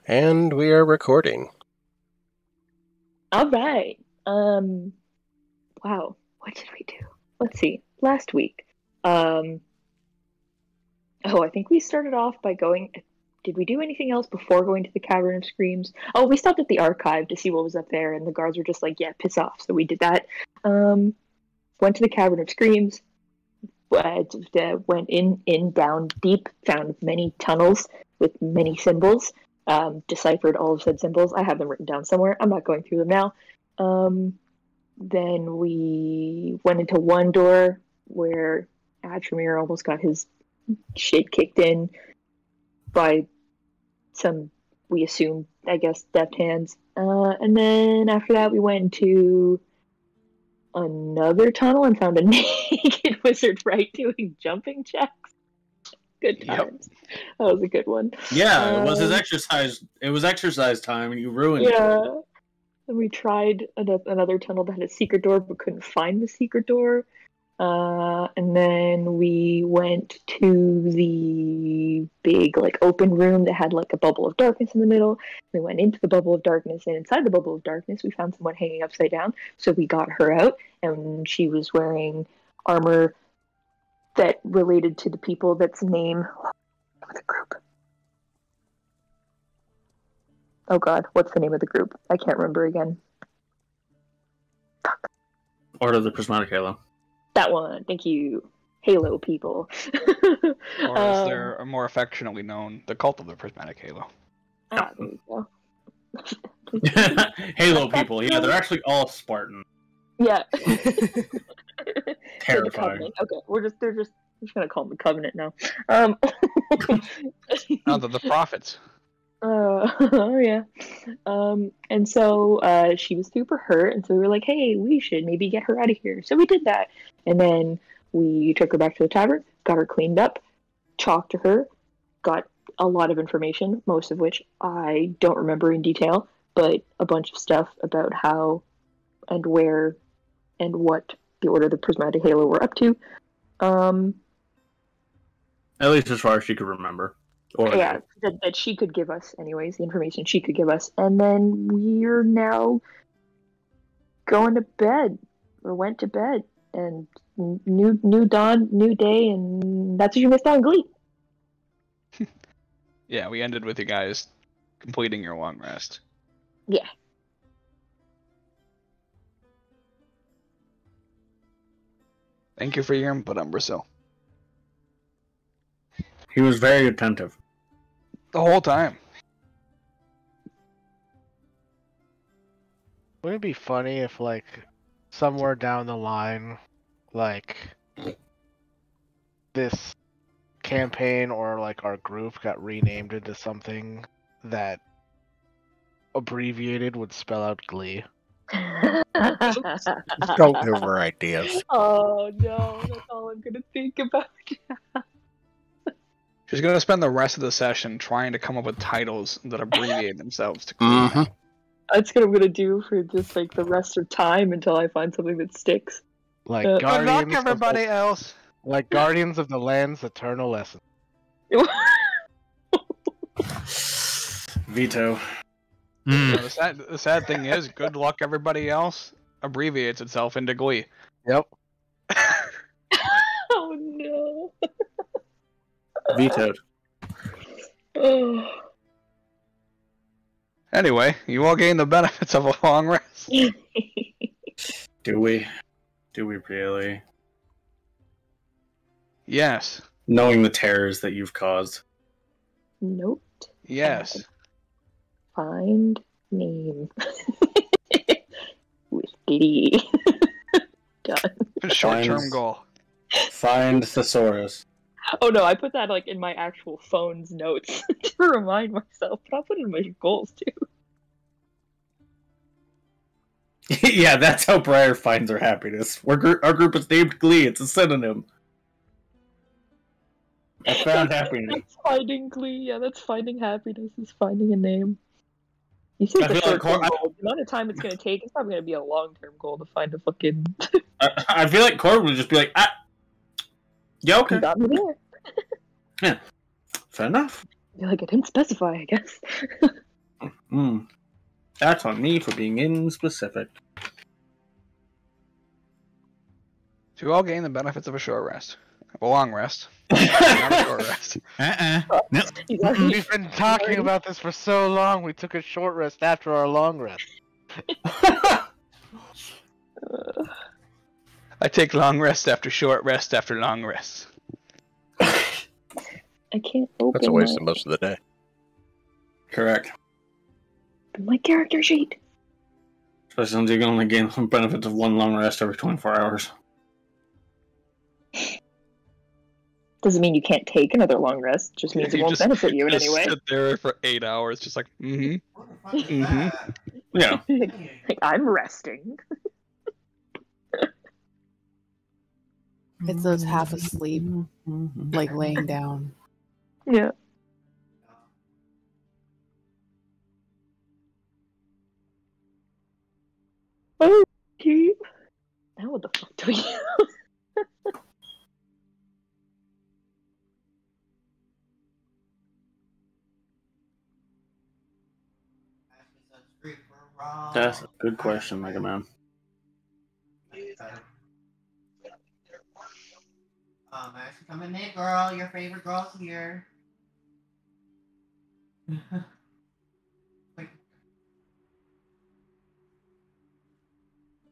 And we are recording. All right. Wow. What did we do? Let's see. Last week. I think we started off by going. Did we do anything else before going to the Cavern of Screams? Oh, we stopped at the archive to see what was up there, and the guards were just like, "Yeah, piss off." So we did that. Went to the Cavern of Screams. Went in, down, deep. Found many tunnels with many symbols. Deciphered all of said symbols. I have them written down somewhere. I'm not going through them now. Then we went into one door where Adramir almost got his shit kicked in by some, we assume, I guess, deft hands. And then after that, we went into another tunnel and found a naked wizard right doing jumping jacks. Good times. Yep. That was a good one. Yeah, it was his exercise. It was exercise time, and you ruined it. Yeah. And we tried another tunnel that had a secret door, but couldn't find the secret door. And then we went to the big, open room that had, a bubble of darkness in the middle. We went into the bubble of darkness, and inside the bubble of darkness, we found someone hanging upside down. So we got her out, and she was wearing armor that related to the people that's name of the group. Oh god, what's the name of the group? I can't remember again. Fuck. Order of the Prismatic Halo. That one, thank you. Halo people. Or as they're more affectionately known, the Cult of the Prismatic Halo. Ah, there you go. Halo people, yeah, they're actually all Spartan. Yeah. Terrifying. Okay, we're just gonna call them the Covenant now. No, the prophets. Oh yeah. And so she was super hurt, and so we were like, hey, we should maybe get her out of here. So we did that. And then we took her back to the tavern, got her cleaned up, talked to her, got a lot of information, most of which I don't remember in detail, but a bunch of stuff about how and where and what the Order of the Prismatic Halo were up to. At least as far as she could remember. Or yeah, that she could give us, anyways, the information she could give us. And then we're now going to bed, or went to bed, and new dawn, new day, and that's what you missed on Glee. Yeah, we ended with you guys completing your long rest. Yeah. Thank you for your input on Brazil. He was very attentive. The whole time. Wouldn't it be funny if, somewhere down the line, this campaign or, our group got renamed into something that abbreviated would spell out Glee? Don't give her ideas. Oh, no, that's all I'm gonna think about. She's going to spend the rest of the session trying to come up with titles that abbreviate themselves to Glee. Mm-hmm. That's what I'm going to do for just, the rest of time until I find something that sticks. Guardians good luck, everybody else! Like Guardians of the Land's Eternal Lesson. Veto. The sad thing is, good luck, everybody else abbreviates itself into Glee. Yep. Oh, no. Vetoed. Oh. Anyway, you all gain the benefits of a long rest. Do we? Do we really? Yes. Knowing the terrors that you've caused. Nope. Yes. Find name. With Glee. Done. Short-term goal. Find Thesaurus. Oh no, I put that in my actual phone's notes to remind myself, but I'll put it in my goals too. Yeah, that's how Briar finds her happiness. Our group is named Glee. It's a synonym. I found happiness. That's finding Glee. Yeah, that's finding happiness. Is finding a name. You see, the amount of time it's going to take, it's probably going to be a long-term goal to find a fucking... I feel like Corbin would just be like, yeah, okay. You got me there. Yeah, fair enough. You're like, I didn't specify, I guess. That's on me for being inspecific. So we all gain the benefits of a short rest. A long rest. Not a short rest. Nope. We've been talking about this for so long. We took a short rest after our long rest. I take long rest after short rest after long rest. I can't open That's a waste of most of the day. Correct. my character sheet. Especially since you can only gain the benefits of one long rest every 24 hours. Doesn't mean you can't take another long rest. Just means it You won't just- benefit you in Just any way. sit there for 8 hours, just like, Yeah. Like, I'm resting. It's those half asleep, like laying down. Yeah. Okay. Now what the fuck do we do? That's a good question, Mega Man. Actually, come in there, girl. Your favorite girl's here.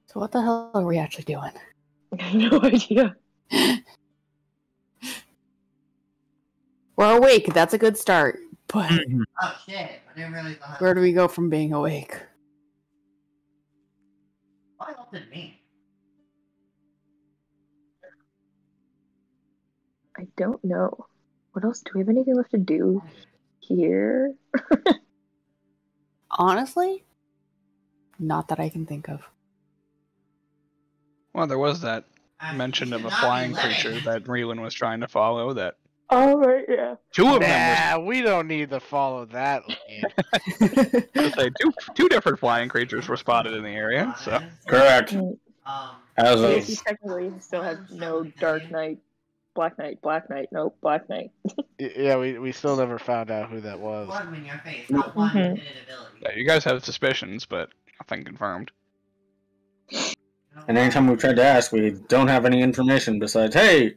So what the hell are we actually doing? I have no idea. We're awake. That's a good start. But Oh shit! I didn't realize the where do we go from being awake? Why helped it me? I don't know. What else? Do we have anything left to do here? Honestly, not that I can think of. well, there was that mention of a flying creature that Rewen was trying to follow. That Oh, right, yeah. two of them Nah, we don't need to follow that lead. were say two different flying creatures were spotted in the area. So Correct. As I of guess you technically still have no Dark Knight, Black Knight, nope, Black Knight. Yeah, we still never found out who that was. Button in your face. Not one Mhm. hidden ability. yeah, you guys have suspicions, but nothing confirmed. and anytime we've tried to ask, we don't have any information besides, hey,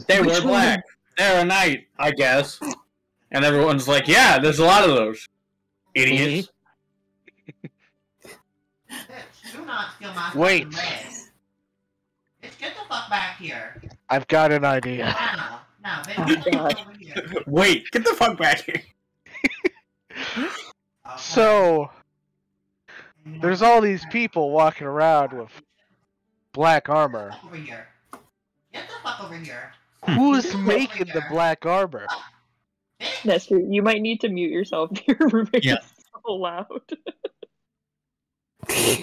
they wear black. They're a knight, I guess. And everyone's like, yeah, there's a lot of those. Idiots. Bitch, do not steal my Wait. fucking red. Bitch, get the fuck back here. I've got an idea. Now, bitch, Oh, get the God. fuck over here. Wait, get the fuck back here. Okay. So, there's all these people walking around with black armor. Over here. Get the fuck over here. Who's making the black armor? Bitch. That's true. You might need to mute yourself. Your roommate Yeah. is so loud.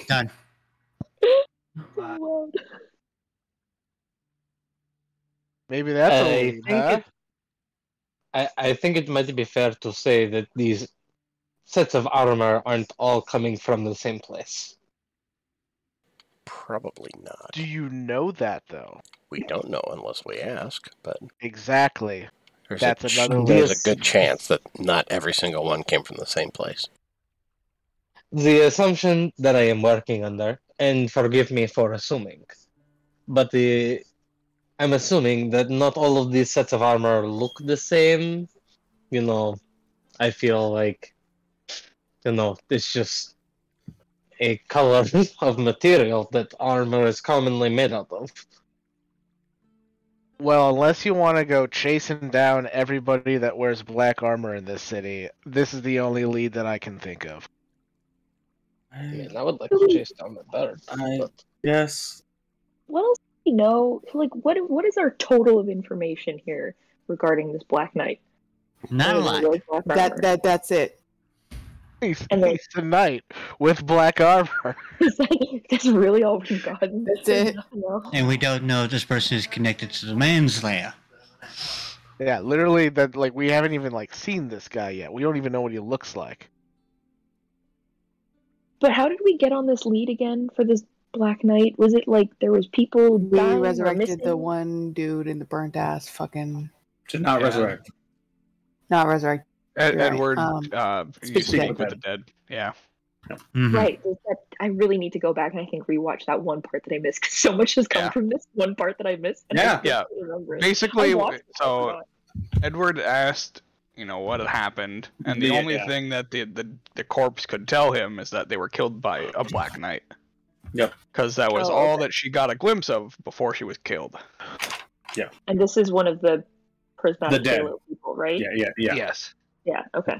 Done. So loud. Maybe that's a I lead, think huh? I think it might be fair to say that these sets of armor aren't all coming from the same place. Probably not. Do you know that, though? We don't know unless we ask, but Exactly. there's That's another there's list. a good chance that not every single one came from the same place. The assumption that I am working under, and forgive me for assuming, but I'm assuming that not all of these sets of armor look the same. You know, I feel like, it's just a color of material that armor is commonly made out of. Well, unless you want to go chasing down everybody that wears black armor in this city, this is the only lead that I can think of. I mean, I would like to chase down the bird. But Yes. What else do we know? Like, what is our total of information here regarding this Black Knight? Not a lot. Black armor? That's it. He's And then- a knight with black armor. That's really all we've gotten. That's it. Nothing else. And we don't know if this person is connected to the manslayer. Yeah, literally, that like we haven't even seen this guy yet. We don't even know what he looks like. But how did we get on this lead again for this Black Knight? Was it like there was people We dying or resurrected the missing? one dude in the burnt ass fucking. To not Yeah. resurrect. Not resurrect. Edward, Speak speaking dead. with the dead. Yeah. Mhm. Right. I really need to go back and I think rewatch that one part that I missed, 'cause so much has come Yeah. from this one part that I missed. And Yeah. I still Yeah. can't remember it. Basically, I watched it, I so forgot. Edward asked, what had happened, and the Yeah, only yeah. thing that the corpse could tell him is that they were killed by a Black Knight. Yep. Because that was Oh, all okay. that she got a glimpse of before she was killed. And this is one of the prismatic The dead. halo people, right? Yeah. Yes. Yeah, okay.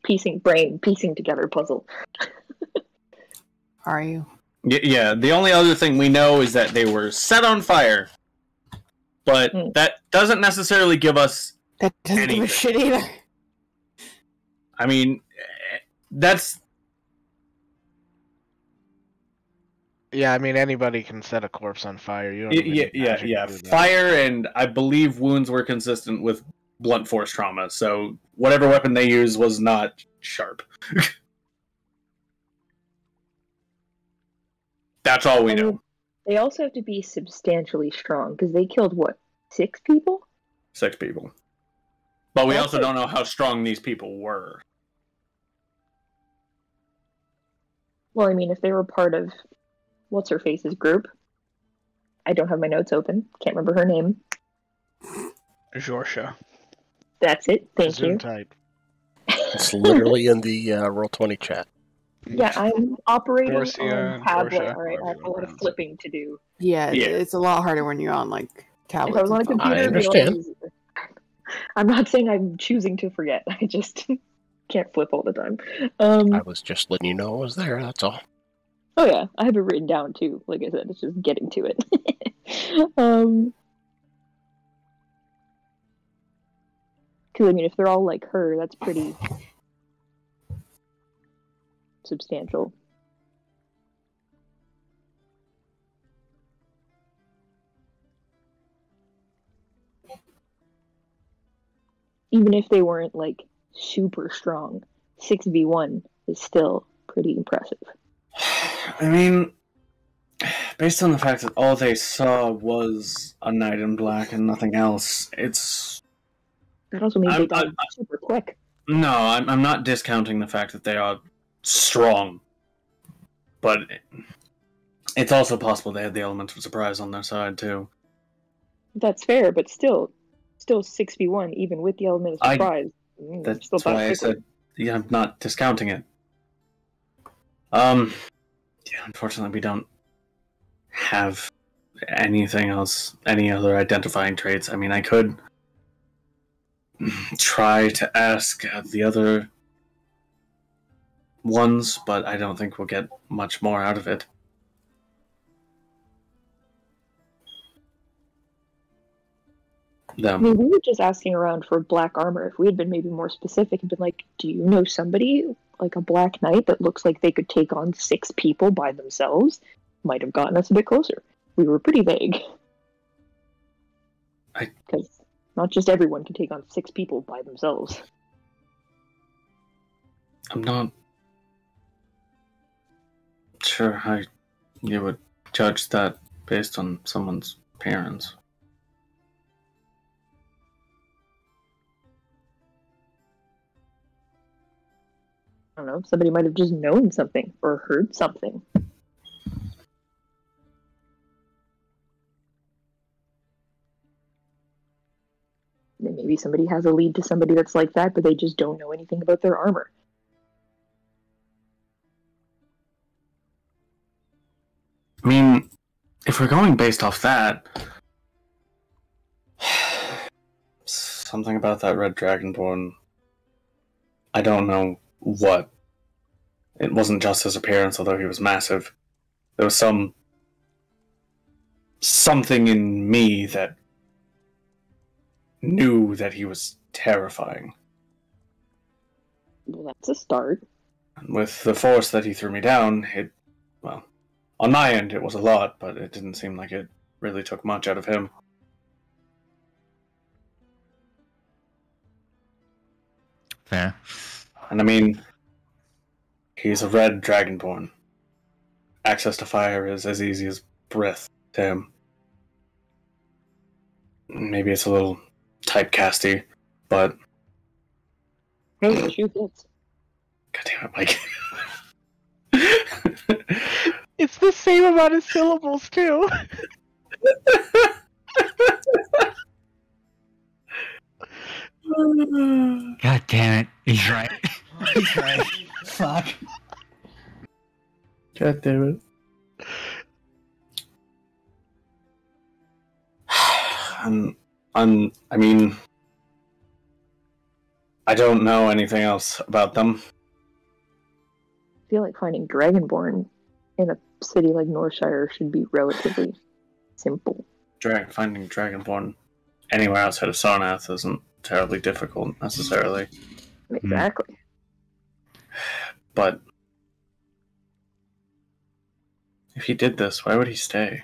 Piecing together puzzle. Are you? Yeah. The only other thing we know is that they were set on fire, but that doesn't necessarily give us. That doesn't give a shit either. I mean, that's. Yeah, I mean anybody can set a corpse on fire. You don't even need magic to do that. Fire and I believe wounds were consistent with blunt force trauma, so whatever weapon they used was not sharp. That's all we know. They also have to be substantially strong because they killed what, 6 people? 6 people. But we That's also don't know how strong these people were. Well, I mean, if they were part of what's her face's group, I don't have my notes open. Can't remember her name. Jorsha. That's it. Thank you. Type. It's literally in the Roll20 chat. Yeah, I'm operating Dorcia on and tablet. Jorsha, All right, I have a lot of however you flipping to do. Yeah, Yeah. it's a lot harder when you're on like If tablets. I was on a and phones. computer, I it'd be a lot understand. easier. I'm not saying I'm choosing to forget. I just can't flip all the time. I was just letting you know it was there, that's all. Oh yeah, I have it written down too. Like I said, it's just getting to it. Because I mean, if they're all like her, that's pretty substantial. Even if they weren't like super strong, 6v1 is still pretty impressive. I mean, based on the fact that all they saw was a knight in black and nothing else, it's... That also means they I'm died super quick. No, I'm not discounting the fact that they are strong. But it's also possible they had the element of surprise on their side, too. That's fair, but still 6v1, even with the element of surprise. That's still why I quickly. said, yeah, I'm not discounting it. Yeah, unfortunately, we don't have anything else, any other identifying traits. I mean, I could try to ask the other ones, but I don't think we'll get much more out of it. I mean, we were just asking around for black armor. If we had been maybe more specific and been like, do you know somebody, like a black knight, that looks like they could take on 6 people by themselves, might have gotten us a bit closer. We were pretty vague. Because not just everyone can take on 6 people by themselves. I'm not sure how you would judge that based on someone's appearance. I don't know, somebody might have just known something or heard something. And maybe somebody has a lead to somebody that's like that, but they just don't know anything about their armor. I mean, if we're going based off that, something about that red dragonborn, I don't know what. It wasn't just his appearance, although he was massive. There was something in me that knew that he was terrifying. Well, that's a start. And with the force that he threw me down, well, on my end it was a lot, but it didn't seem like it really took much out of him. Fair. And I mean, he's a red dragonborn. Access to fire is as easy as breath to him. Maybe it's a little typecasty, but No, the shoe fits. God damn it, Mike. It's the same amount of syllables too. God damn it. He's right. He's right. Fuck. God damn it. I mean, I don't know anything else about them. I feel like finding Dragonborn in a city like Northshire should be relatively simple. Finding Dragonborn anywhere outside of Sarnath isn't terribly difficult, necessarily. Exactly. But if he did this, why would he stay?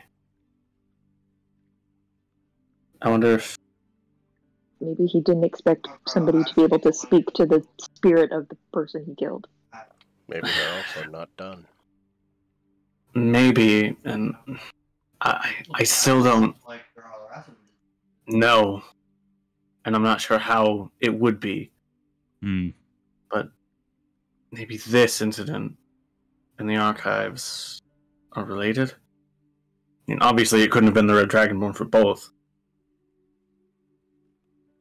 I wonder if... Maybe he didn't expect somebody to be able to speak to the spirit of the person he killed. Maybe they're also not done. Maybe, and I still don't know, and I'm not sure how it would be. But maybe this incident and the archives are related? I mean, obviously it couldn't have been the Red Dragonborn for both.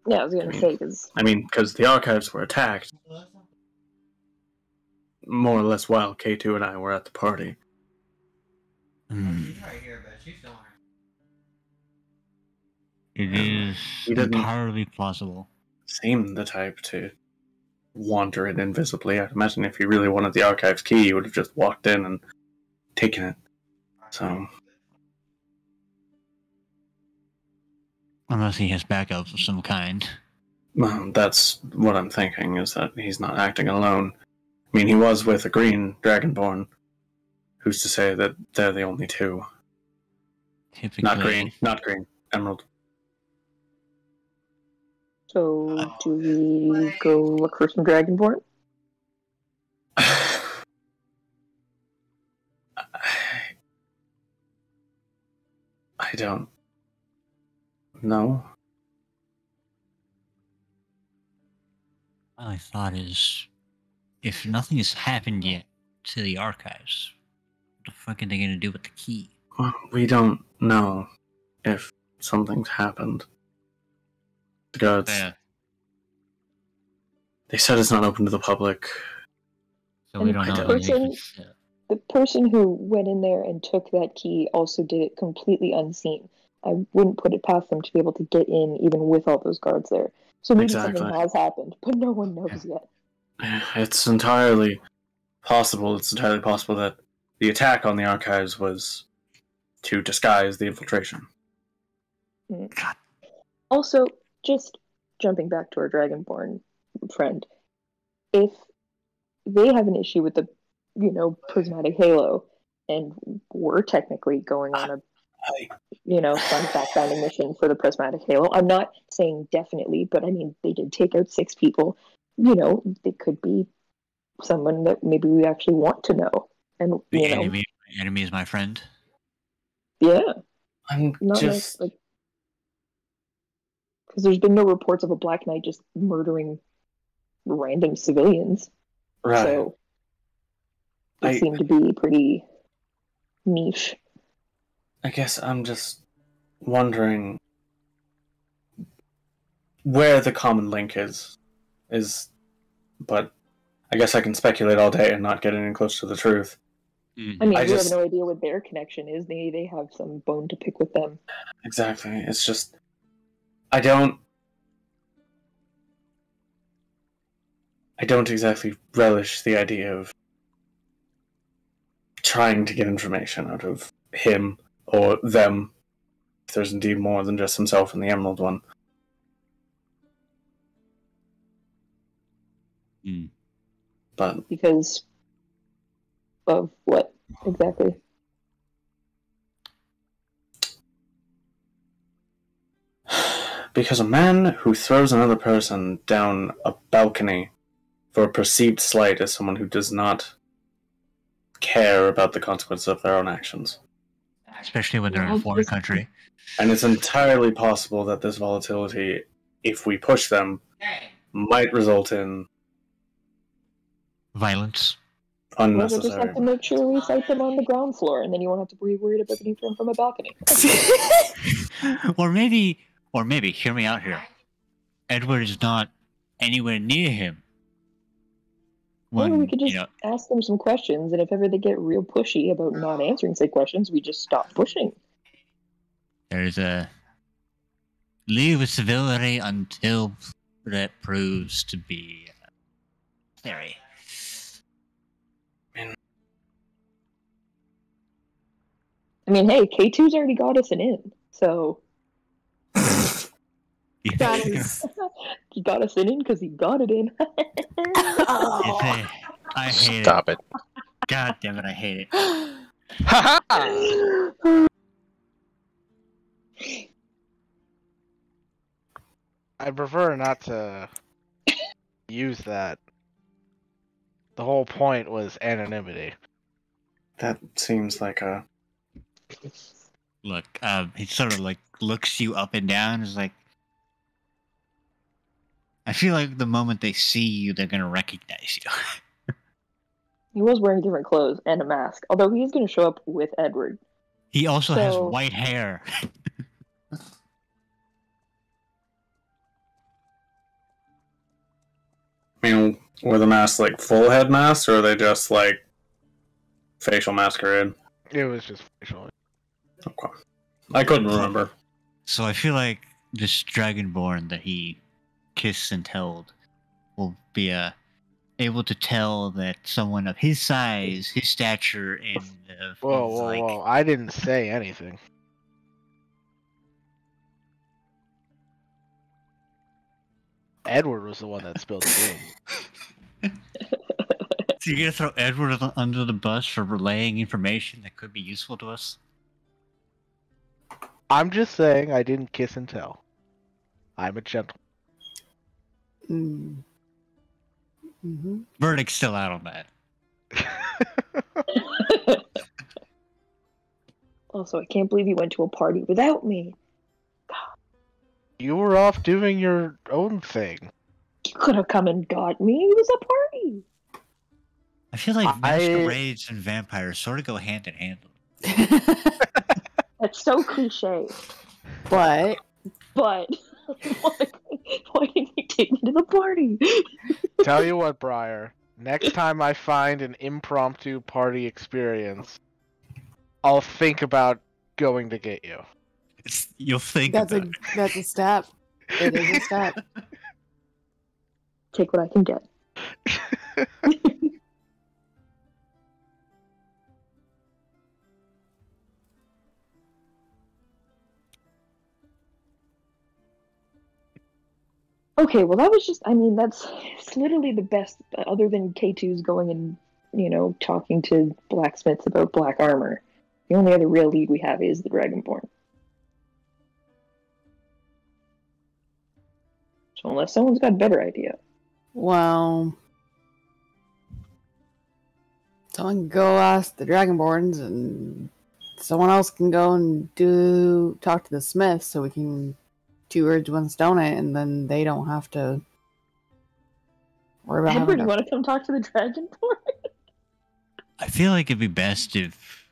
Yeah, I was going to say, because... I mean, because the archives were attacked more or less while K2 and I were at the party. It is entirely plausible. Seem the type to wander in invisibly. I'd imagine if he really wanted the archives key, he would have just walked in and taken it. So... Unless he has backups of some kind. Well, that's what I'm thinking, is that he's not acting alone. I mean, he was with a green Dragonborn. Who's to say that they're the only two? Typically... Not green. Emerald. So, do we go look for some Dragonborn? I don't know. My thought is, if nothing has happened yet to the archives, what the fuck are they gonna do with the key? Well, we don't know if something's happened. The guards... Yeah. They said it's not open to the public. So we don't know. The person who went in there and took that key also did it completely unseen. I wouldn't put it past them to be able to get in even with all those guards there. So maybe something has happened, but no one knows yet. It's entirely possible. It's entirely possible that the attack on the archives was to disguise the infiltration. God. Also, just jumping back to our Dragonborn friend, if they have an issue with the, prismatic halo, and we're technically going on a, fun fact-finding mission for the prismatic halo. I'm not saying definitely, but I mean, they did take out 6 people. They could be someone that maybe we actually want to know. And the enemy is my friend. Yeah. I'm not just... because there's been no reports of a Black Knight just murdering random civilians. Right. So they seem to be pretty niche. I guess I'm just wondering where the common link is, but I guess I can speculate all day and not get any close to the truth. I mean, we have no idea what their connection is. They have some bone to pick with them. Exactly. It's just, I don't exactly relish the idea of trying to get information out of him or them, if there's indeed more than just himself and the Emerald one. But because of what exactly? Because a man who throws another person down a balcony for a perceived slight is someone who does not care about the consequences of their own actions. Especially when they're in a foreign country. And it's entirely possible that this volatility, if we push them, might result in Violence. Well, we'll just Unnecessary. have to make sure we fight them on the ground floor, and then you won't have to be worried about getting thrown from a balcony. or maybe, hear me out here. Edward is not anywhere near him. Or we could just ask them some questions, and if ever they get real pushy about not answering said questions, we just stop pushing. There's a leave with civility until that proves to be necessary. I mean, hey, K2's already got us an in, so... He got us an in because he got it in. I hate Stop it. God damn it, I hate it. I prefer not to use that. The whole point was anonymity. That seems like a... Look, he sort of like looks you up and down. Is like, I feel like the moment they see you, they're gonna recognize you. He was wearing different clothes and a mask, although he is going to show up with Edward. He also has white hair. I mean, were the masks like full head masks, or are they just like facial masquerade? It was just facial. Okay. I couldn't remember. So I feel like this Dragonborn that he kissed and held will be able to tell that someone of his size, his stature, and whoa! I didn't say anything. Edward was the one that spilled the beans. So you're gonna throw Edward under the bus for relaying information that could be useful to us? I'm just saying I didn't kiss and tell. I'm a gentleman. Mm-hmm. Verdict's still out on that. Also, I can't believe you went to a party without me. You were off doing your own thing. You could have come and got me. It was a party. I feel like masquerades and vampires sort of go hand in hand. That's so cliche. But why didn't you take me to the party? Tell you what, Briar. Next time I find an impromptu party experience, I'll think about going to get you. You'll think that's a step. It is a step. Take what I can get. Okay, well that was just, I mean, it's literally the best, other than K2's going and, talking to blacksmiths about black armor. The only other real lead we have is the Dragonborn. So unless someone's got a better idea. Well, someone can go ask the Dragonborns, and someone else can go and talk to the Smith, so we can 2 birds, 1 stone it, and then they don't have to worry about Edward, you want to come talk to the Dragonborn? I feel like it'd be best if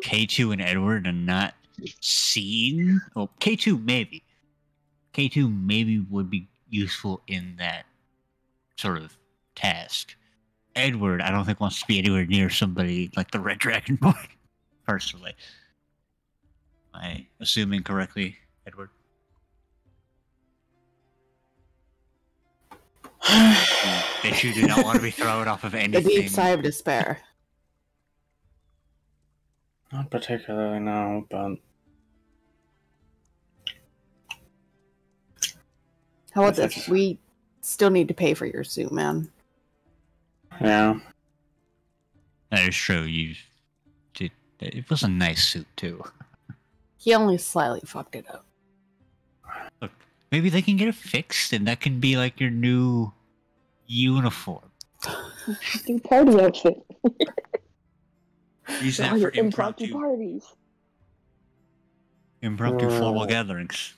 K2 and Edward are not seen. Well, K2 maybe. K2 maybe would be useful in that sort of task. Edward, I don't think wants to be anywhere near somebody like the Red Dragonborn, personally. Am I assuming correctly, Edward? That you do not want to be thrown off of anything. A deep sigh of despair. Not particularly, no, but... How about this? We still need to pay for your suit, man. Yeah. That is true. It was a nice suit, too. He only slightly fucked it up. Look, maybe they can get it fixed, and that can be like your new uniform. New party outfit. Use that for impromptu parties. Impromptu formal gatherings.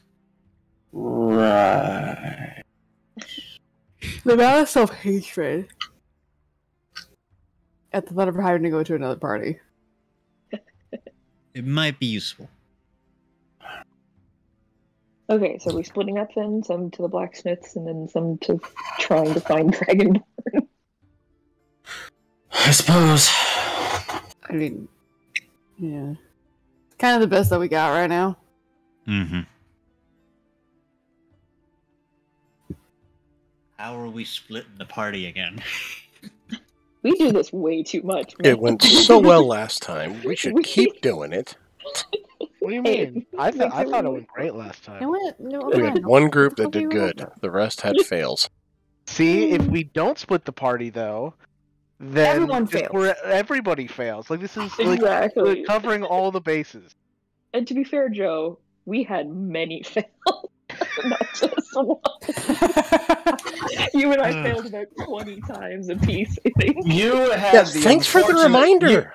Right. The amount of self-hatred At the thought of having to go to another party. It might be useful. Okay, so we're splitting up then, some to the blacksmiths and then some to trying to find Dragonborn. I suppose. I mean, yeah. Kind of the best that we got right now. Mm-hmm. How are we splitting the party again? We do this way too much. It went so well last time. We should keep doing it. What do you Hey, mean? I makes thought it everyone- went great last time. We had one group that did good. The rest had fails. See, if we don't split the party though, then Everyone fails. Everybody fails. Like this is like Exactly. we're covering all the bases. And to be fair, Joe, we had many fails. Not just one. You and I failed about 20 times a piece, I think. You had Yeah, the thanks for the unfortunate- reminder.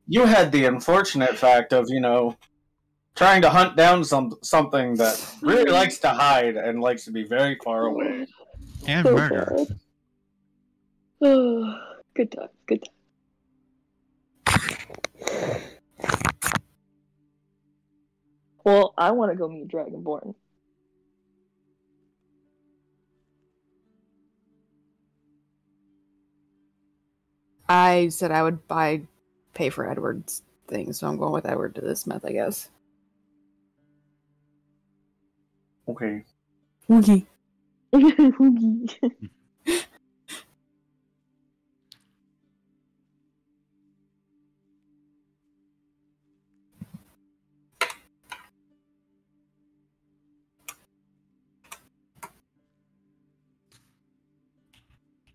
You had the unfortunate fact of, trying to hunt down something that really likes to hide and likes to be very far away. And So murder. bad. Oh, good time, good time. Well, I want to go meet Dragonborn. I said I would pay for Edward's thing, so I'm going with Edward to the smith, I guess. Okay. Woogie.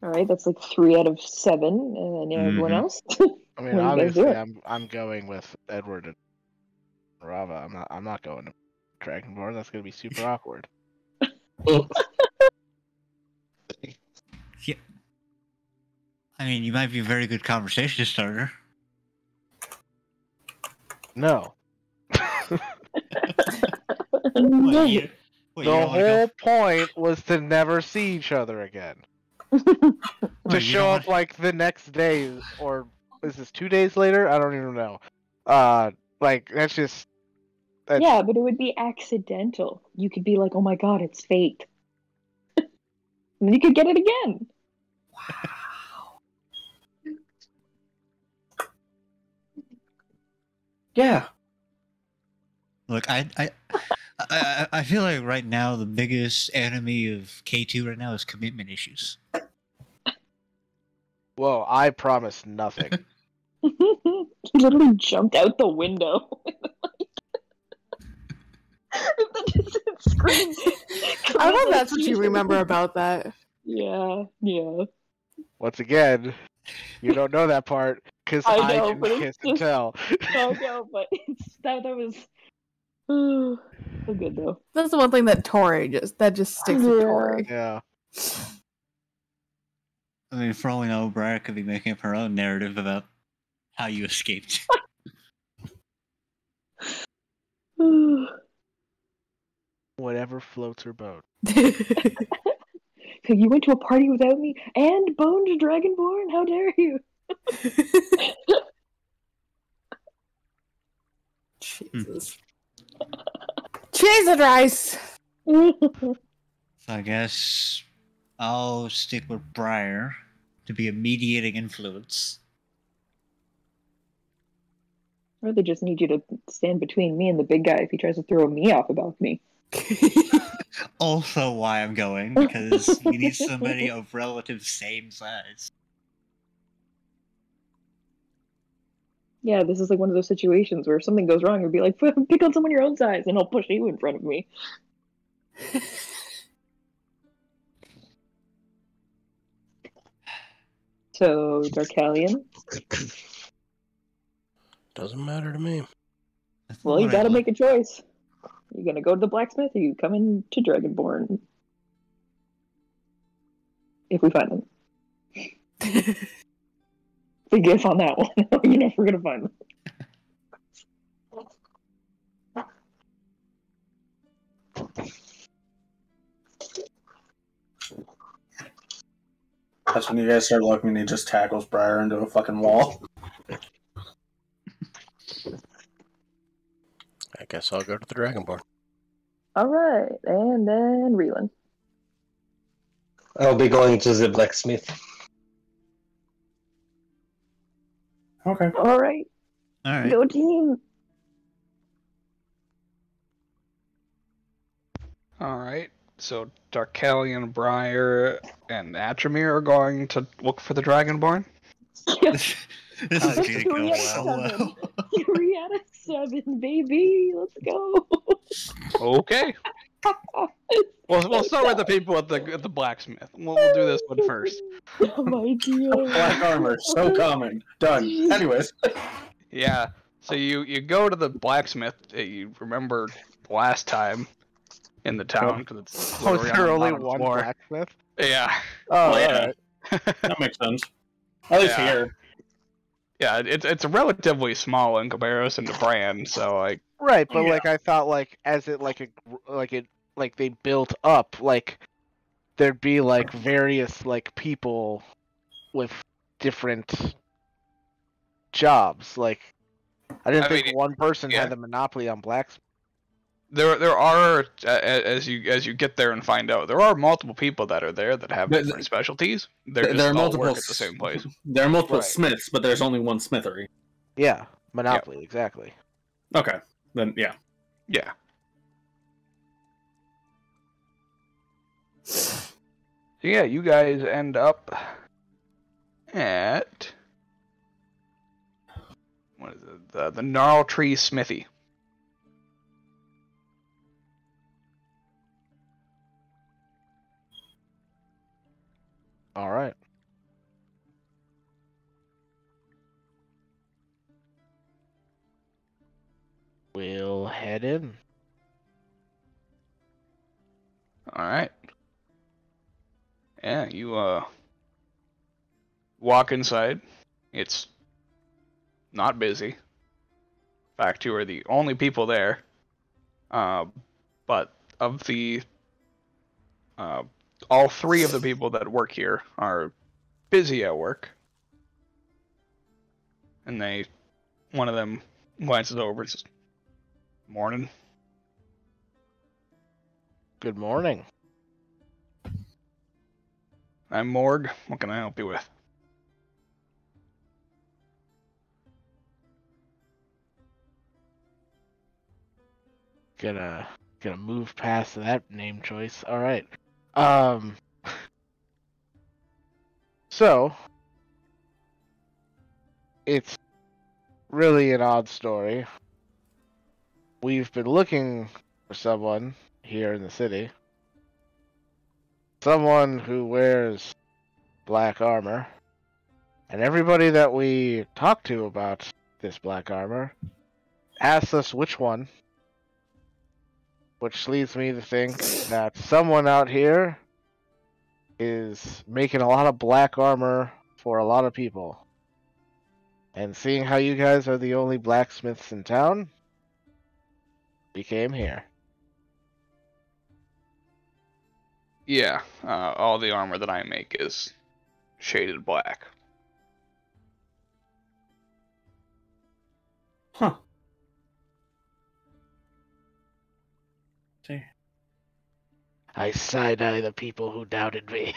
All right, that's like 3 out of 7, and everyone Mhm. else. I mean, What are you guys obviously, doing? I'm going with Edward and Rava. I'm not going to Dragonborn. That's gonna be super awkward. Yeah. I mean, you might be a very good conversation starter. No. What, you The don't wanna whole point was to never see each other again. What, To you show don't up like the next day, or is this 2 days later? I don't even know. Like that's just. That's, Yeah, but it would be accidental. You could be like, oh my god, it's fate. And you could get it again. Yeah. Look, I feel like right now the biggest enemy of K2 right now is commitment issues. Well, I promise nothing. He literally jumped out the window. And then just screamed. I hope that's what you remember about that. Yeah, yeah. Once again, you don't know that part because I I, know, didn't but it's kiss and just- tell. No, no, but that was so good though. That's the one thing that that just sticks with Yeah. Tori. Yeah. I mean, for all we know, Briar could be making up her own narrative about how you escaped. Whatever floats her boat. So you went to a party without me and boned a Dragonborn? How dare you? Jesus. Jesus Christ! So I guess I'll stick with Briar to be a mediating influence. Or they just need you to stand between me and the big guy if he tries to throw me off about me. Also why I'm going, because we need somebody of relative same size. Yeah, this is like one of those situations where if something goes wrong, you'd be like, pick on someone your own size, and I'll push you in front of me. So, Darkalion, Doesn't matter to me. That's well, you what I gotta like. make a choice. You gonna go to the blacksmith, or you coming to Dragonborn? If we find them. Big if on that one. You know if we're gonna find them. That's when you guys start looking and he just tackles Briar into a fucking wall. I guess I'll go to the Dragonborn. All right, and then Reelan. I'll be going to the blacksmith. Okay. All right, All right. go team. All right. So Darkelion, Briar, and Atramir are going to look for the Dragonborn. This is That's gonna go 3 out of well. 7. 3 out of 7, baby. Let's go. Okay. We'll start with the people at the blacksmith. We'll do this one first. Oh my dear. Black armor, so common. Done. Anyways. Yeah. So you go to the blacksmith. You remember last time in the town because it's Oh, literally is there on the only bottom one floor. blacksmith? Yeah. Oh, Well, yeah. alright. That makes sense. At least Yeah. here. Yeah, it's relatively small in comparison to Brand, so like Right, but Yeah. like I thought, like as it like they built up, like there'd be like various like people with different jobs. Like I didn't I think mean, one person yeah. had the monopoly on blacksmith. there are as you get there and find out, there are multiple people that are there that have But- different specialties. They're just There are all multiple work at the same place. There are multiple Right. smiths, but there's only one smithery. Yeah, monopoly, exactly. Okay. Then yeah. Yeah. So yeah, you guys end up at what is it? The Gnarl Tree Smithy. All right. We'll head in. All right. Yeah, you walk inside. It's not busy. In fact, you are the only people there. But of the all 3 of the people that work here are busy at work. And one of them glances over and says, "Morning." Good morning. I'm Morg. What can I help you with? Gonna move past that name choice. All right. So it's really an odd story. We've been looking for someone here in the city. Someone who wears black armor. And everybody that we talk to about this black armor asks us which one. Which leads me to think that someone out here is making a lot of black armor for a lot of people. And seeing how you guys are the only blacksmiths in town, we came here. Yeah, all the armor that I make is shaded black. Huh. See. I side-eye the people who doubted me.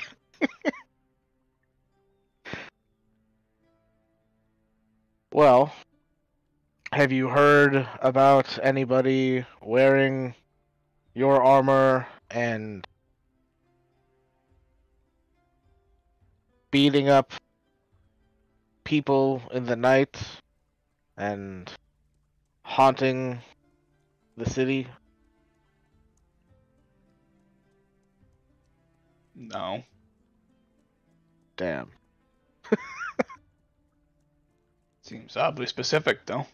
Well, have you heard about anybody wearing your armor and beating up people in the night and haunting the city? No. Damn. Seems oddly specific, though.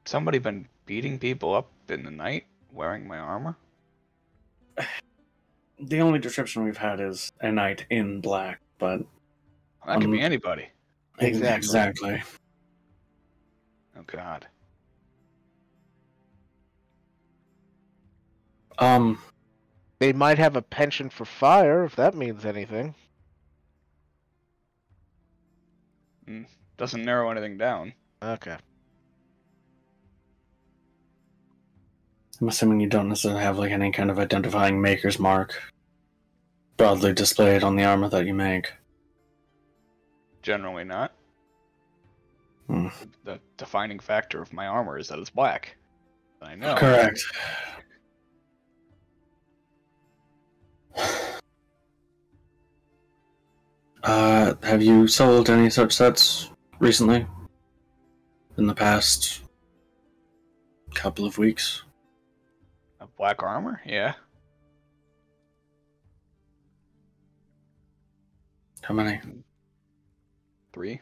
Somebody been beating people up in the night wearing my armor? The only description we've had is a knight in black, but That could be anybody. exactly. Oh, God. They might have a penchant for fire, if that means anything. Doesn't narrow anything down. Okay. I'm assuming you don't necessarily have like any kind of identifying maker's mark broadly displayed on the armor that you make. Generally not. Hmm. The defining factor of my armor is that it's black. I know. Correct. Have you sold any such sets recently? In the past couple of weeks? A black armor? Yeah. How many? 3.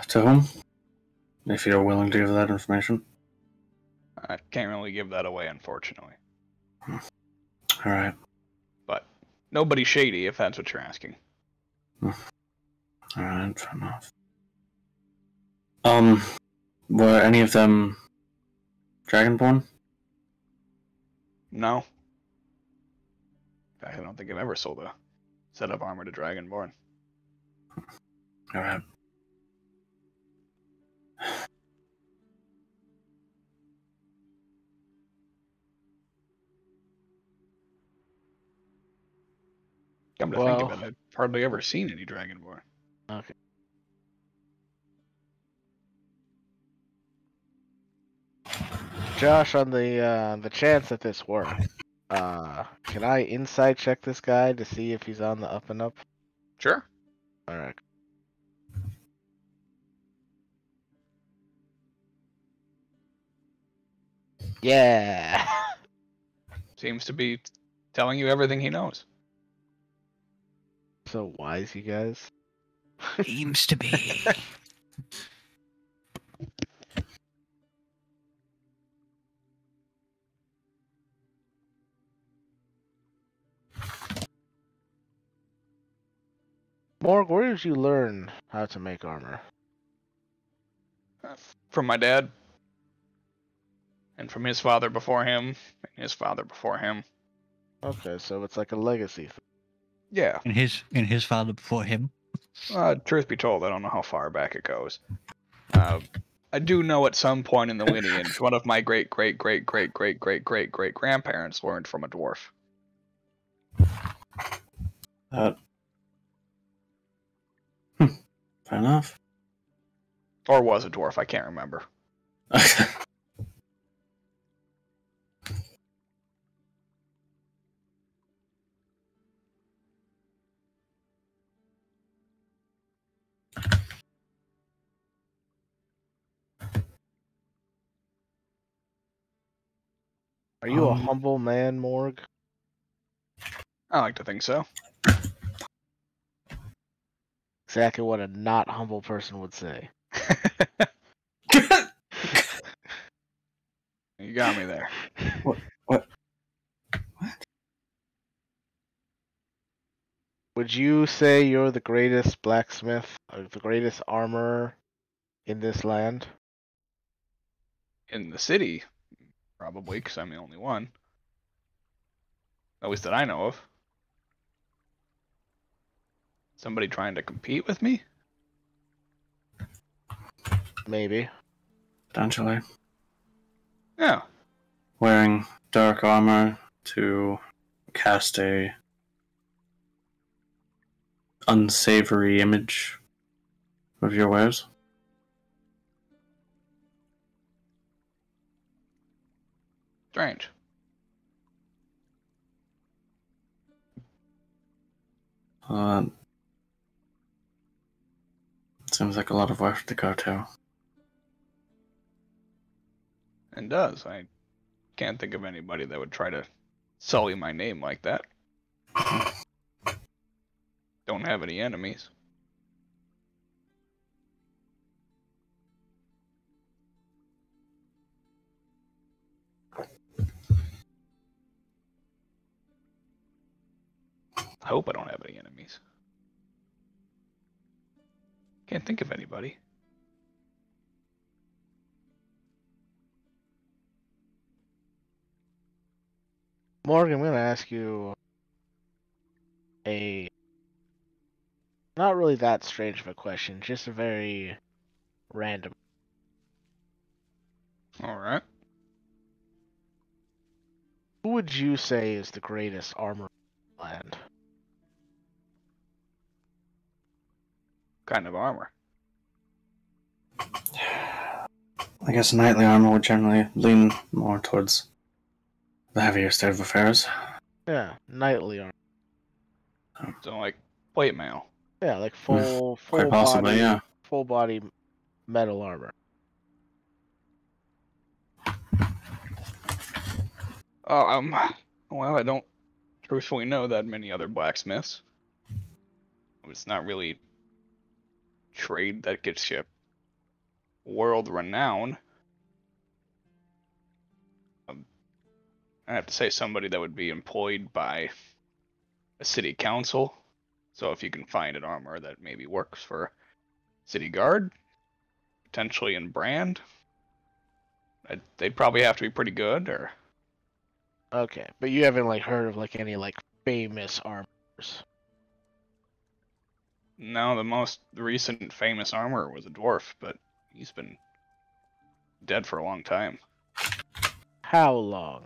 To whom? If you're willing to give that information. I can't really give that away, unfortunately. Alright. But nobody shady, if that's what you're asking. Alright, fair enough. Were any of them Dragonborn? No. In fact, I don't think I've ever sold a set of armor to Dragonborn. Alright. Come to think of it, I've hardly ever seen any Dragonborn. Okay. Josh, on the chance that this works, can I insight check this guy to see if he's on the up and up? Sure. All right. Yeah. Seems to be telling you everything he knows. So wise, you guys. Seems to be. Morg, where did you learn how to make armor? From my dad. And from his father before him. And his father before him. Okay, so it's like a legacy thing. Yeah. And his father before him. Truth be told, I don't know how far back it goes. I do know at some point in the lineage, one of my great grandparents learned from a dwarf. Fair enough. Or was a dwarf, I can't remember. Are you a humble man, Morg? I like to think so. Exactly what a not humble person would say. You got me there. What? Would you say you're the greatest blacksmith, or the greatest armorer in this land? In the city, probably, because I'm the only one. At least that I know of. Somebody trying to compete with me? Maybe. Potentially. Yeah. Wearing dark armor to cast a unsavory image of your wares. Strange. Seems like a lot of work to go to. It does. I can't think of anybody that would try to sully my name like that. Don't have any enemies. I hope I don't have any enemies. Can't think of anybody. Morgan, I'm going to ask you a not really that strange of a question, just a very random. All right. Who would you say is the greatest armor in the land? Kind of armor. I guess knightly armor would generally lean more towards the heavier state of affairs. Yeah, knightly armor. So like plate mail. Yeah, like full Quite possibly, body, yeah. full body metal armor. Well, I don't truthfully know that many other blacksmiths. It's not really trade that gets you world renown. I have to say somebody that would be employed by a city council. So if you can find an armor that maybe works for city guard, potentially in brand, they'd probably have to be pretty good. Or Okay, but you haven't like heard of like any like famous armors. no, the most recent famous armor was a dwarf, but he's been dead for a long time. How long?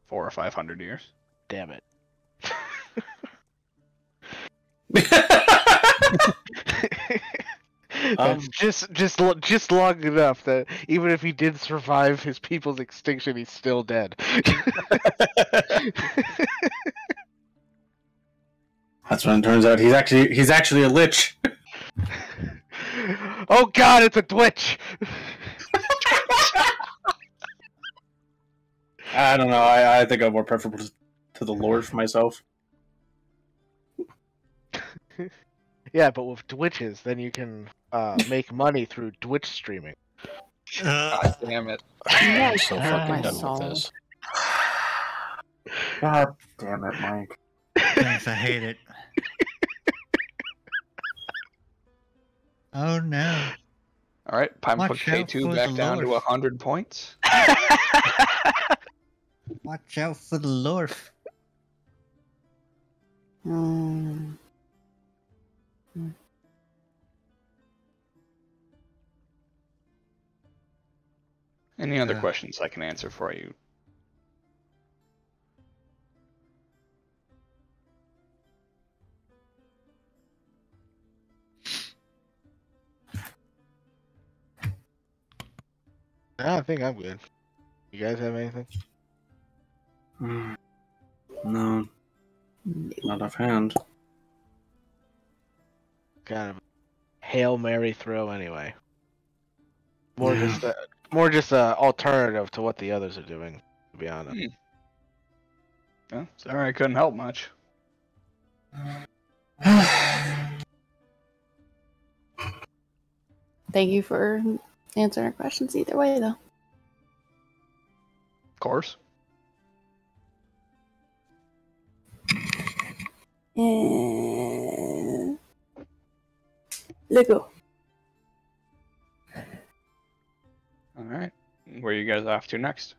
400 or 500 years. Damn it. That's just long enough that even if he did survive his people's extinction, he's still dead. That's when it turns out he's actually a lich. Oh god, it's a Twitch! I don't know. I think I'm more preferable to the Lord for myself. Yeah, but with Twitches, then you can make money through Twitch streaming. God damn it. I'm so fucking my done soul. with this. God damn it, Mike. Thanks, I hate it. Oh no. All right, time to put Watch out K2 for back the down to Lord. 100 points. Watch out for the Lorf. Hmm. Any other Yeah. questions I can answer for you? I think I'm good. You guys have anything? No, not offhand. Kind of Hail Mary throw anyway. More Yeah. just a alternative to what the others are doing, to be honest. Oh, sorry, I couldn't help much. Thank you for answering our questions either way, though. Of course. And let go. All right. Where are you guys off to next?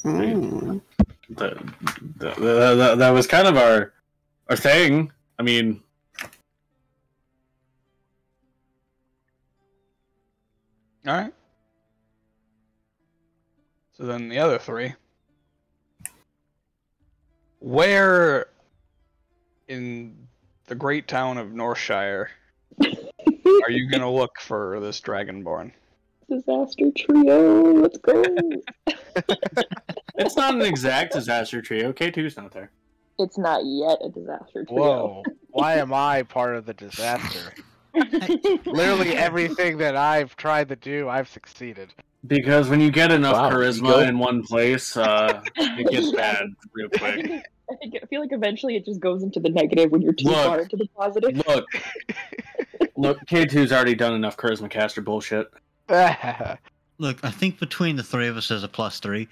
Mm. That was kind of our thing. I mean, All right. So then the other three. Where in the great town of Northshire are you going to look for this Dragonborn? Disaster trio, let's go. it's not an exact disaster trio. K2's not there. It's not yet a disaster trio. Whoa! Why am I part of the disaster? Literally everything that I've tried to do, I've succeeded. Because when you get enough Wow, charisma ego. in one place, it gets bad real quick. I feel like eventually it just goes into the negative when you're too Look. far into the positive. Look, K2's already done enough charisma caster bullshit. Look, I think between the three of us there's a +3.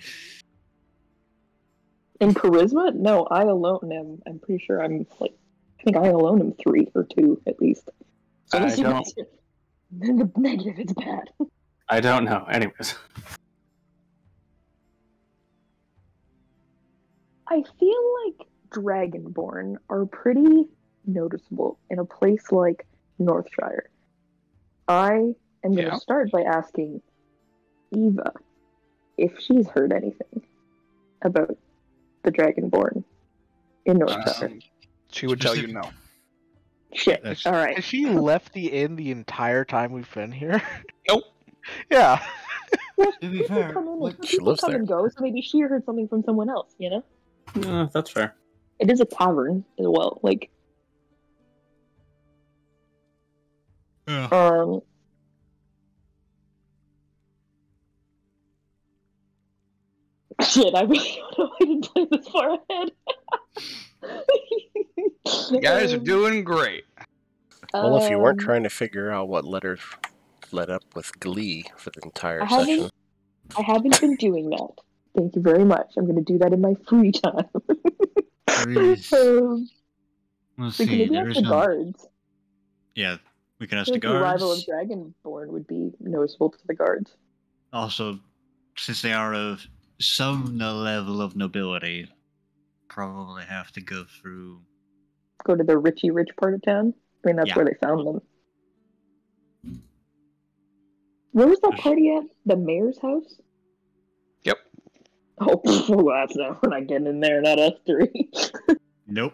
In charisma? No, I alone am. I'm pretty sure I think I alone am 3 or 2 at least. So I unless you don't- guys- then the negative, it's bad. I don't know. Anyways. I feel like Dragonborn are pretty noticeable in a place like Northshire. I am going to start by asking Eva if she's heard anything about the Dragonborn in Northshire. She would tell you no. Shit. All right. Has she left the inn the entire time we've been here? Nope. Yeah. Well, To be fair, she lives there. And go, so maybe she heard something from someone else, you know? That's fair. It is a tavern as well. Like, shit, I really don't know. I didn't plan this far ahead. You guys are doing great. Well, if you weren't trying to figure out what letters led up with Glee for the entire I session. I haven't been doing that. Thank you very much. I'm going to do that in my free time. Let's we can see. maybe There ask is the no. guards. Yeah, we can I ask feel the like the arrival of guards. Dragonborn would be noticeable to the guards. Also, since they are of some level of nobility, probably have to go through. Go to the rich part of town. I mean, that's Yeah. where they found them. Where was that party at? The mayor's house? Yep. Oh, that's not. We're not getting in there. Not us three. Nope.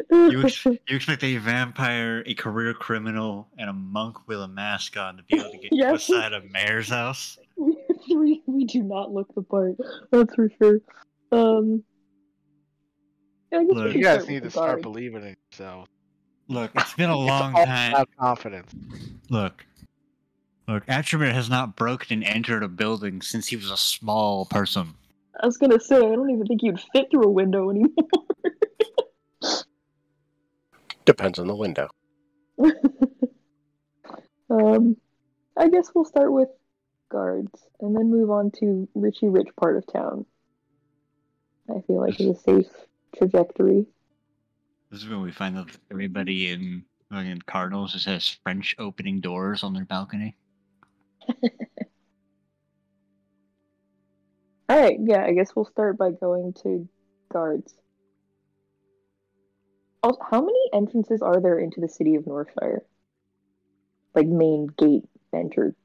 You expect a vampire, a career criminal, and a monk with a mask on to be able to get Yes. inside a mayor's house? we do not look the part. That's for sure. Yeah, I guess Look, we can You guys start need with to the start guards. believing in yourself. Look, it's been a long It's all time. about confidence. Look, Attribute has not broken and entered a building since he was a small person. I was gonna say, I don't even think you'd fit through a window anymore. Depends on the window. I guess we'll start with guards and then move on to rich part of town. I feel like it's a safe trajectory. This is when we find out that everybody in Cardinals just has French opening doors on their balcony. Alright, yeah, I guess we'll start by going to guards. Also, how many entrances are there into the city of Northshire? Like main gate, enter,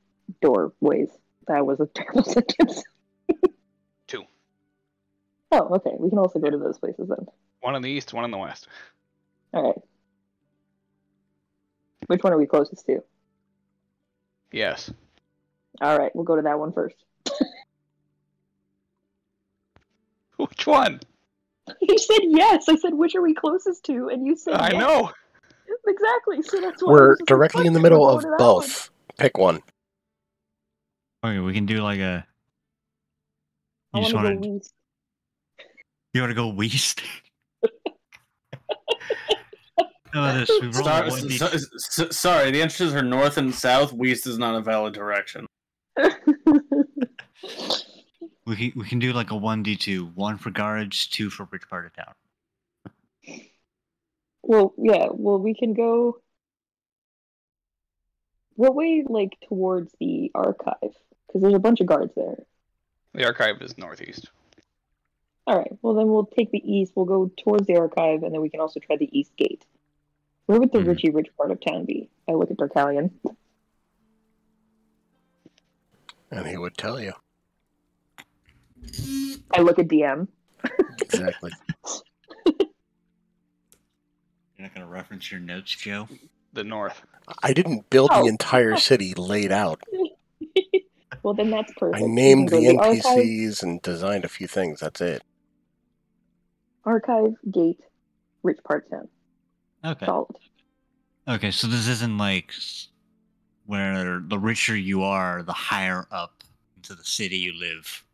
doorways. That was a terrible sentence. 2. Oh, okay. We can also go to those places then. One in the east, one in the west. Alright. Which one are we closest to? Yes. Alright, we'll go to that one first. Which one? You said yes. I said, which are we closest to? And you said I yes. know. Exactly. So that's why We're directly in the middle of both. Pick one. Okay, we can do like a. I You want just to go want to. west. You want to go west? Oh, this we roll Sorry, the entrances are north and south. West is not a valid direction. We can do like a 1d2, 1 for guards, 2 for rich part of town. Well, yeah. Well, we can go. What way, like, towards the archive? Because there's a bunch of guards there. The archive is northeast. Alright, well then we'll take the east, we'll go towards the archive, and then we can also try the east gate. Where would the rich part of town be? I look at Darkalion. And he would tell you. I look at DM. Exactly. You're not going to reference your notes, Joe? The north. I didn't build the entire city laid out. Well, then that's perfect. I named the archive, NPCs and designed a few things. That's it. archive, gate, rich part of town. Okay. Solid. Okay, so this isn't like where the richer you are, the higher up into the city you live.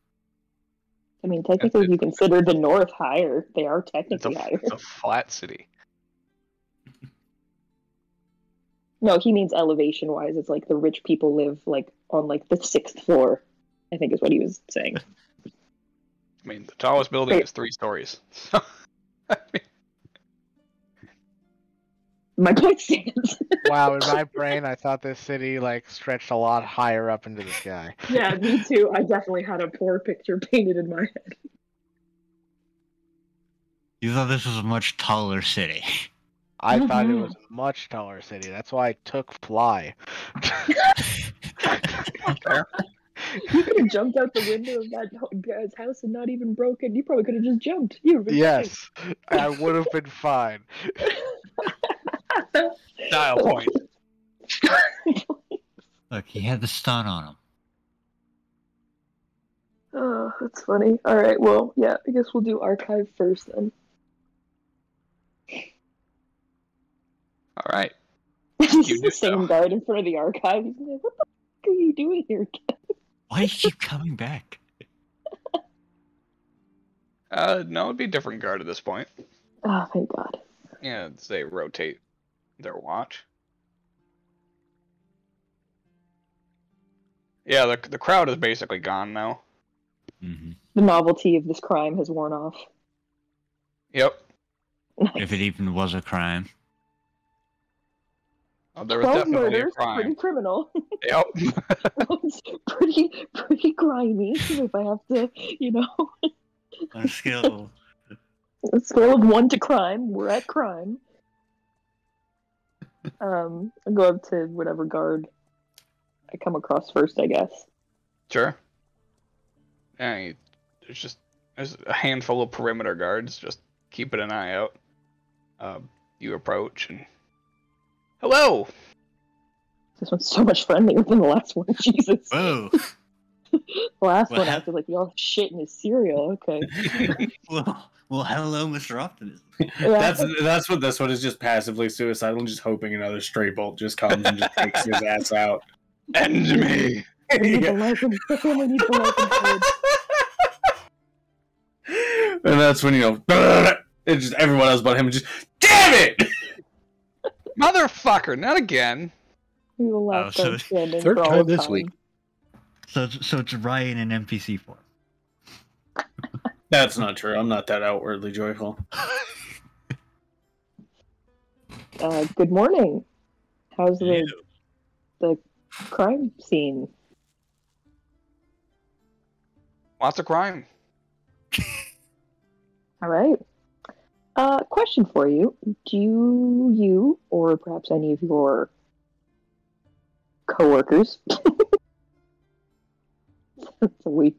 I mean, technically, if you consider the north higher, they are technically higher. It's a flat city. No, he means elevation-wise. It's like the rich people live like on like the 6th floor, I think is what he was saying. I mean, the tallest building is 3 stories. So, I mean, My point stands. Wow, in my brain, I thought this city like stretched a lot higher up into the sky. Yeah, me too. I definitely had a poor picture painted in my head. You thought this was a much taller city. I thought it was a much taller city. That's why I took fly. You could have jumped out the window of that guy's house and not even broken. You probably could have just jumped. You would have been Yes, I would have been fine. Dial point. Look, he had the stun on him. Oh, that's funny. All right, well, yeah, I guess we'll do archive first then. All right. He's the same guard in front of the archive. He's like, what the fuck are you doing here again? Why do you keep coming back? No, it'd be a different guard at this point. Oh, thank God. Yeah, they rotate their watch. Yeah, the crowd is basically gone now. Mm-hmm. The novelty of this crime has worn off. Yep. If it even was a crime. Oh, there was 12 definitely murders, a crime. pretty criminal. Yep. pretty grimy, if I have to, you know. On a scale of 1 to crime, we're at crime. I'll go up to whatever guard I come across first, I guess. Sure. Yeah, there's a handful of perimeter guards, just keeping an eye out. You approach and... Hello! This one's so much friendlier than the last one, Jesus. Whoa! The last one acted like y'all shit in his cereal, okay. well, hello, Mr. Optimism. Yeah. That's what this one is, just passively suicidal and just hoping another stray bolt just comes and just takes his ass out. End me! We need the legend. The family needs the legend code. And that's when, it's just everyone else but him just, damn it! Motherfucker, not again. We will last so standing third for all time of this time. week. So it's Ryan in NPC form. That's not true. I'm not that outwardly joyful. Good morning. How's the crime scene? Lots of crime. All right. Question for you. Do you, or perhaps any of your coworkers, that's way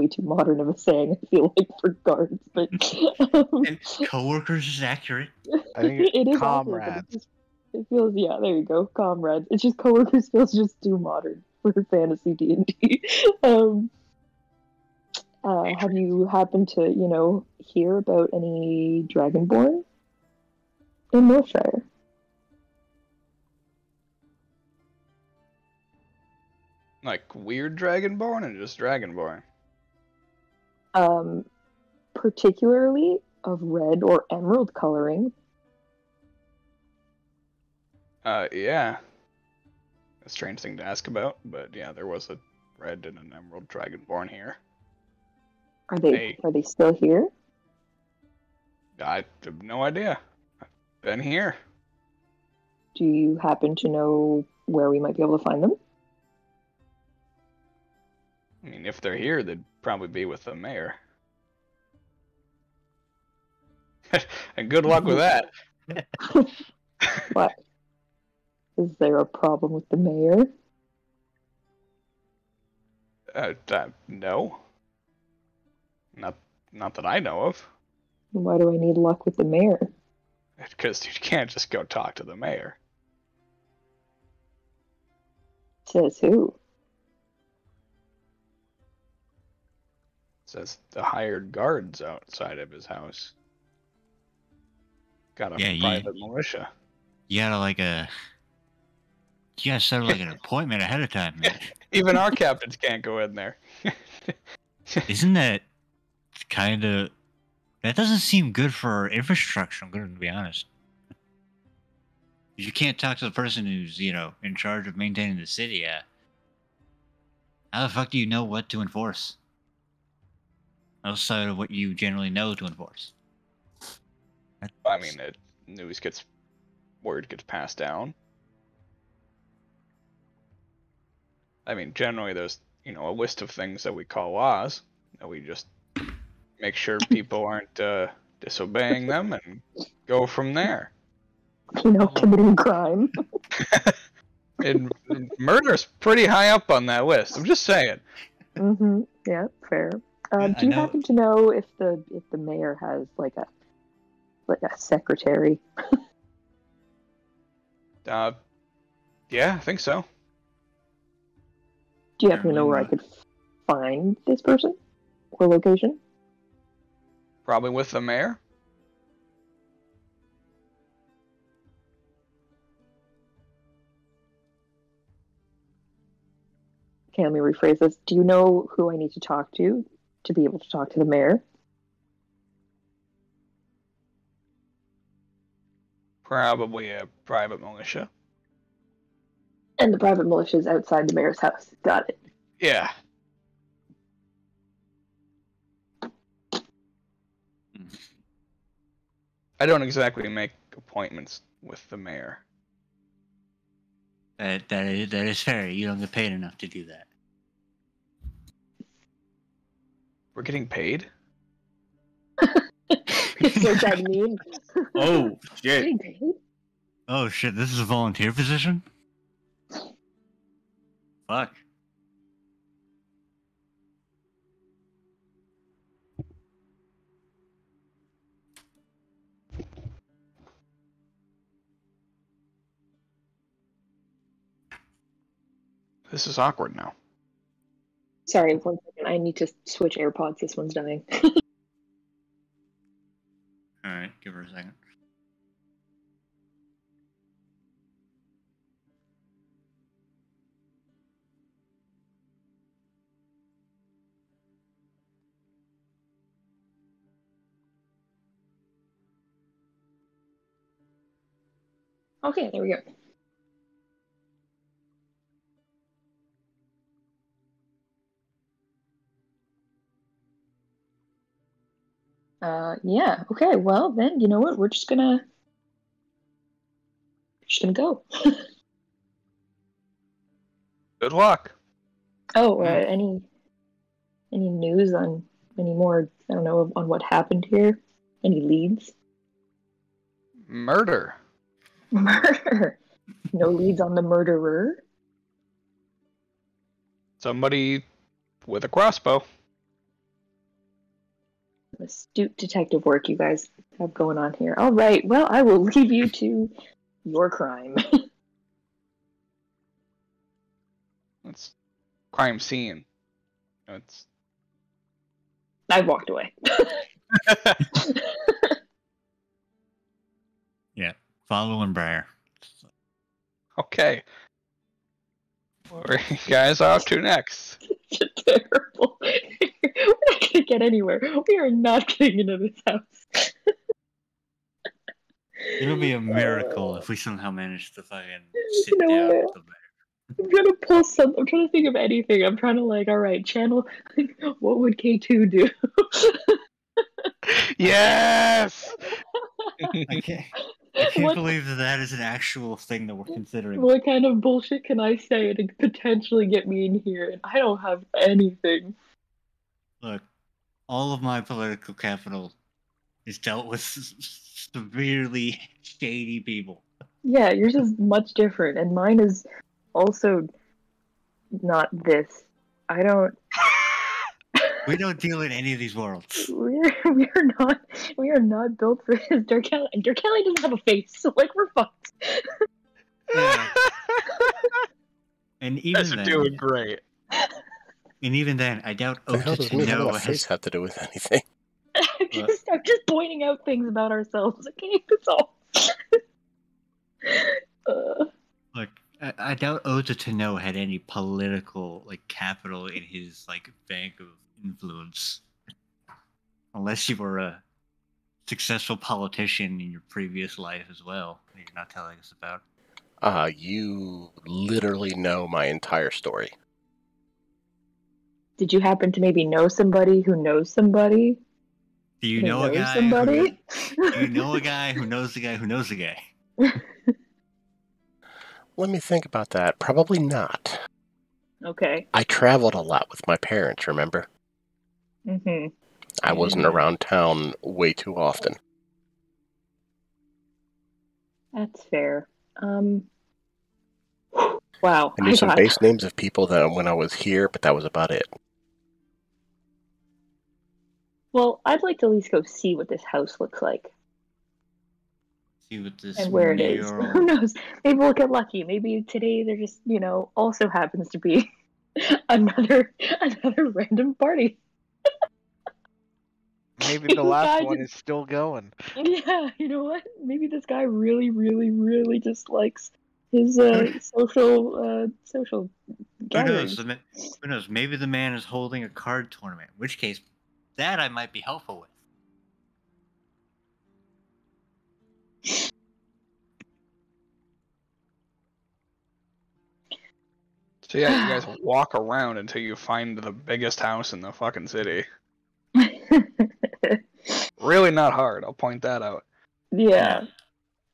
too modern of a saying, I feel like, for guards, but... And coworkers is accurate. I think it is comrades. accurate, but it feels, yeah, there you go, comrades. It's just coworkers feels just too modern for fantasy D&D. Have you happened to, hear about any Dragonborn in Northshire? Like weird Dragonborn or just Dragonborn? Particularly of red or emerald coloring. Yeah. A strange thing to ask about, but yeah, there was a red and an emerald Dragonborn here. Are they still here? I have no idea. I've been here. Do you happen to know where we might be able to find them? I mean, if they're here, they'd probably be with the mayor. And good luck with that. What? Is there a problem with the mayor? No. Not that I know of. Why do I need luck with the mayor? Because you can't just go talk to the mayor. Says who? Says the hired guards outside of his house. Got a private militia. You gotta set like an appointment ahead of time, man. Even our captains can't go in there. Isn't that kind of... That doesn't seem good for our infrastructure, I'm going to be honest. If you can't talk to the person who's, in charge of maintaining the city, how the fuck do you know what to enforce? Outside of what you generally know to enforce. I mean, news gets word gets passed down. I mean, generally there's, a list of things that we call laws, that we just make sure people aren't disobeying them and go from there. Committing crime. And murder's pretty high up on that list. I'm just saying. Mm-hmm. Yeah, fair. Do you happen to know if the mayor has like a secretary? Yeah, I think so. Do you happen to know where I could find this person or location? Probably with the mayor. Okay, let me rephrase this. Do you know who I need to talk to be able to talk to the mayor? Probably a private militia. And the private militia is outside the mayor's house. Got it. Yeah. I don't exactly make appointments with the mayor. That is fair. You don't get paid enough to do that. We're getting paid? What does that mean? Oh, shit. Getting paid? Oh shit, this is a volunteer position? Fuck. This is awkward now. Sorry, 1 second. I need to switch AirPods. This one's dying. Alright, give her a second. Okay, there we go. Yeah. Okay. Well, then you know what? We're just gonna go. Good luck. Oh, any news on any more? I don't know on what happened here. Any leads? Murder. Murder. No leads on the murderer. Somebody with a crossbow. Astute detective work you guys have going on here. All right. Well, I will leave you to your crime. It's crime scene. It's. I walked away. Yeah, following Briar. Okay. Where are you guys off to next? It's terrible. We're not gonna get anywhere. We are not getting into this house. It'll be a miracle if we somehow manage to fucking sit You know down what? with the bear. I'm trying to pull some. I'm trying to think of anything. I'm trying to all right, channel. What would K2 do? Yes. I can't believe that is an actual thing that we're considering. What kind of bullshit can I say to potentially get me in here? And I don't have anything. Look, all of my political capital is dealt with severely shady people. Yeah, yours is much different, and mine is also not this. I don't. We don't deal in any of these worlds. We are not built for this. Darkelly doesn't have a face, so we're fucked. Yeah. And even Guys are then, doing great. And even then, I doubt What the hell Ota does to me know having a face have to do with anything? I'm just pointing out things about ourselves. Okay, that's all. Look, I doubt Ota to know had any political capital in his bank of influence, unless you were a successful politician in your previous life as well. That you're not telling us about. You literally know my entire story. Did you happen to maybe know somebody who knows somebody? Do you know a guy? Somebody? Do you know a guy who knows the guy who knows the guy? Let me think about that. Probably not. Okay. I traveled a lot with my parents, remember? Mm-hmm. I wasn't around town way too often. That's fair. Wow. I knew some base names of people that when I was here, but that was about it. Well, I'd like to at least go see what this house looks like. See what this And where it is. Who knows? Maybe we'll get lucky. Maybe today there just, also happens to be another random party. Maybe the last one is still going. Yeah, you know what? Maybe this guy really, really, really just likes his social gatherings. Who knows? Maybe the man is holding a card tournament. In which case, that I might be helpful with. So yeah, you guys walk around until you find the biggest house in the fucking city. Really not hard, I'll point that out. Yeah.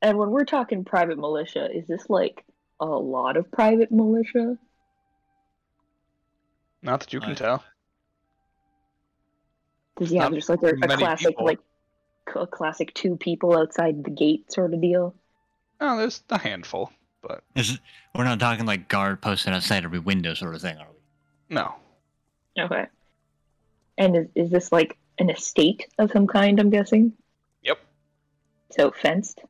And when we're talking private militia, is this like a lot of private militia? Not that you can tell. Does he have just like a classic a classic 2 people outside the gate sort of deal? Oh, there's a handful, but we're not talking like guard posted outside every window sort of thing, are we? No. Okay. And is this like an estate of some kind, I'm guessing? Yep. So fenced?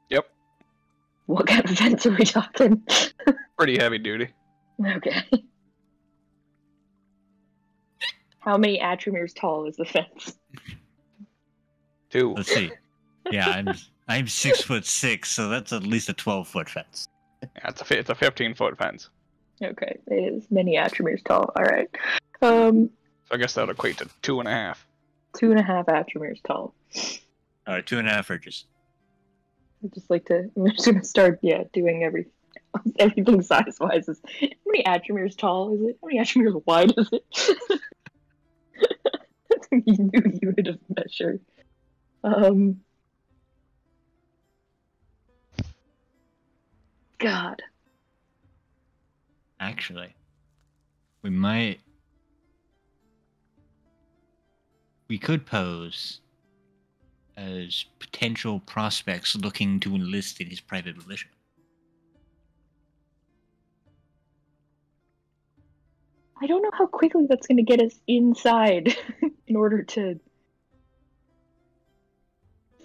Yep. What kind of fence are we talking? Pretty heavy duty. Okay. How many Atromirs tall is the fence? 2. Let's see. Yeah, I'm 6'6", so that's at least a 12-foot fence. Yeah, it's a 15-foot fence. Okay, it is many Atromirs tall. All right. So I guess that would equate to 2.5. 2.5 Atromirs tall. All right, 2.5 ridges. I'm just gonna start doing everything size wise. How many Atromirs tall is it? How many Atromirs wide is it? That's a new unit of measure. God. Actually, we could pose as potential prospects looking to enlist in his private militia. I don't know how quickly that's going to get us inside in order to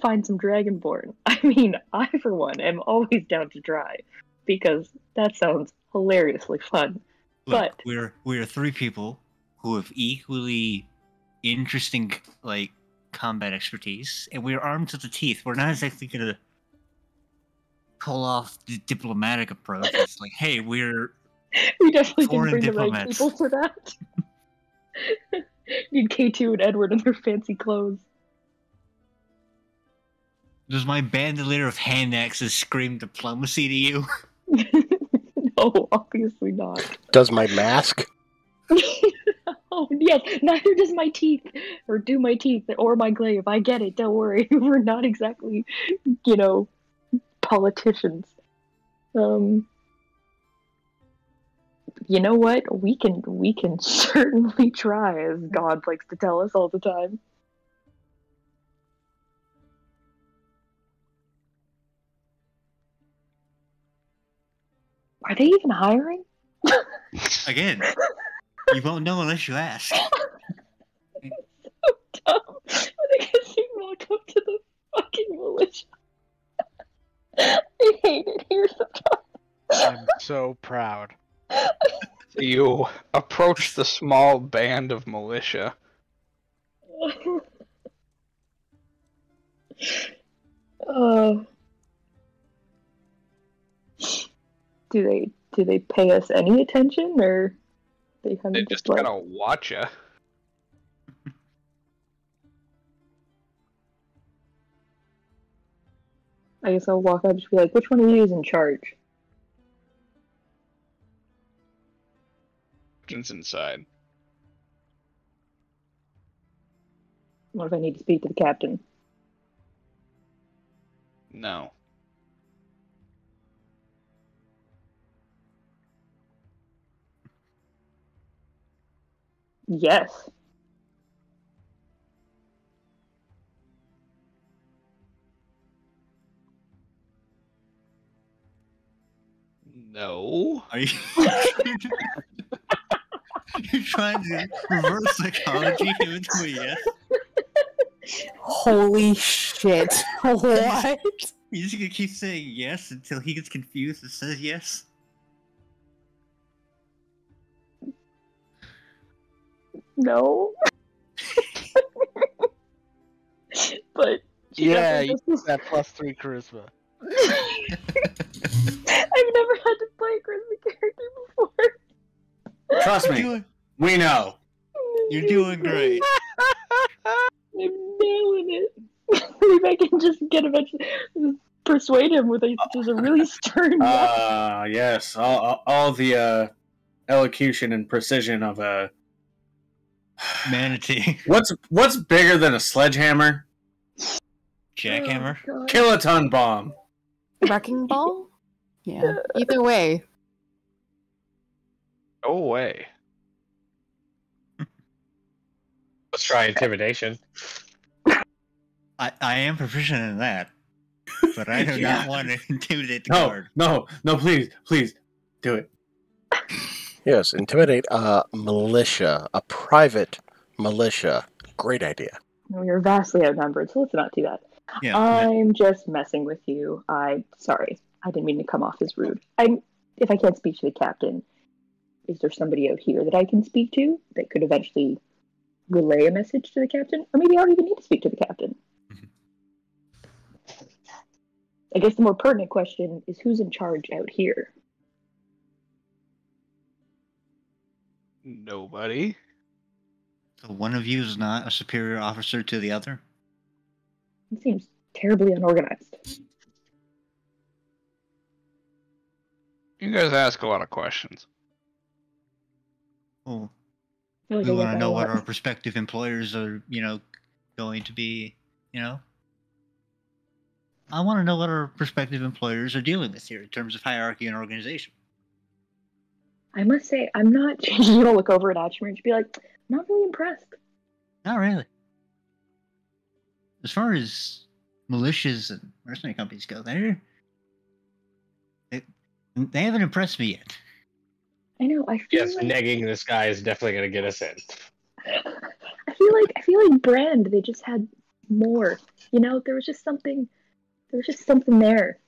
find some Dragonborn. I mean, I, for one, am always down to try, because that sounds hilariously fun. Look, we're 3 people who have equally interesting, combat expertise, and we're armed to the teeth. We're not exactly going to pull off the diplomatic approach. It's like, hey, we definitely didn't bring diplomats. the right people for that. Need K2 and Edward in their fancy clothes. Does my bandolier of hand axes scream diplomacy to you? No, obviously not. Does my mask? Oh, yes, neither does my teeth, or do my teeth, or my glaive. I get it, don't worry. We're not exactly, politicians. You know what? We can certainly try, as God likes to tell us all the time. Are they even hiring? Again, you won't know unless you ask. So dumb. I guess you walk up to the fucking militia. I hate it here sometimes. I'm so proud. You approach the small band of militia. Do they pay us any attention, or they kind They of just kind of watch you. I guess I'll walk up and just be like, which one of you is in charge? Who's inside? What if I need to speak to the captain? No. Yes. No. Are you? You're trying to reverse psychology him into a yes? Holy shit. What? You're just gonna keep saying yes until he gets confused and says yes? No. But Yeah, you use that +3 charisma. I've never had to play a charisma character before. Trust me, we know. You're doing great. I'm nailing it. Maybe I can just eventually persuade him with just a really stern yes. Yes, all the elocution and precision of a manatee. What's bigger than a sledgehammer? Jackhammer? Oh, Kiloton bomb. Wrecking ball? Yeah. Either way. No way. Let's try intimidation. I am proficient in that. But I do not want to intimidate the guard. No, please, do it. Yes, intimidate a militia, a private militia. Great idea. We are vastly outnumbered, so let's not do that. Yeah, I'm just messing with you. Sorry. I didn't mean to come off as rude. If I can't speak to the captain, is there somebody out here that I can speak to that could eventually relay a message to the captain? Or maybe I don't even need to speak to the captain. I guess the more pertinent question is who's in charge out here? Nobody. So one of you is not a superior officer to the other? It seems terribly unorganized. You guys ask a lot of questions. Oh, Like we want to know what our prospective employers are, going to be, I want to know what our prospective employers are dealing with here in terms of hierarchy and organization. I must say, I'm not. You don't look over at Atchmer and just be like, I'm not really impressed. Not really. As far as militias and mercenary companies go, they haven't impressed me yet. I know. I feel Yes, negging this guy is definitely going to get us in. I feel like Brand. They just had more. There was just something. There was just something there.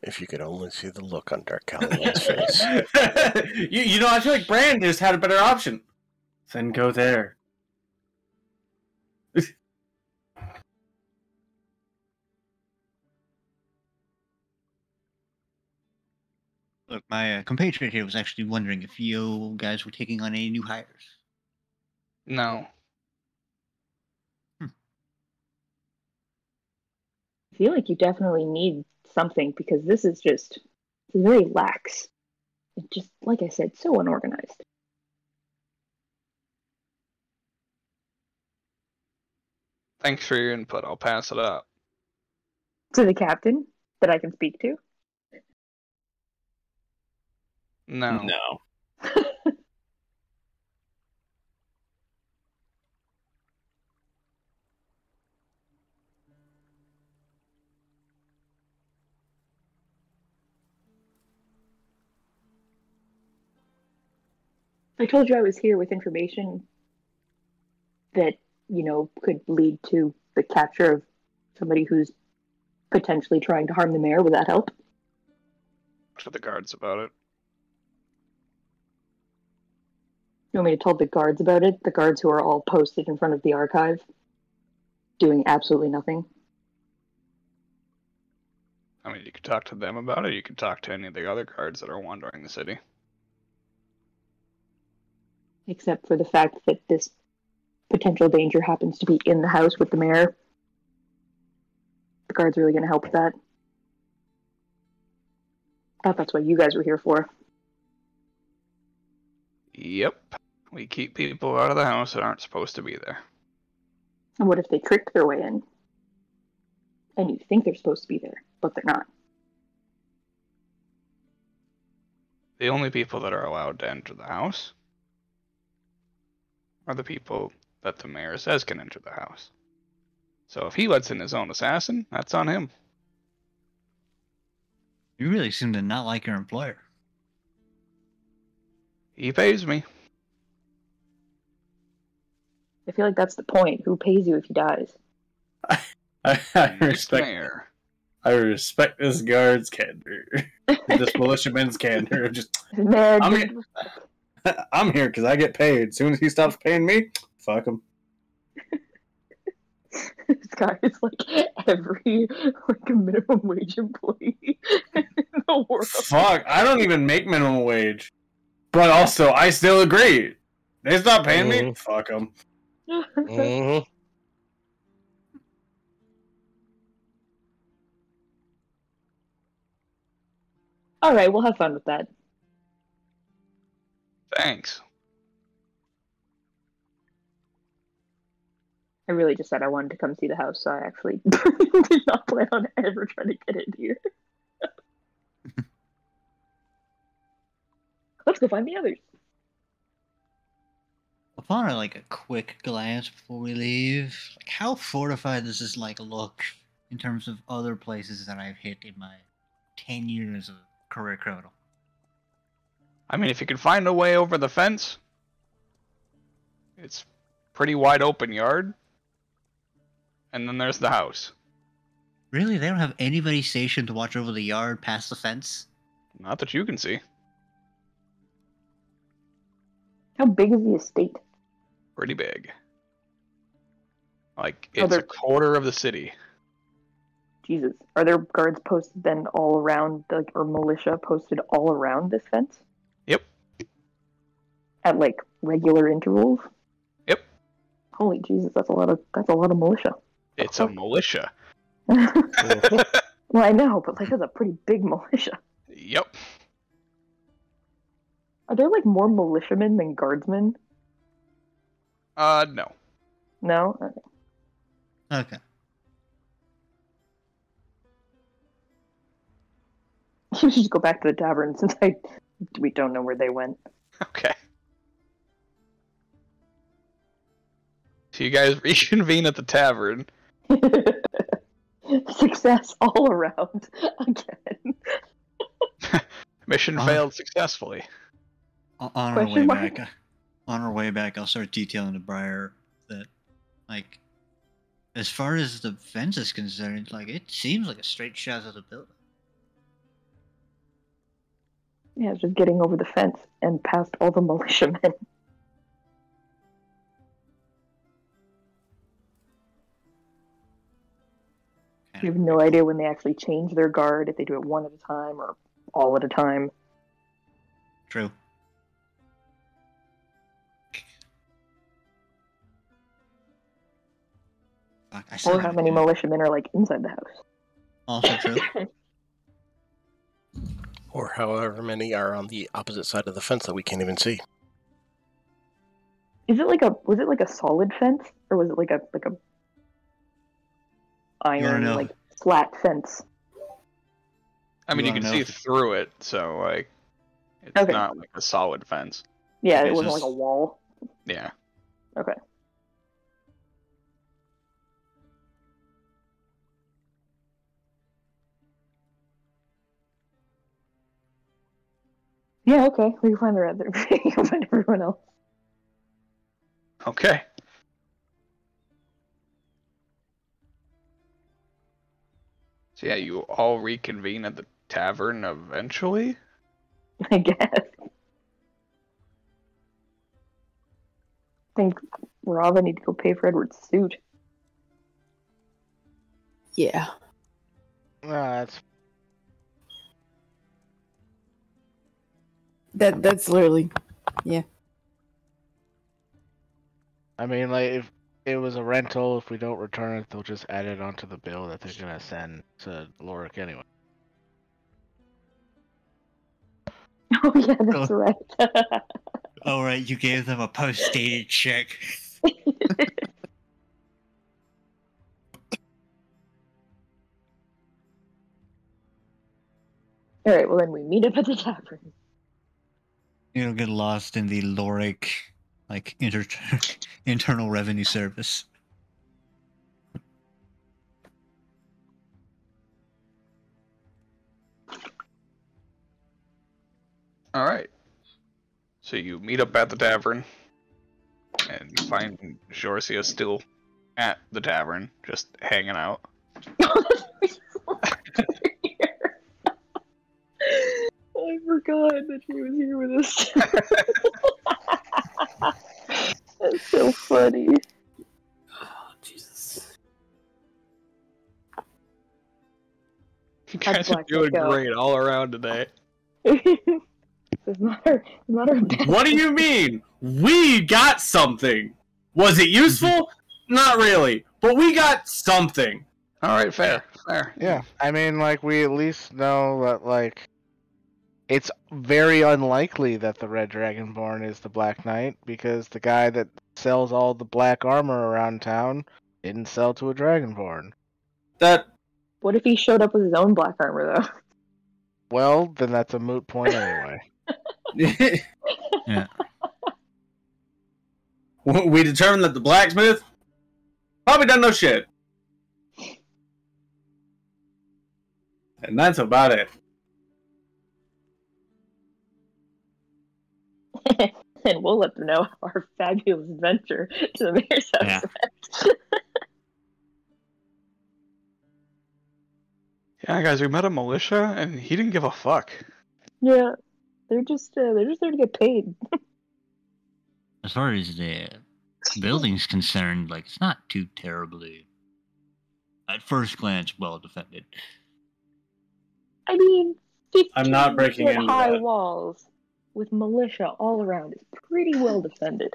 If you could only see the look on Dark Callahan's face. I feel like Brand just had a better option. Then go there. Look, my compatriot here was actually wondering if you guys were taking on any new hires. No. I feel like you definitely need something because this is just very lax. It's just, like I said, so unorganized. Thanks for your input. I'll pass it up. To the captain that I can speak to? No. I told you I was here with information that, could lead to the capture of somebody who's potentially trying to harm the mayor. Would that help? Talk to the guards about it. You want me to tell the guards about it? The guards who are all posted in front of the archive, doing absolutely nothing? I mean, you could talk to them about it. You could talk to any of the other guards that are wandering the city. Except for the fact that this potential danger happens to be in the house with the mayor. The guards are really going to help with that. I thought that's what you guys were here for. Yep. We keep people out of the house that aren't supposed to be there. And what if they tricked their way in? And you think they're supposed to be there, but they're not. The only people that are allowed to enter the house are the people that the mayor says can enter the house. So if he lets in his own assassin, that's on him. You really seem to not like your employer. He pays me. I feel like that's the point. Who pays you if he dies? I It's mayor. respect this guard's candor. This militiaman's candor. Just Man, I'm here because I get paid. As soon as he stops paying me, fuck him. this guy is like every like minimum wage employee in the world. Fuck, I don't even make minimum wage. But also, I still agree. They stop paying me, fuck them. Mhm. All right, we'll have fun with that. Thanks. I really just said I wanted to come see the house, so I actually did not plan on ever trying to get in here. Let's go find the others. Upon a quick glance before we leave, how fortified does this look in terms of other places that I've hit in my 10 years of career criminal? I mean, if you can find a way over the fence, it's pretty wide open yard. And then there's the house. Really? They don't have anybody stationed to watch over the yard past the fence? Not that you can see. How big is the estate? Pretty big. It's a quarter of the city. Jesus. Are there guards posted then all around, or militia posted all around this fence? Yep. At regular intervals? Yep. Holy Jesus, that's a lot of militia. It's a militia. Well, I know, but that's a pretty big militia. Yep. Are there more militiamen than guardsmen? No. No? Okay. Okay. You should just go back to the tavern since we don't know where they went. Okay. So you guys reconvene at the tavern. Success all around again. Mission failed successfully. On our way back, I'll start detailing to Briar that, as far as the fence is concerned, it seems like a straight shot of the building. Yeah, just getting over the fence and past all the militiamen. You have no idea when they actually change their guard, if they do it one at a time or all at a time. True. Or how many militiamen are inside the house. Also true. Or however many are on the opposite side of the fence that we can't even see. Is it was it a solid fence, or was it a iron flat fence? I mean, you can see through it, so it's not a solid fence. Yeah, it wasn't a wall. Yeah. Okay. Yeah, okay. We can find the other. We can find everyone else. Okay. So yeah, you all reconvene at the tavern eventually? I guess. I think Rava need to go pay for Edward's suit. Yeah. That's That's literally, yeah. I mean, if it was a rental, if we don't return it, they'll just add it onto the bill that they're gonna send to Lorik anyway. Oh yeah, that's right. Oh right, you gave them a post-dated check. Alright, well then we meet up at the tavern. You'll get lost in the Lorik like internal revenue service. All right. So you meet up at the tavern, and you find Jorcia still at the tavern, just hanging out. I forgot that she was here with us. That's so funny. Oh, Jesus. You guys are doing great all around today. It's not our What do you mean? We got something. Was it useful? Not really, but we got something. All right, fair. Yeah, I mean, like, we at least know that, like, it's very unlikely that the Red Dragonborn is the Black Knight, because the guy that sells all the black armor around town didn't sell to a Dragonborn. What if he showed up with his own black armor, though? Well, then that's a moot point anyway. Yeah. We determined that the blacksmith probably done no shit. And that's about it. And we'll let them know how our fabulous adventure to the mayor's house. Yeah. Yeah, guys, we met a militia, and he didn't give a fuck. Yeah, they're just there to get paid. As far as the building's concerned, like, it's not too terribly, at first glance, well defended. I mean, I'm not breaking 15-foot into high that. walls with militia all around is pretty well defended.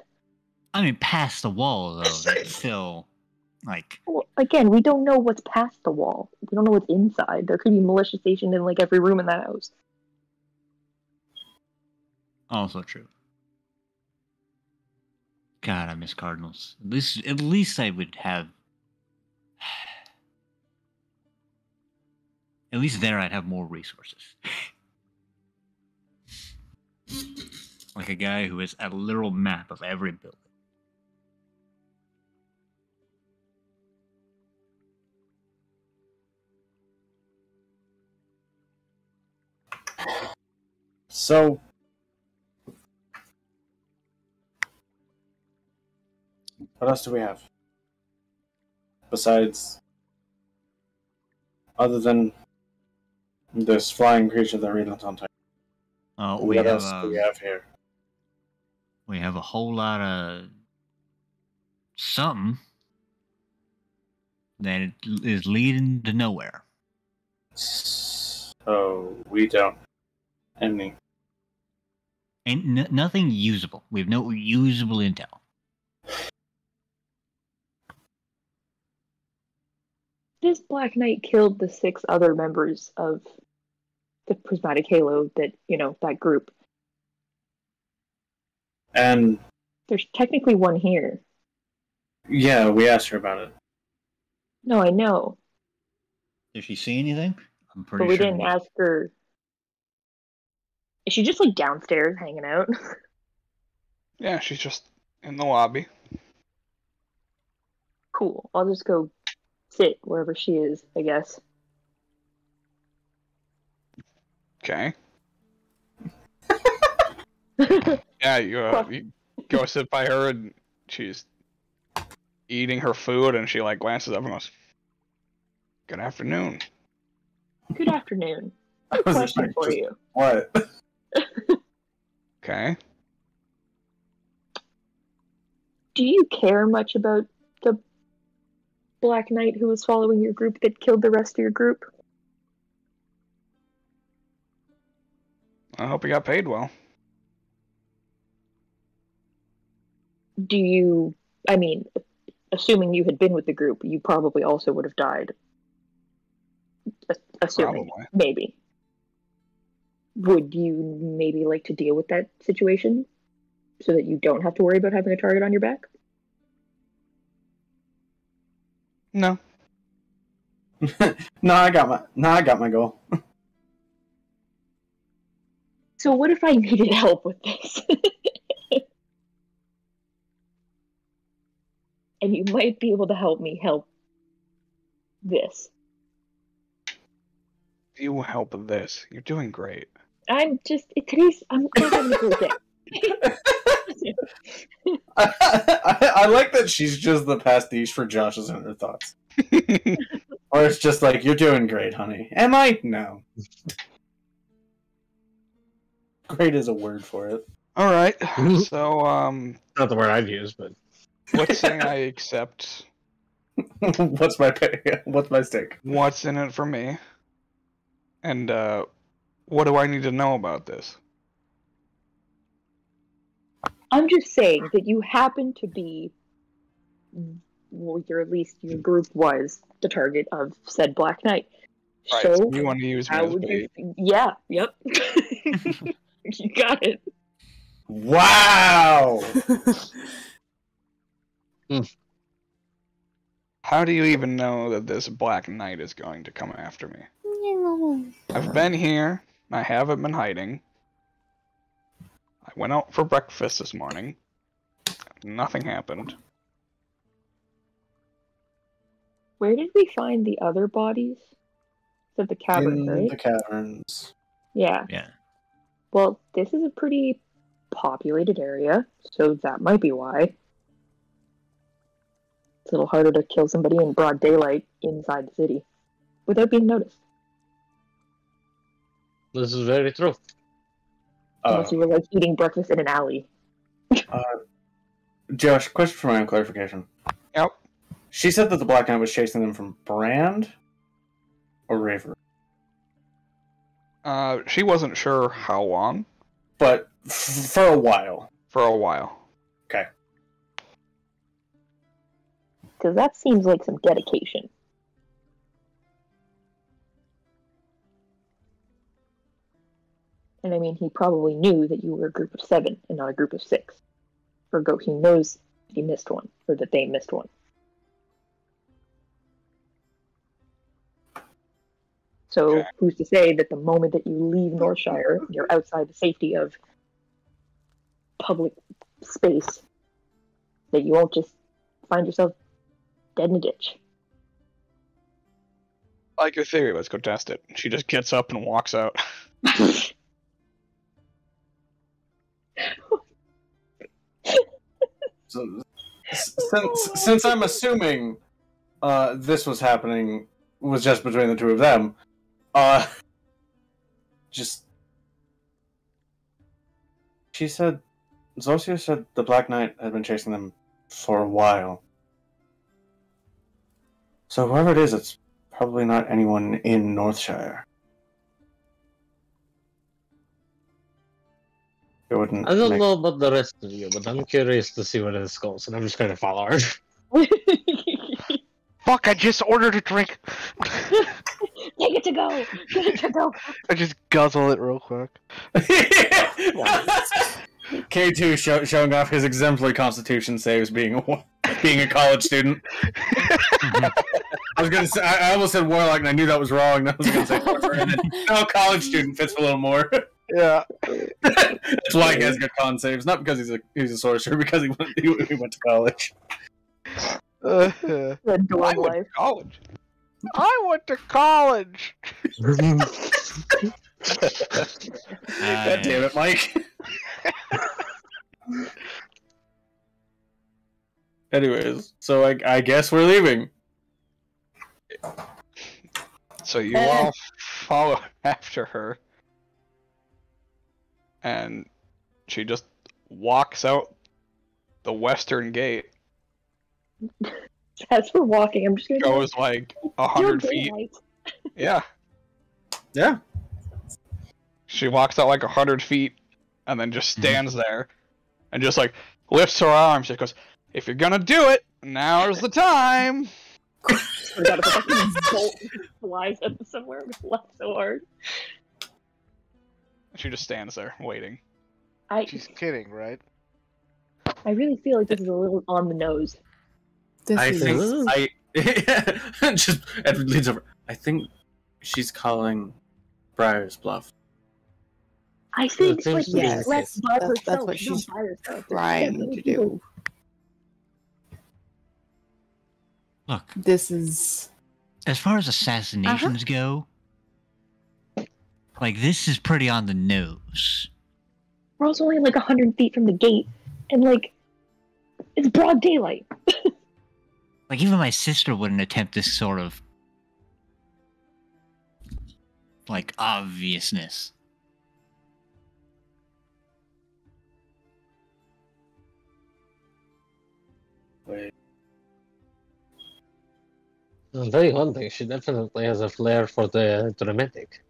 I mean, past the wall, though, that's still, like... Well, again, we don't know what's past the wall. We don't know what's inside. There could be militia stationed in, like, every room in that house. Also true. God, I miss Cardinals. At least I would have... At least there I'd have more resources. Like a guy who has a literal map of every building. So, what else do we have? Besides, other than this flying creature that we don't talk. What else do we have here? We have a whole lot of something that is leading to nowhere. So we don't any. Ain't nothing usable. We have no usable intel. This Black Knight killed the 6 other members of the Prismatic Halo, that group. And there's technically one here. Yeah, we asked her about it. No, I know. Did she see anything? I'm pretty But we sure. didn't ask her. Is she just like downstairs hanging out? Yeah, she's just in the lobby. Cool. I'll just go sit wherever she is, I guess. Okay. Yeah, you go sit by her and she's eating her food and she like glances up and goes, "Good afternoon." Good afternoon. Quick question for you. What? Okay. Do you care much about the Black Knight who was following your group that killed the rest of your group? I hope he got paid well. Do you, I mean, assuming you had been with the group, you probably also would have died. Assuming, Probably. maybe. Would you maybe like to deal with that situation so that you don't have to worry about having a target on your back? No. No, I got my goal. So what if I needed help with this? and you might be able to help me help this. You help this. You're doing great. I'm having a great day. I like that she's just the pastiche for Josh's inner thoughts. Or it's just like, you're doing great, honey. Am I? No. Great is a word for it. All right. So, Not the word I'd use, but let's say I accept. What's my pay? What's my stake? What's in it for me? And what do I need to know about this? I'm just saying that you happen to be, well, at least your group was the target of said Black Knight. Right, So you want to use me how as would bait? Yeah, yep. You got it. Wow! How do you even know that this Black Knight is going to come after me? I've been here. I haven't been hiding. I went out for breakfast this morning. Nothing happened. Where did we find the other bodies? It's at the cavern, In right? the caverns. Yeah. Yeah. Well, this is a pretty populated area, so that might be why. It's a little harder to kill somebody in broad daylight inside the city without being noticed. this is very true. Unless you were like eating breakfast in an alley. Josh, question for my own clarification. Yep. She said that the Black Knight was chasing them from Brand or Raver. She wasn't sure how long. But for a while. For a while. Okay. Because that seems like some dedication. And I mean, he probably knew that you were a group of 7 and not a group of 6. Or he knows he missed one, or that they missed one. So Okay. who's to say that the moment that you leave Northshire, you're outside the safety of public space, that you won't just find yourself dead in a ditch? I like your theory. Let's go test it. She just gets up and walks out. So, since I'm assuming this was happening was just between the two of them, she said, Zosia said the Black Knight had been chasing them for a while. So whoever it is, it's probably not anyone in Northshire. It wouldn't. I don't know about the rest of you, but I'm curious to see where this goes, and I'm just going to follow her. Fuck, I just ordered a drink. Take it to go! Get it to go! I just guzzle it real quick. K2 showing off his exemplary constitution saves being a college student. I was gonna say I almost said warlock and I knew that was wrong. I was gonna say and then, no, college student fits a little more. Yeah. That's why he has good con saves, not because he's a sorcerer, because he went to college. The dorm I went life. to college. I went to college. God damn it, Mike. Anyways, so I guess we're leaving. So you all follow after her. And she just walks out the western gate. As we're walking, I'm just gonna Goes like 100 feet. Yeah. Yeah. She walks out like 100 feet and then just stands there and just like lifts her arms. She goes, "If you're gonna do it, now's the time." We got a fucking bolt flies up somewhere and laugh so hard. She just stands there waiting. She's kidding, right? I really feel like this is a little on the nose. I just Edward leads over. I think she's calling Briar's bluff. I think seems like to be yes, the let's case. by That's herself. what She's she's by herself. trying to do. Look, This is as far as assassinations go, like, this is pretty on the nose. We're also only like 100 feet from the gate, and like, it's broad daylight. Like, even my sister wouldn't attempt this sort of, like, obviousness. Wait. I'm very hunting. She definitely has a flair for the dramatic.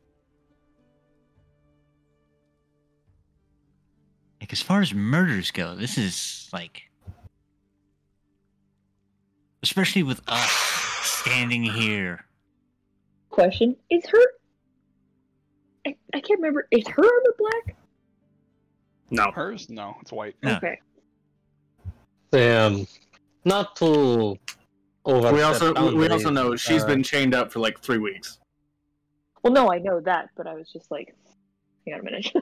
Like, as far as murders go, this is, like... Especially with us standing here. Question: is her? I can't remember. Is her armor black? No. Hers? No, it's white. No. Okay. Not to over. We also know she's been chained up for like 3 weeks. Well, no, I know that, but I was just like, hang on a minute.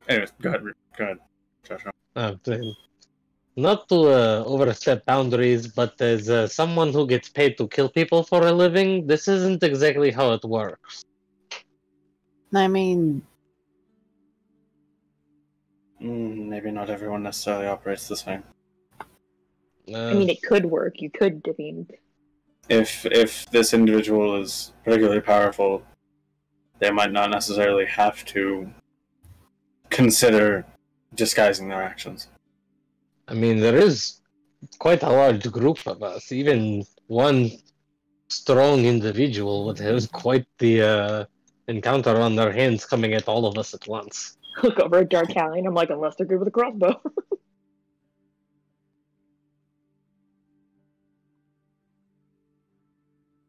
Anyways, go ahead, Joshua. Not to overstep boundaries, but as someone who gets paid to kill people for a living, this isn't exactly how it works. I mean, Maybe not everyone necessarily operates the same. I mean, it could work. You could, I mean... If this individual is particularly powerful, they might not necessarily have to consider disguising their actions. I mean, there is quite a large group of us. Even one strong individual would have quite the encounter on their hands coming at all of us at once. Look over at Dark Alley, and I'm like, unless they're good with a crossbow.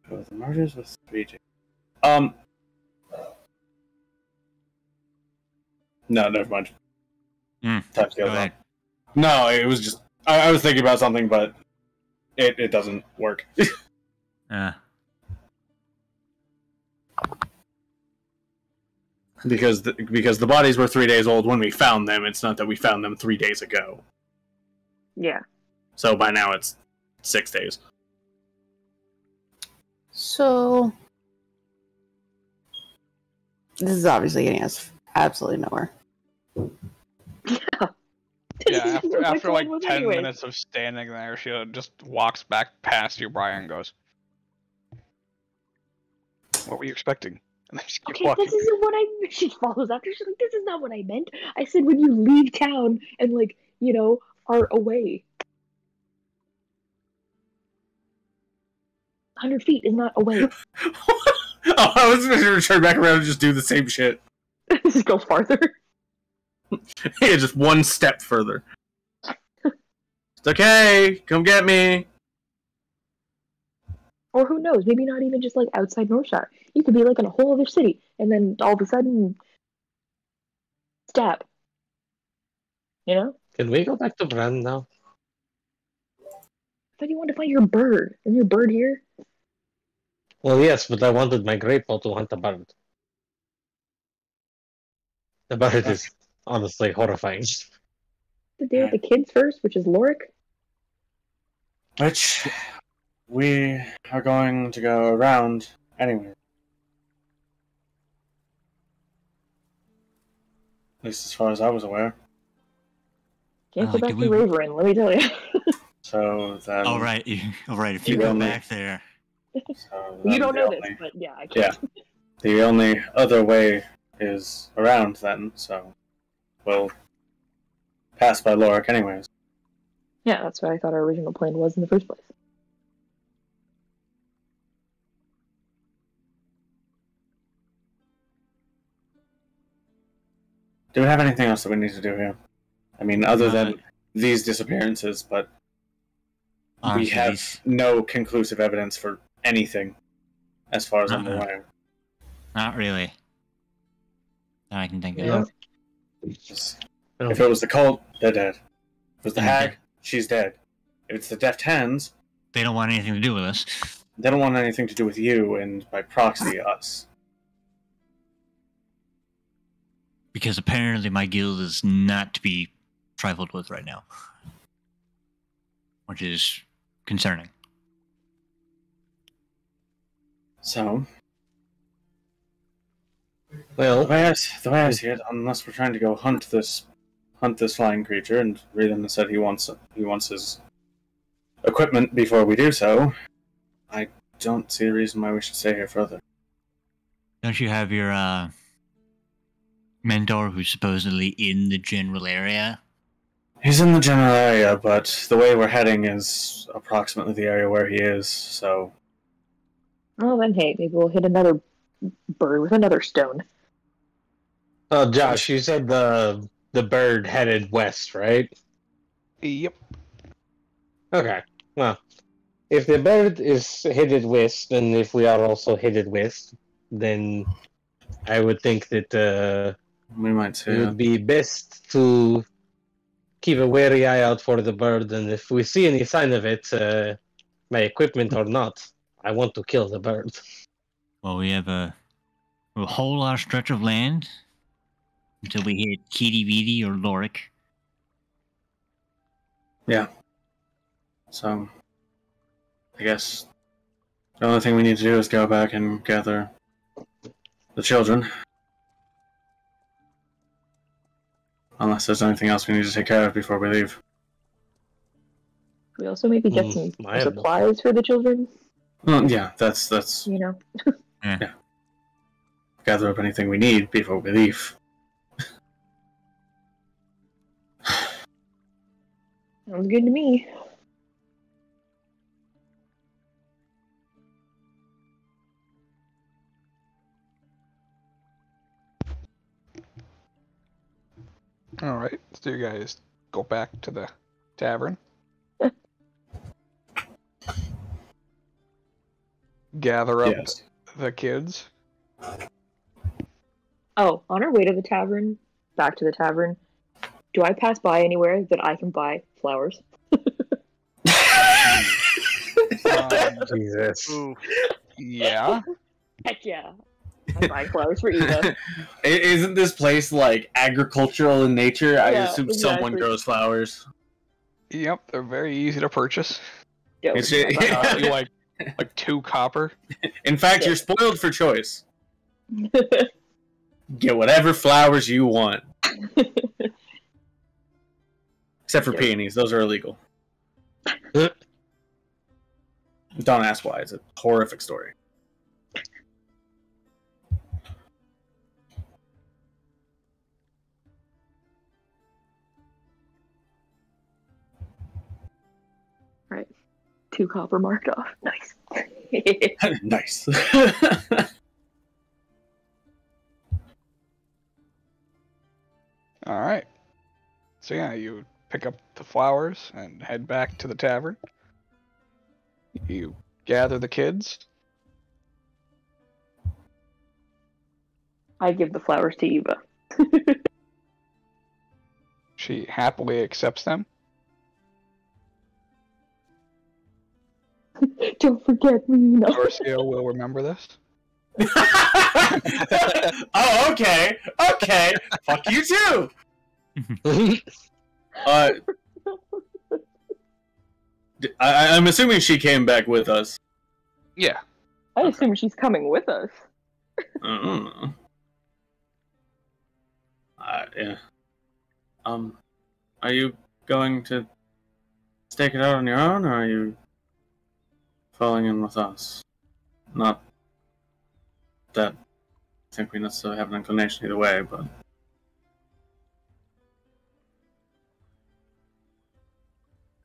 The murders with 3D. No, never mind. Time to go on. No, it was just I was thinking about something, but it doesn't work. Because the bodies were 3 days old when we found them. It's not that we found them 3 days ago. Yeah. So by now it's 6 days. so this is obviously getting us absolutely nowhere. Yeah, after like 10 minutes of standing there, she just walks back past you, Brian, and goes, "What were you expecting?" And then she keeps Okay, walking. this isn't what I... She follows after. She's like, this is not what I meant. I said when you leave town and, like, you know, are away. 100 feet is not away. I was going to turn back around and just do the same shit. Just go farther. Yeah, just one step further. It's okay, come get me. Or who knows, maybe not even just, like, outside Northshire. You could be, like, in a whole other city, and then all of a sudden... stab. You know? Can we go back to Brand now? I thought you wanted to find your bird. Is your bird here? Well, yes, but I wanted my great ball to hunt the bird. The bird is honestly horrifying. To do with the kids first, which is Lorik. Which we are going to go around anyway. At least as far as I was aware. Can't go back to Raverin, let me tell you. So then... Alright, if you go back there... So you don't know this, but yeah, I can. Yeah. The only other way is around then, so we'll pass by Lorik anyways. Yeah, that's what I thought our original plan was in the first place. Do we have anything else that we need to do here? I mean, other than these disappearances, but we have no conclusive evidence for anything, as far as I'm aware. Not really. That I can think of. If it was the cult, they're dead. If it was the hag, she's dead. If it's the Deft Hands... They don't want anything to do with us. They don't want anything to do with you, and by proxy, us. Because apparently my guild is not to be trifled with right now. Which is concerning. So, Well, the way I see it, unless we're trying to go hunt this flying creature, and Reedon said he wants his equipment before we do so, I don't see a reason why we should stay here further. Don't you have your mentor who's supposedly in the general area? He's in the general area, but the way we're heading is approximately the area where he is, so... Oh, then hey, maybe we'll hit another bird with another stone. oh, Josh, you said the bird headed west, right? Yep. Okay. Well, if the bird is headed west, and if we are also headed west, then I would think that we might say it would be best to keep a wary eye out for the bird, and if we see any sign of it, my equipment or not, I want to kill the bird. Well, we have a whole large stretch of land until we hit Kitty Beatty or Lorik. Yeah. So, I guess the only thing we need to do is go back and gather the children. Unless there's anything else we need to take care of before we leave. We also maybe get some I have no- supplies for the children. Well, yeah, that's You know. Yeah. gather up anything we need before we leave. Sounds good to me. Alright, so you guys go back to the tavern. Gather up Yes. the kids. Oh, on our way to the tavern, back to the tavern, do I pass by anywhere that I can buy flowers? Jesus. Ooh. Yeah. Heck yeah. I'm buying flowers for Eva. Isn't this place like agricultural in nature? I Yeah, assume someone exactly. grows flowers. Yep, they're very easy to purchase. Yo, It's- I You like 2 copper. In fact, you're spoiled for choice. Get whatever flowers you want. Except for Yep. peonies, those are illegal. Don't ask why, it's a horrific story. Right. 2 copper marked off. Nice. Nice. Alright. So yeah, you pick up the flowers and head back to the tavern. You gather the kids. I give the flowers to Eva. She happily accepts them. Don't forget me, no. Dorcio will remember this. Oh, okay. Okay. Fuck you too. I'm assuming she came back with us. Yeah. I assume she's coming with us. Yeah. Are you going to stake it out on your own, or are you falling in with us? Not that I think we necessarily have an inclination either way, but...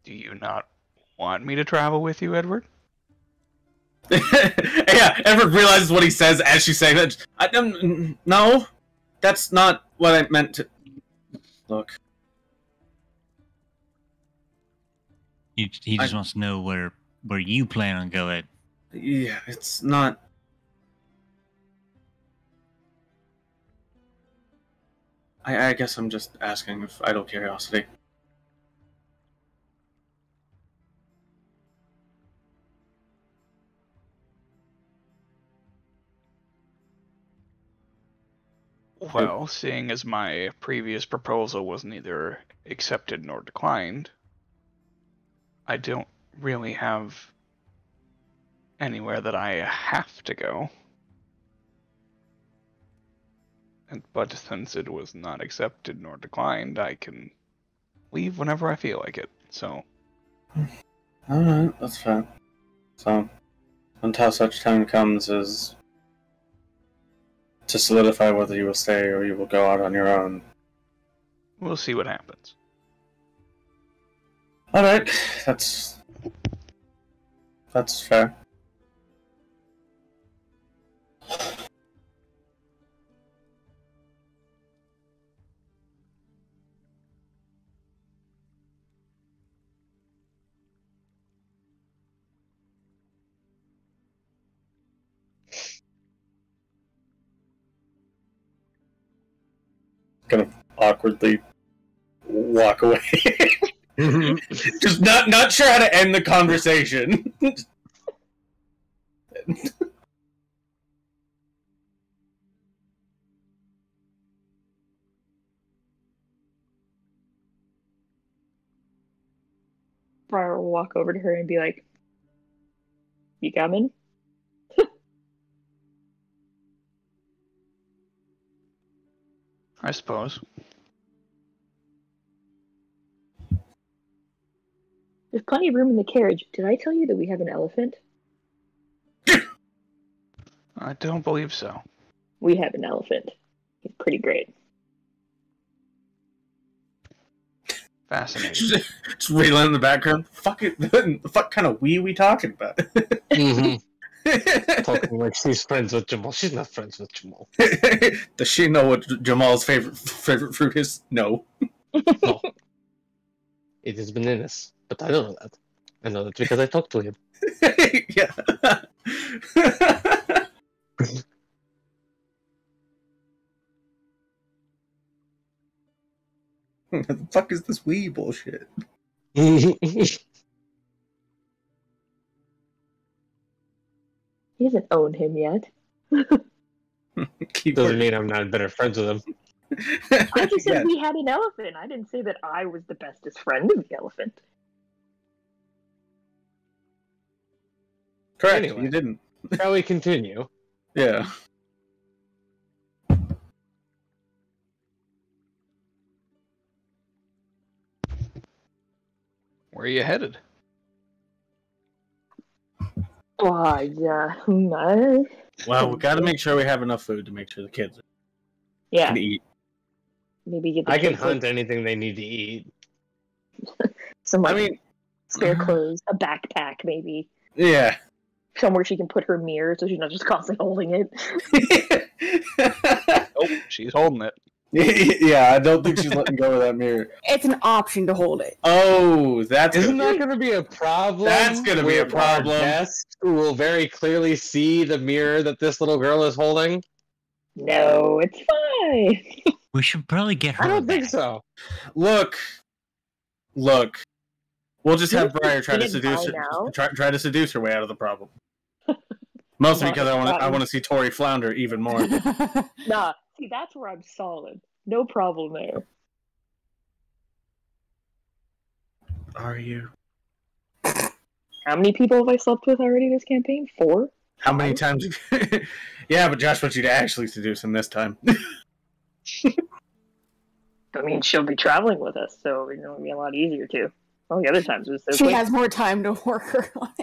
Do you not want me to travel with you, Edward? Yeah, Edward realizes what he says as she's saying that. No, that's not what I meant to... Look. He just wants to know where you plan on going. Yeah, it's not... I guess I'm just asking with idle curiosity. Well, seeing as my previous proposal was neither accepted nor declined, I don't really have anywhere that I have to go. But since it was not accepted nor declined, I can leave whenever I feel like it. So. Alright, that's fair. So, until such time comes as to solidify whether you will stay or you will go out on your own. We'll see what happens. Alright, that's fair. Gonna awkwardly walk away. Just not sure how to end the conversation. Briar will walk over to her and be like, "You coming?" I suppose. There's plenty of room in the carriage. Did I tell you that we have an elephant? I don't believe so. We have an elephant. He's pretty great. Fascinating. Just wailing in the background. Fuck it. The fuck kind of we talking about? Talking like she's friends with Jamal. She's not friends with Jamal. Does she know what Jamal's favorite fruit is? No. No. It is bananas. But I don't know that. I know that because I talked to him. Yeah. What the fuck is this wee bullshit? He doesn't own him yet. Doesn't mean I'm not better friends with him. I just said we had an elephant. I didn't say that I was the bestest friend of the elephant. Correct, Anyway. you didn't. Shall we continue? Yeah. Where are you headed? Yeah. Well, we got to make sure we have enough food to make sure the kids Yeah. can eat. Maybe get the I can kids, hunt anything they need to eat. some I mean, spare clothes, a backpack, maybe yeah. somewhere she can put her mirror so she's not just constantly holding it. Oh, she's holding it. Yeah, I don't think she's letting go of that mirror. It's an option to hold it. Oh, that's Isn't gonna, that going to be a problem? That's gonna be a with our problem. guests who will very clearly see the mirror that this little girl is holding? No, it's fine. We should probably get her I don't think back. so. Look. We'll just have You Briar try to didn't seduce buy her, now? try to seduce her way out of the problem. Mostly Not because I problem. want to see Tori flounder even more. Nah, see, that's where I'm solid. No problem there. Are you? How many people have I slept with already this campaign? 4? How many times? Yeah, but Josh wants you to actually seduce him this time. I mean, she'll be traveling with us, so it'll be a lot easier too. All the other times it was so She quick. has more time to work her life.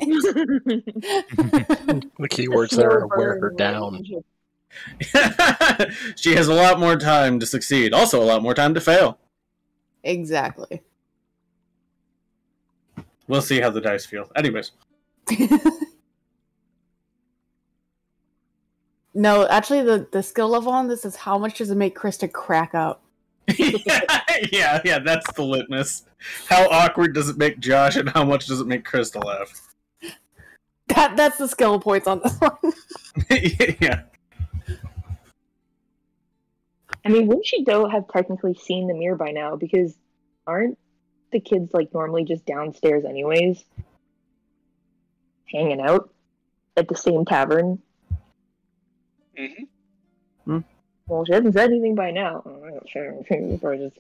The keywords there are wear her down. She has a lot more time to succeed. Also, a lot more time to fail. Exactly. We'll see how the dice feel. Anyways. No, actually, the skill level on this is how much does it make Krista crack up? yeah, that's the litmus. How awkward does it make Josh, and how much does it make Krista laugh? That's the skill points on this one. Yeah. I mean, wouldn't she though have technically seen the mirror by now? Because aren't the kids like normally just downstairs anyways, hanging out at the same tavern? Mm-hmm. Well, she hasn't said anything by now. I'm not sure. Probably just...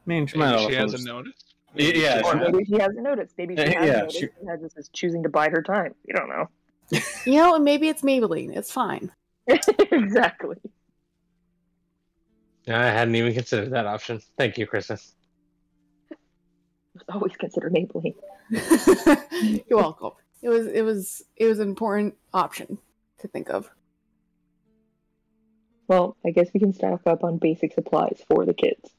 I mean, she might Maybe also she hasn't noticed. Yeah, Or maybe she hasn't noticed. Maybe she has Yeah, noticed and has just is choosing to bide her time. You don't know. You know, and maybe it's Maybelline. It's fine. Exactly. I hadn't even considered that option. Thank you, Kristen. Always consider Maybelline. You're welcome. It was an important option to think of. Well, I guess we can stock up on basic supplies for the kids.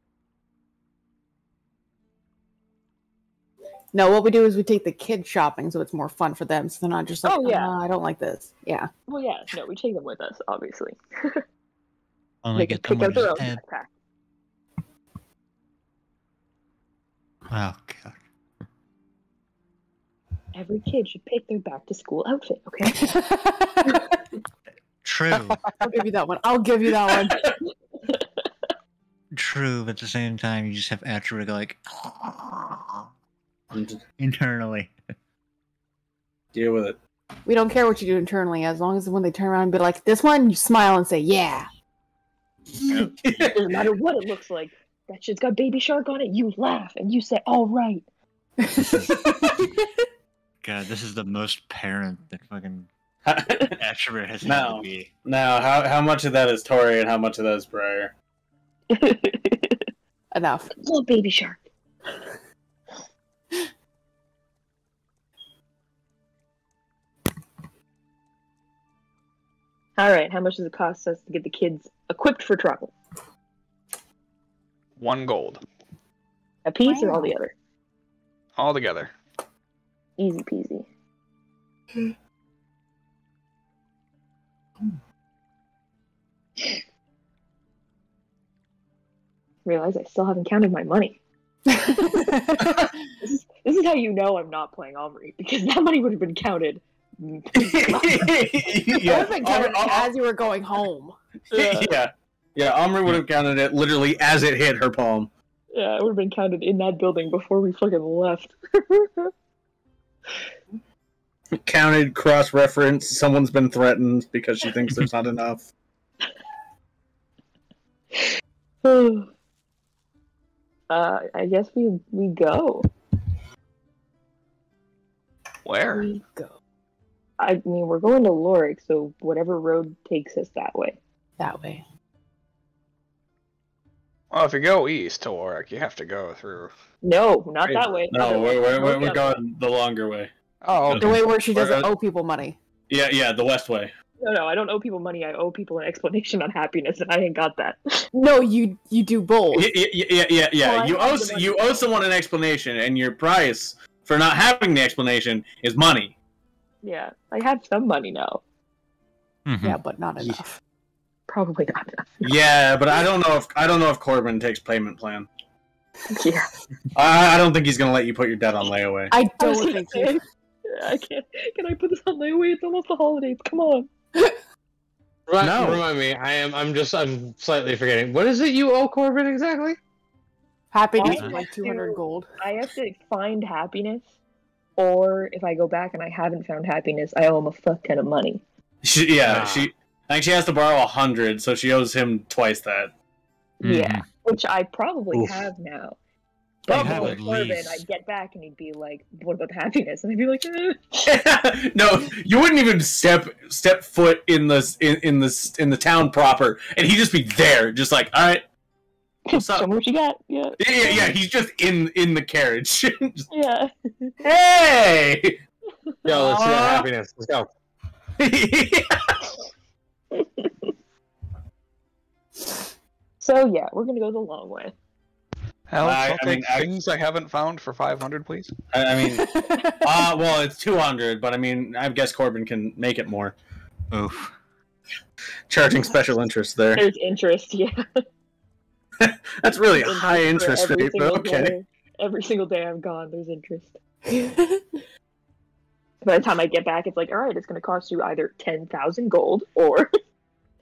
No, what we do is we take the kids shopping, so it's more fun for them. So they're not just like, Oh, yeah. I don't like this. Yeah. Well, yeah, no, we take them with us, obviously. Only They can get them pick when out their it's own dead. backpack. Oh god. Every kid should pick their back-to-school outfit, okay? True. I'll give you that one. I'll give you that one. True, but at the same time, you just have Atri go like internally. Deal with it. We don't care what you do internally, as long as when they turn around and be like, this one, you smile and say, yeah. Doesn't matter what it looks like. That shit's got Baby Shark on it. You laugh and you say, all right. God, this is the most parent that fucking Atri has had Now, to be. now, how much of that is Tori and how much of that is Briar? Enough. Little Baby Shark. All right, how much does it cost us to get the kids equipped for travel? 1 gold. A piece or all the other? All together. Easy peasy. Realize I still haven't counted my money. This is how you know I'm not playing Omri, because that money would have been counted. Yeah, As you were going home. yeah. Omri would have counted it literally as it hit her palm. Yeah, it would have been counted in that building before we fucking left. Counted, cross-referenced, someone's been threatened because she thinks there's not enough. I guess we go. Where? We go. I mean, we're going to Lorik, so whatever road takes us that way. That way. Well, if you go east to Warwick, you have to go through. No, not that way. No, we're going the longer way. Oh, okay. The way where she doesn't owe people money. Yeah, the west way. No, I don't owe people money. I owe people an explanation on happiness, and I ain't got that. No, you do both. Yeah. Well, You owe someone an explanation, and your price for not having the explanation is money. Yeah, I have some money now. Mm-hmm. Yeah, but not enough. Probably not enough. Yeah, but I don't know if Corbin takes payment plan. Yeah. I don't think he's gonna let you put your debt on layaway. I I was don't gonna think say, you. I can't. Can I put this on layaway? It's almost the holidays. Come on. No. Remind me. I'm slightly forgetting. What is it you owe Corbin exactly? Happiness I is like have 200 to- gold. I have to find happiness, or if I go back and I haven't found happiness, I owe him a fuck ton of money. I think she has to borrow 100, so she owes him twice that. Yeah, which I probably have now. But You have with at Corbin, least. I'd get back and he'd be like, "What about the happiness?" And I'd be like, eh. No, you wouldn't even step foot in the town proper, and he'd just be there, just like, all right, what's up? "Show me what you got." Yeah. Yeah. He's just in the carriage. Just, Yeah. hey. Yo, let's see that happiness. Let's go. So yeah, we're gonna go the long way. Alex, I'll I mean, take things I haven't found for 500, please. I mean, well, it's 200, but I mean, I guess Corbin can make it more. Oof. Charging special interest there. There's interest, yeah. That's really a Interest high for interest every rate, but single okay. day. Every single day I'm gone, there's interest. By the time I get back, it's like, all right, it's going to cost you either 10,000 gold or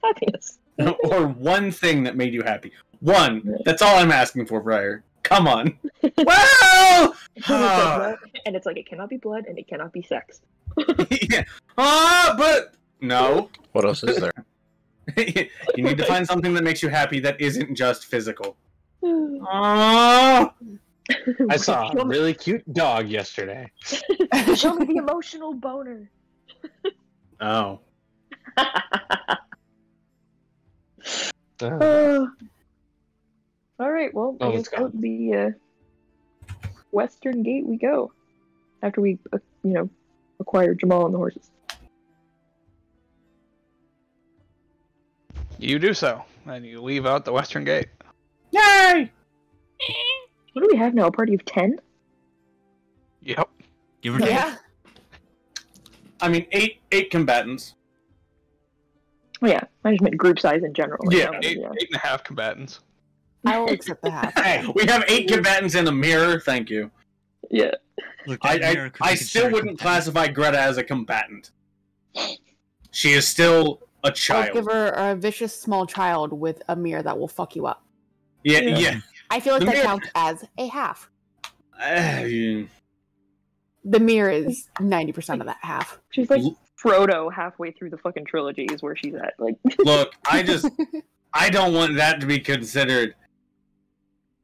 happiness. Or one thing that made you happy. One. That's all I'm asking for, Briar. Come on. Well! And it's like, it cannot be blood and it cannot be sex. Yeah. But no. What else is there? You need to find something that makes you happy that isn't just physical. I saw a really cute dog yesterday. Show me the emotional boner. Oh. All right, well, I guess out the western gate we go. After we, acquire Jamal and the horses. You do so, and you leave out the western gate. Yay! What do we have now? A party of 10? Yep. Give or take. Yeah. I mean, eight combatants. Oh, yeah, I just meant group size in general. Yeah. Eight and a half combatants. I will accept the half. Hey, we have 8 combatants in a mirror. Thank you. Yeah. Look, that mirror could be I still considered wouldn't competitive. classify Greta as a combatant. She is still a I'll child. give her a vicious small child with a mirror that will fuck you up. Yeah. I feel like The that mirror- counts as a half. Yeah. The mirror is 90% of that half. She's like Frodo halfway through the fucking trilogy is where she's at. Like, Look, I don't want that to be considered.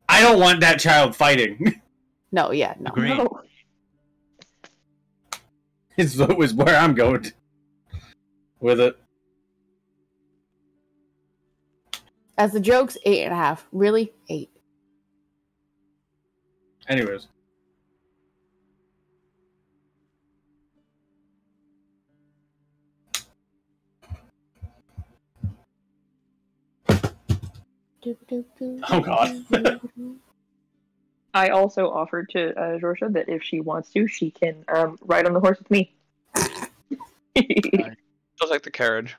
I don't want that child fighting. No, yeah, no. Agreed. no. Is where I'm going with it. As the joke's 8.5. Really? 8. Anyways. Oh god. I also offered to Georgia that if she wants to, she can ride on the horse with me. Feels like the carriage.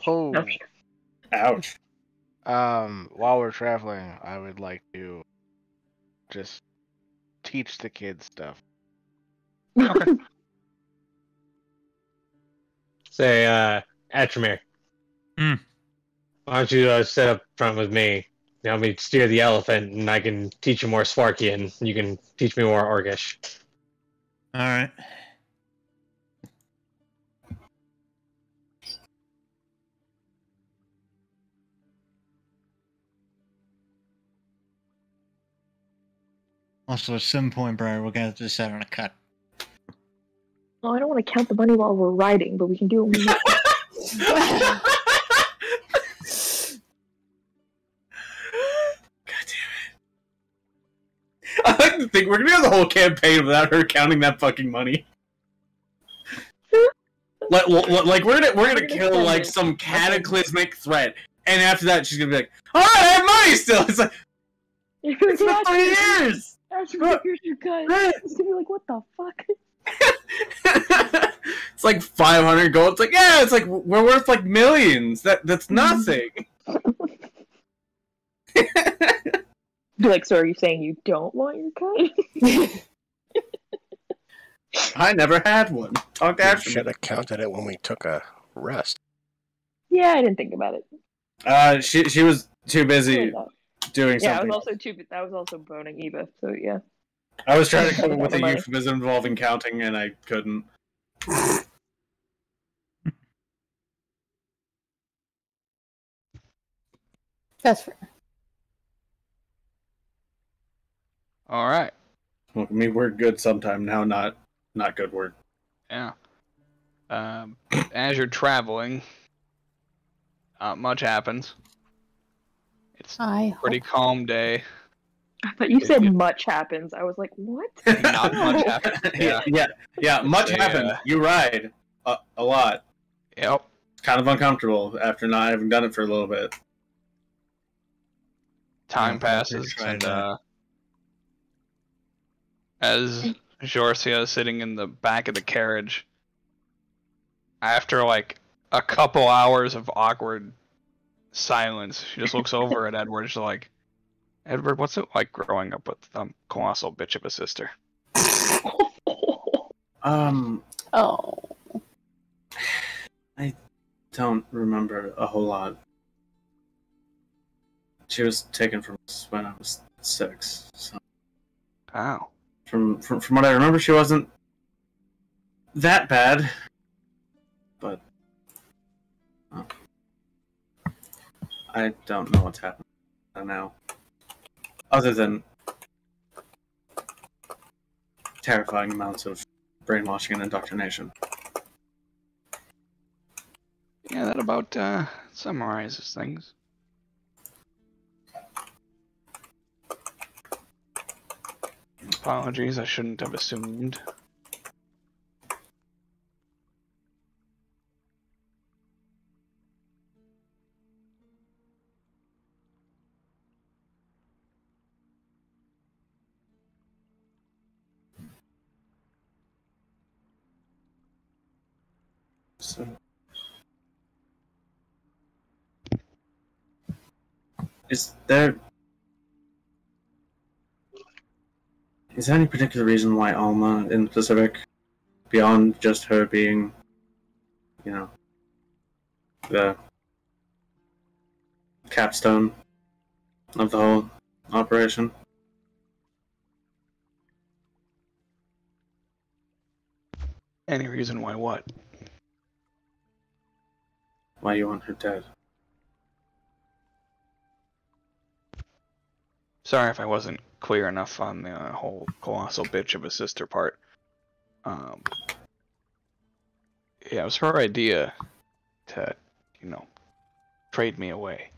Oh. No. Ouch. While we're traveling, I would like to just teach the kids stuff. Say, Atramir. Hmm. Why don't you sit up front with me? Help me steer the elephant, and I can teach you more Sparky, and you can teach me more Orcish. All right. Also, at some point, Briar, we're gonna have to decide on a cut. Well, I don't want to count the money while we're riding, but we can do it when we God damn it. I like to think we're gonna have the whole campaign without her counting that fucking money. Like we're gonna kill like some cataclysmic threat, and after that she's gonna be like, "All right, I have money still." It's like it's been 3 years. Here's your cut. It's gonna be like, what the fuck? It's like 500 gold. It's like, yeah, it's like we're worth like millions. That's nothing. Be like, so are you saying you don't want your cut? I never had one. Talk We after should me. have counted it when we took a rest. Yeah, I didn't think about it. She was too busy doing Yeah, I something. was also boning Eva, so yeah. I was trying to come up with a Money. euphemism involving counting, and I couldn't. That's fair. All right. Look, I mean, we're good sometime now, not good word. Yeah. As you're traveling, not much happens. It's a pretty calm day. I thought you said much happens. I was like, what? Not much happens. Yeah. Much So, happened. You ride a lot. Yep. It's kind of uncomfortable after not having done it for a little bit. Time Yeah, passes, try and that. as Jorcia is sitting in the back of the carriage, after like a couple hours of awkward silence, she just looks over at Edward. She's like, "Edward, what's it like growing up with a colossal bitch of a sister?" Oh. I don't remember a whole lot. She was taken from us when I was 6. So Wow. from what I remember, she wasn't that bad. But I don't know what's happened now. Other than terrifying amounts of brainwashing and indoctrination. Yeah, that about summarizes things. Apologies, I shouldn't have assumed. So, is there any particular reason why Alma in the Pacific, beyond just her being, you know, the capstone of the whole operation? Any reason why what? Why you want her dead? Sorry if I wasn't clear enough on the whole colossal bitch of a sister part. Yeah, it was her idea to, you know, trade me away.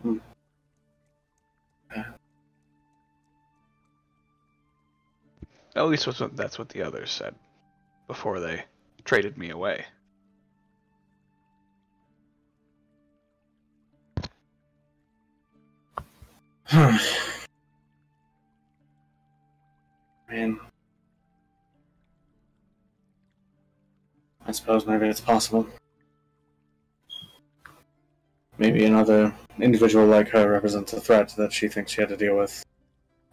Hmm. At least that's what the others said before they traded me away. I mean, I suppose maybe it's possible. Maybe another individual like her represents a threat that she thinks she had to deal with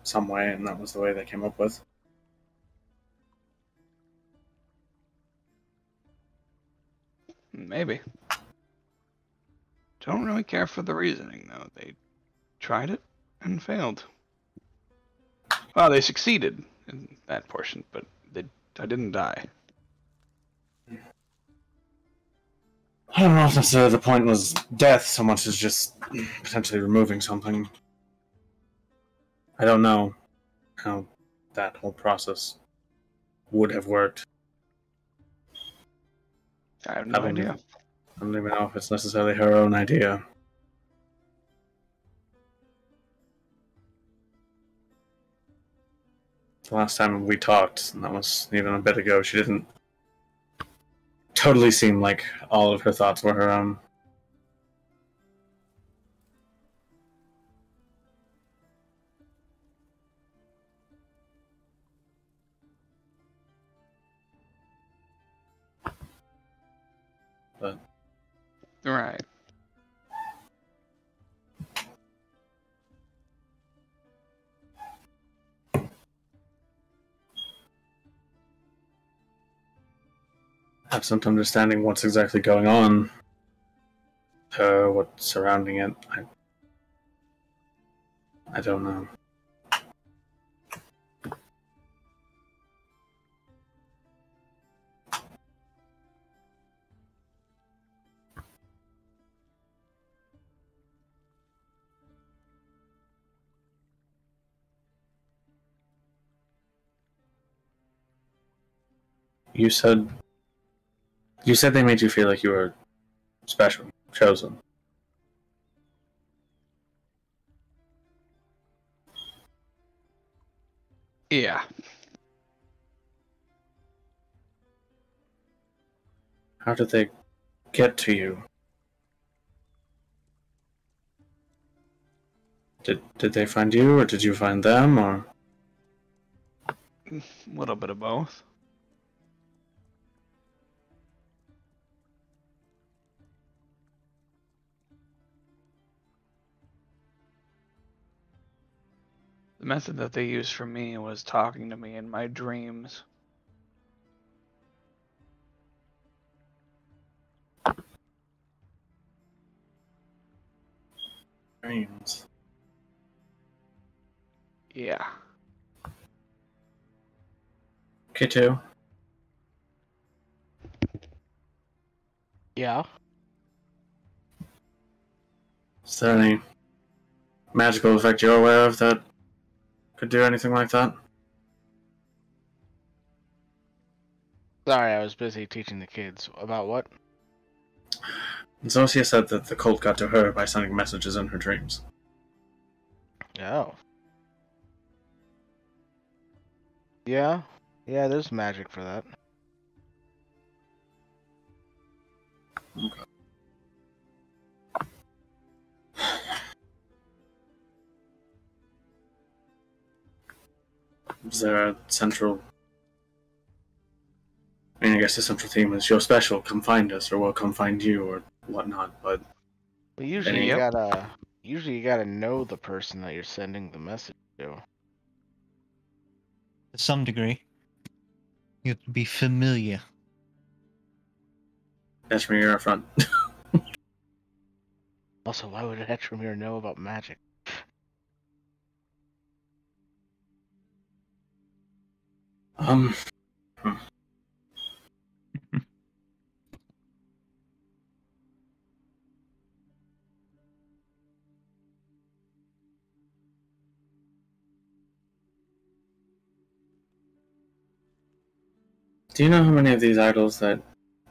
some way, and that was the way they came up with. Maybe. Don't really care for the reasoning, though. They tried it and failed. Well, they succeeded in that portion, but I didn't die. I don't know if necessarily the point was death so much as just potentially removing something. I don't know how that whole process would have worked. I have no idea. I don't even know if it's necessarily her own idea. The last time we talked, and that was even a bit ago, she didn't totally seem like all of her thoughts were her own. But Right. absent understanding what's exactly going on, what's surrounding it, I don't know. You said they made you feel like you were special, chosen. Yeah. How did they get to you? Did they find you, or did you find them, or? A little bit of both. The method that they used for me was talking to me in my dreams. Dreams. Yeah. K2. Yeah. Is there any magical effect you're aware of that could do anything like that? Sorry, I was busy teaching the kids. About what? Zosia said that the cult got to her by sending messages in her dreams. Oh. Yeah? Yeah, there's magic for that. Okay. Is there a central... I mean, I guess the central theme is you're special, come find us, or we'll come find you, or whatnot, but... Well, usually Any- you gotta know the person that you're sending the message to. To some degree. You have to be familiar. Ashmere, you're up front. Also, why would Etramir know about magic? Hmm. Do you know how many of these idols that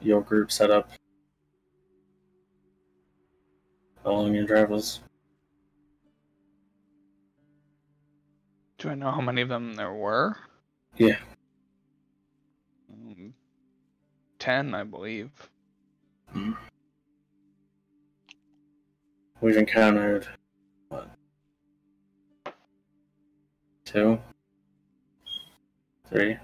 your group set up along your travels? Do I know how many of them there were? Yeah. 10, I believe. Hmm. We've encountered, what? 2? 3?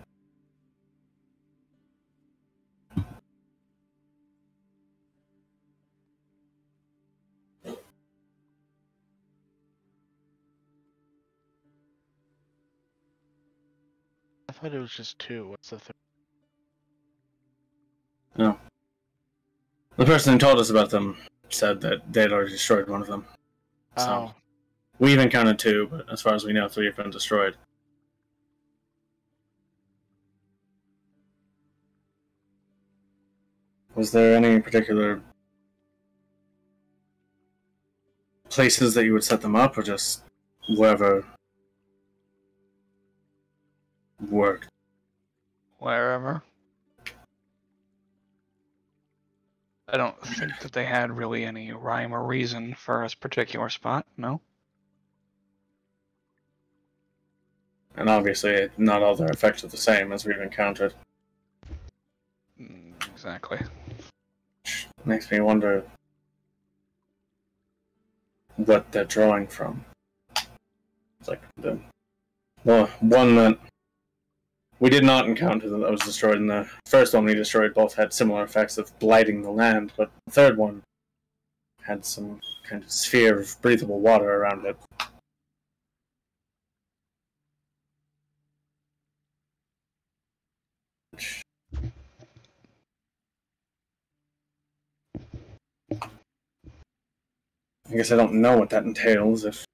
I thought it was just 2. What's the third? No. The person who told us about them said that they had already destroyed one of them. So, Oh, we've encountered 2, but as far as we know, 3 have been destroyed. Was there any particular places that you would set them up, or just wherever worked? Wherever. I don't think that they had really any rhyme or reason for this particular spot, no? And obviously, not all their effects are the same as we've encountered. Exactly. Makes me wonder what they're drawing from. It's like the one that we did not encounter that was destroyed, and the first one we destroyed both had similar effects of blighting the land, but the third one had some kind of sphere of breathable water around it. I guess I don't know what that entails. If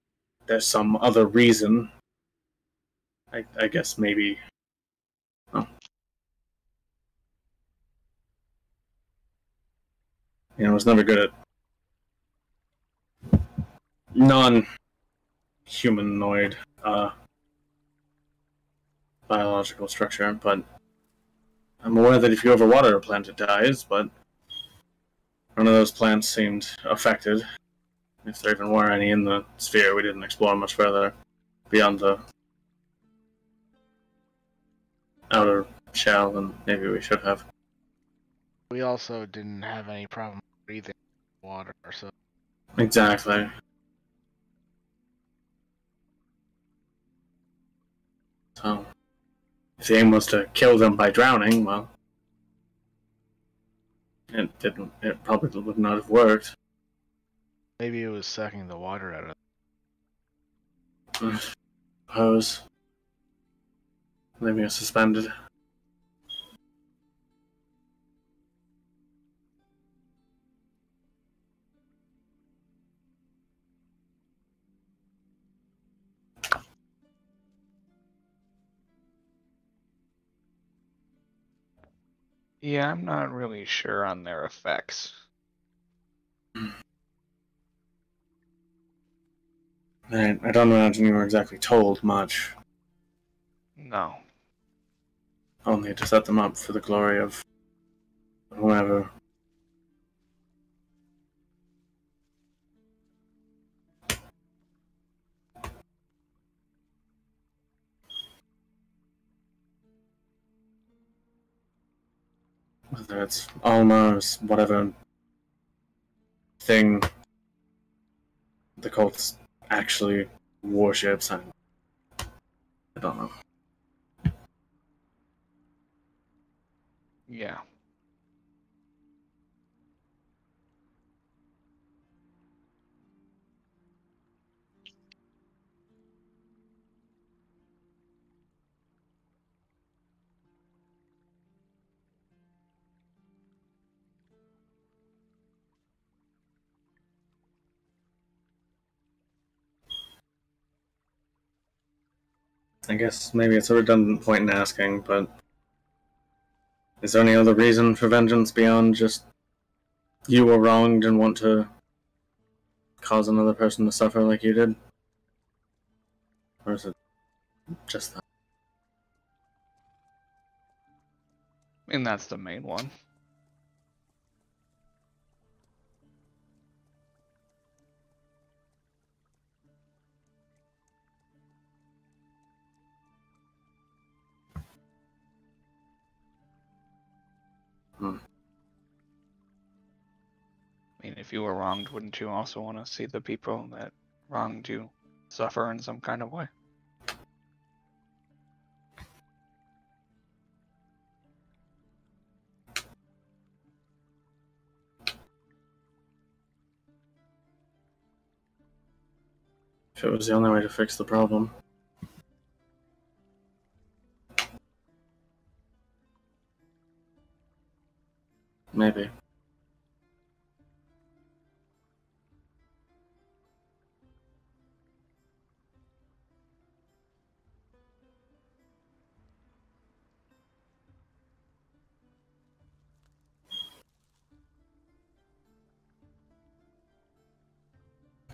there's some other reason, I guess maybe. Oh. I was never good at non-humanoid biological structure, but I'm aware that if you overwater a plant, it dies, but none of those plants seemed affected. If there even were any in the sphere, we didn't explore much further beyond the outer shell than maybe we should have. we also didn't have any problem breathing water, so Exactly. So, if the aim was to kill them by drowning, well, it didn't. It probably would not have worked. maybe it was sucking the water out of I suppose. Leaving us suspended. Yeah, I'm not really sure on their effects. I don't imagine you were exactly told much, No. only to set them up for the glory of whoever. Whether it's Alma or whatever thing the cults actually worships, I don't know. Yeah. I guess maybe it's a redundant point in asking, but is there any other reason for vengeance beyond just you were wronged and want to cause another person to suffer like you did? Or is it just that? I mean, that's the main one. I mean, if you were wronged, wouldn't you also want to see the people that wronged you suffer in some kind of way? If it was the only way to fix the problem. Maybe.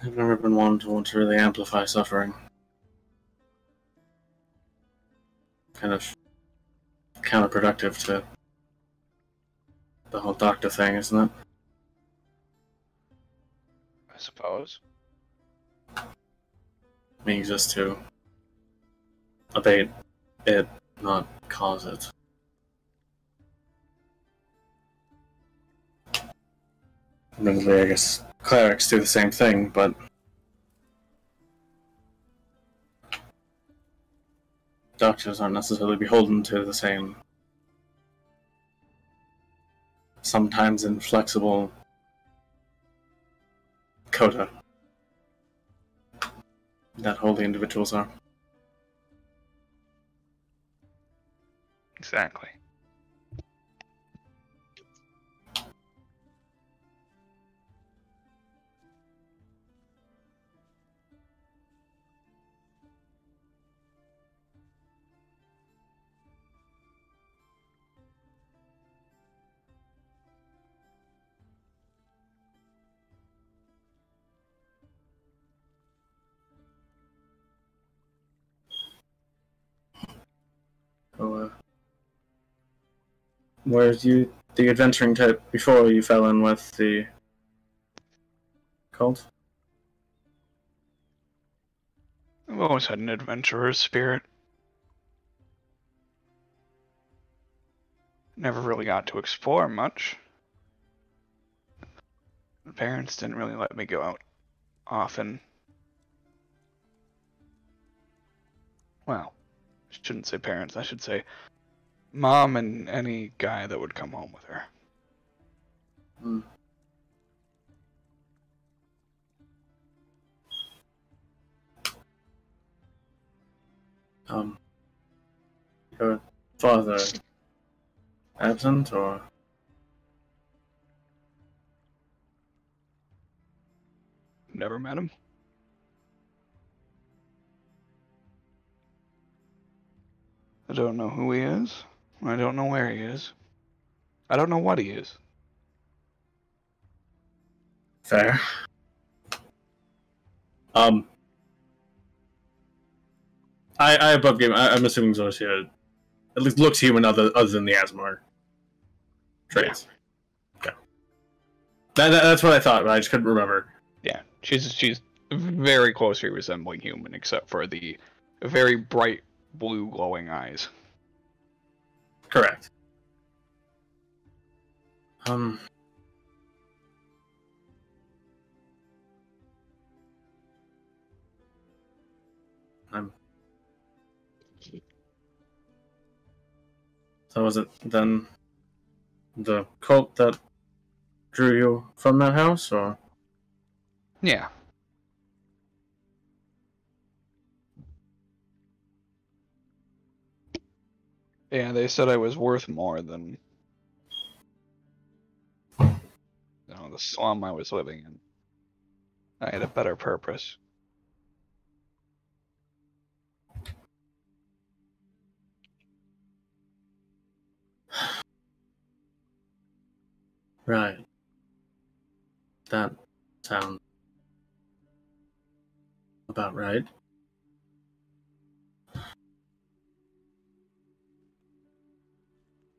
I've never been one to want to really amplify suffering. Kind of counterproductive to the whole doctor thing, isn't it? I suppose. Being just to abate it, not cause it. Admittedly, I guess clerics do the same thing, but doctors aren't necessarily beholden to the same, sometimes inflexible quota that holy individuals are. Exactly. So, whereas you, the adventuring type, before you fell in with the cult? I've always had an adventurer's spirit. Never really got to explore much. My parents didn't really let me go out often. Well, I shouldn't say parents, I should say mom and any guy that would come home with her. Hmm. Your father absent, or? Never met him. I don't know who he is. I don't know where he is. I don't know what he is. Fair. I above game. I'm assuming Zorcia at least looks human other than the Asmar traits. Yeah. Okay. That's what I thought, but I just couldn't remember. Yeah, she's very closely resembling human, except for the very bright blue glowing eyes. Correct. So was it then the cult that drew you from that house, or? Yeah. Yeah, they said I was worth more than the slum I was living in. I had a better purpose. Right. That sounds about right.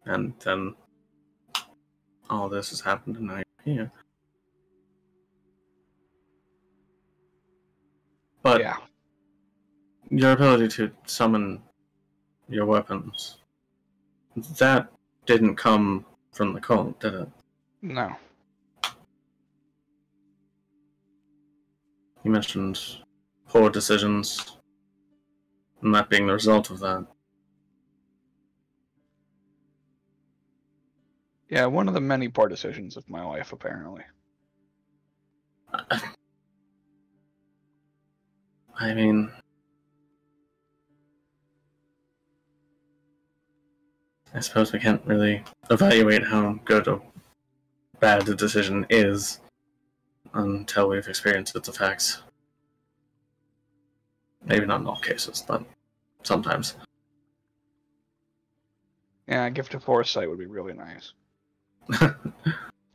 And then all this has happened, and now you're here. But yeah, your ability to summon your weapons, that didn't come from the cult, did it? no. You mentioned poor decisions, and that being the result of that. Yeah, one of the many poor decisions of my life, apparently. I mean, I suppose we can't really evaluate how good or bad the decision is until we've experienced its effects. Maybe not in all cases, but sometimes. Yeah, a gift of foresight would be really nice.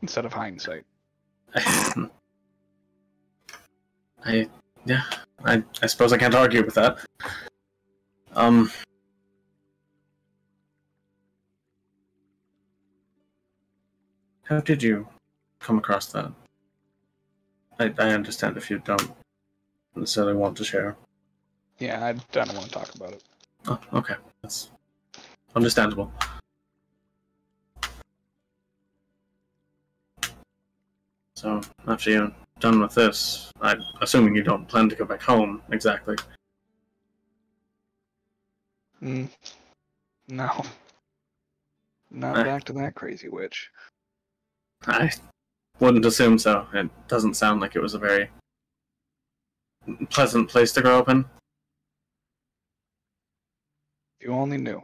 Instead of hindsight. I suppose I can't argue with that. How did you come across that? I understand if you don't necessarily want to share. Yeah, I don't want to talk about it. Oh, okay. That's understandable. So, after you're done with this, I'm assuming you don't plan to go back home, exactly. No. Not back to that crazy witch. I wouldn't assume so. It doesn't sound like it was a very pleasant place to grow up in. If you only knew.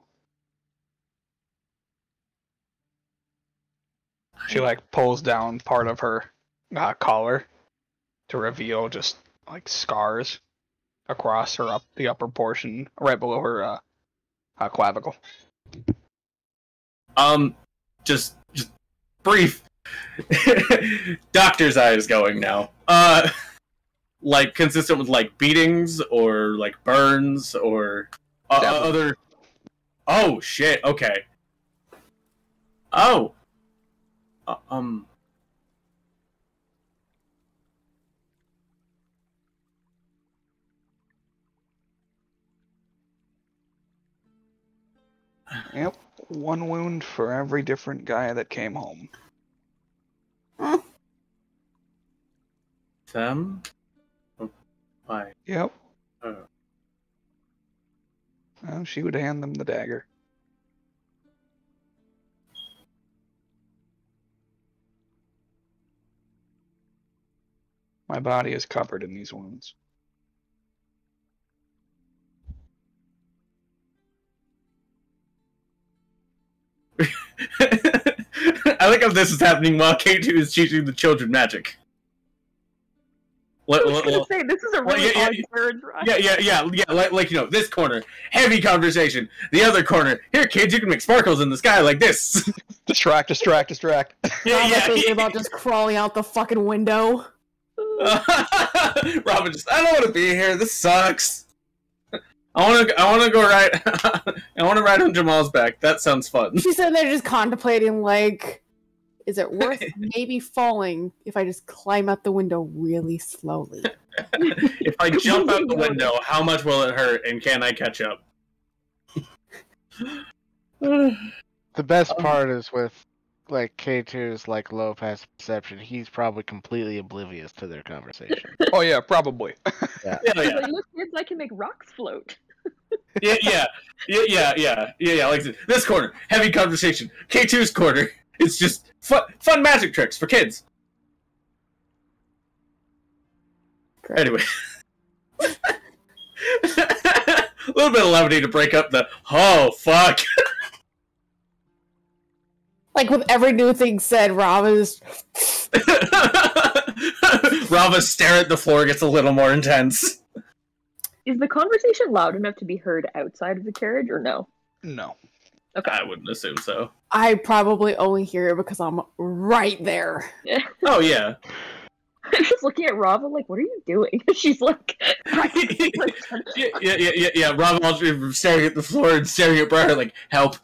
She, pulls down part of her collar to reveal just, scars across her the upper portion, right below her clavicle. Just brief. Doctor's eye is going now. Consistent with, beatings, or, burns, or other... Oh, shit, okay. Oh! Yep, one wound for every different guy that came home. Them? Oh, why? Yep. Well, she would hand them the dagger. My body is covered in these wounds. I like how this is happening while K2 is teaching the children magic. I was gonna say, this is a really odd carriage ride. Yeah, this corner, heavy conversation. The other corner, here kids, you can make sparkles in the sky like this. Distract. Thinking about just crawling out the fucking window. Robin I don't want to be here, this sucks. I wanna go ride. I wanna ride on Jamal's back. That sounds fun. She's sitting there just contemplating, like, is it worth maybe falling if I just climb out the window really slowly? If I jump out the window, how much will it hurt, and can I catch up? The best part is with like K2's like low pass perception. He's probably completely oblivious to their conversation. Oh yeah, probably. Yeah. Yeah, Like, look, kids, I can make rocks float. yeah. Like this corner, heavy conversation. K2's corner, it's just fun magic tricks for kids. Great. Anyway, a little bit of levity to break up the oh fuck. Like with every new thing said, Rava's Rava's stare at the floor gets a little more intense. Is the conversation loud enough to be heard outside of the carriage, or no? No. Okay. I wouldn't assume so. I probably only hear it because I'm right there. Yeah. Oh yeah. I'm just looking at Rava like, what are you doing? She's like, yeah. Rava staring at the floor and staring at Briar like, help.